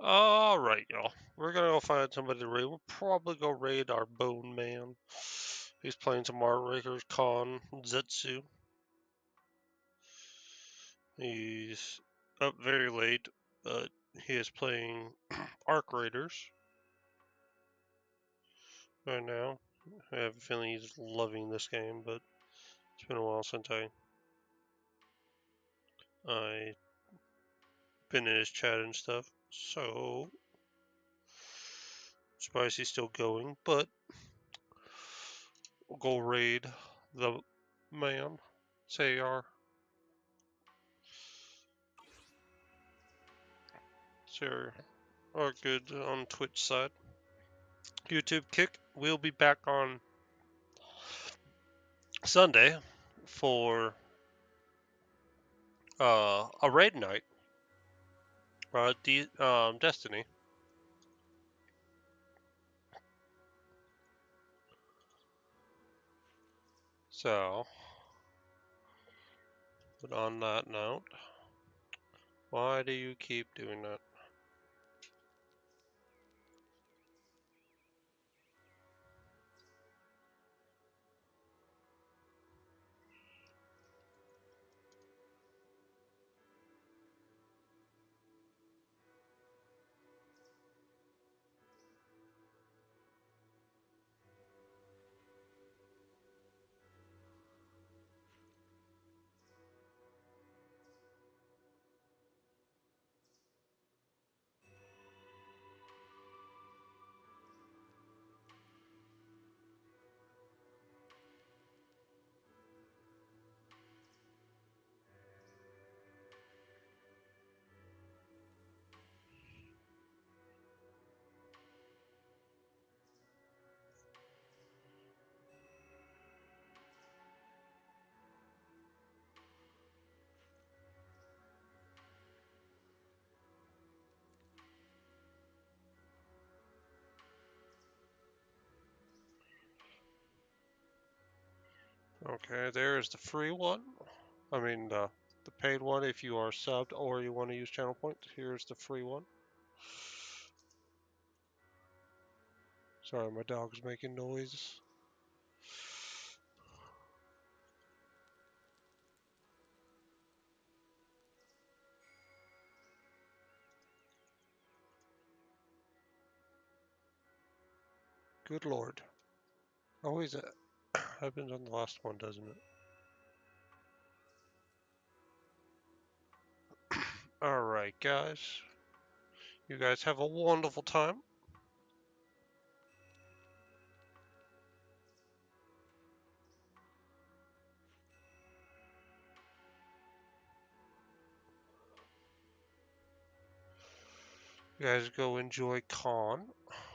Alright, y'all. We're gonna go find somebody to raid. We'll probably go raid our Bone Man. He's playing some Heartbreakers Con Zetsu. He's up very late, but he is playing Arc Raiders right now. I have a feeling he's loving this game, but it's been a while since I been in his chat and stuff. So surprised he's still going, but we'll go raid the man. Say our good on Twitch side. YouTube kick. We'll be back on Sunday for a raid night. Destiny. So, but on that note, why do you keep doing that? Okay, there's the free one. I mean, the paid one if you are subbed or you want to use channel points. Here's the free one. Sorry, my dog's making noise. Good lord. Always happens on the last one, doesn't it? Alright, guys. You guys have a wonderful time. You guys go enjoy Khan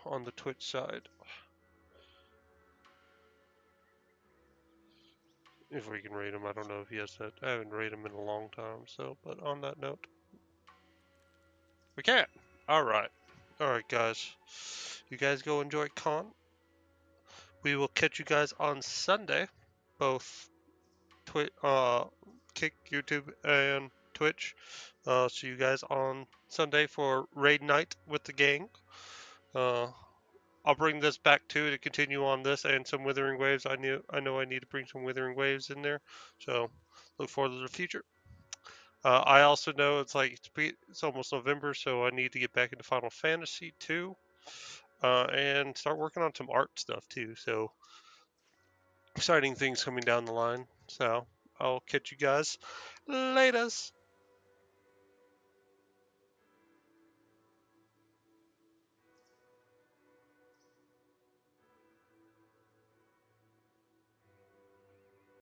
on the Twitch side. If we can rate him, I don't know if he has that. I haven't rated him in a long time, so, but on that note, we can't. Alright. Alright, guys. You guys go enjoy Khan. We will catch you guys on Sunday, both Kick, YouTube, and Twitch. See you guys on Sunday for raid night with the gang. I'll bring this back too to continue on this and some Withering Waves. I know I need to bring some Withering Waves in there, so look forward to the future. I also know it's almost November, so I need to get back into Final Fantasy too, and start working on some art stuff too. So exciting things coming down the line. So I'll catch you guys laters.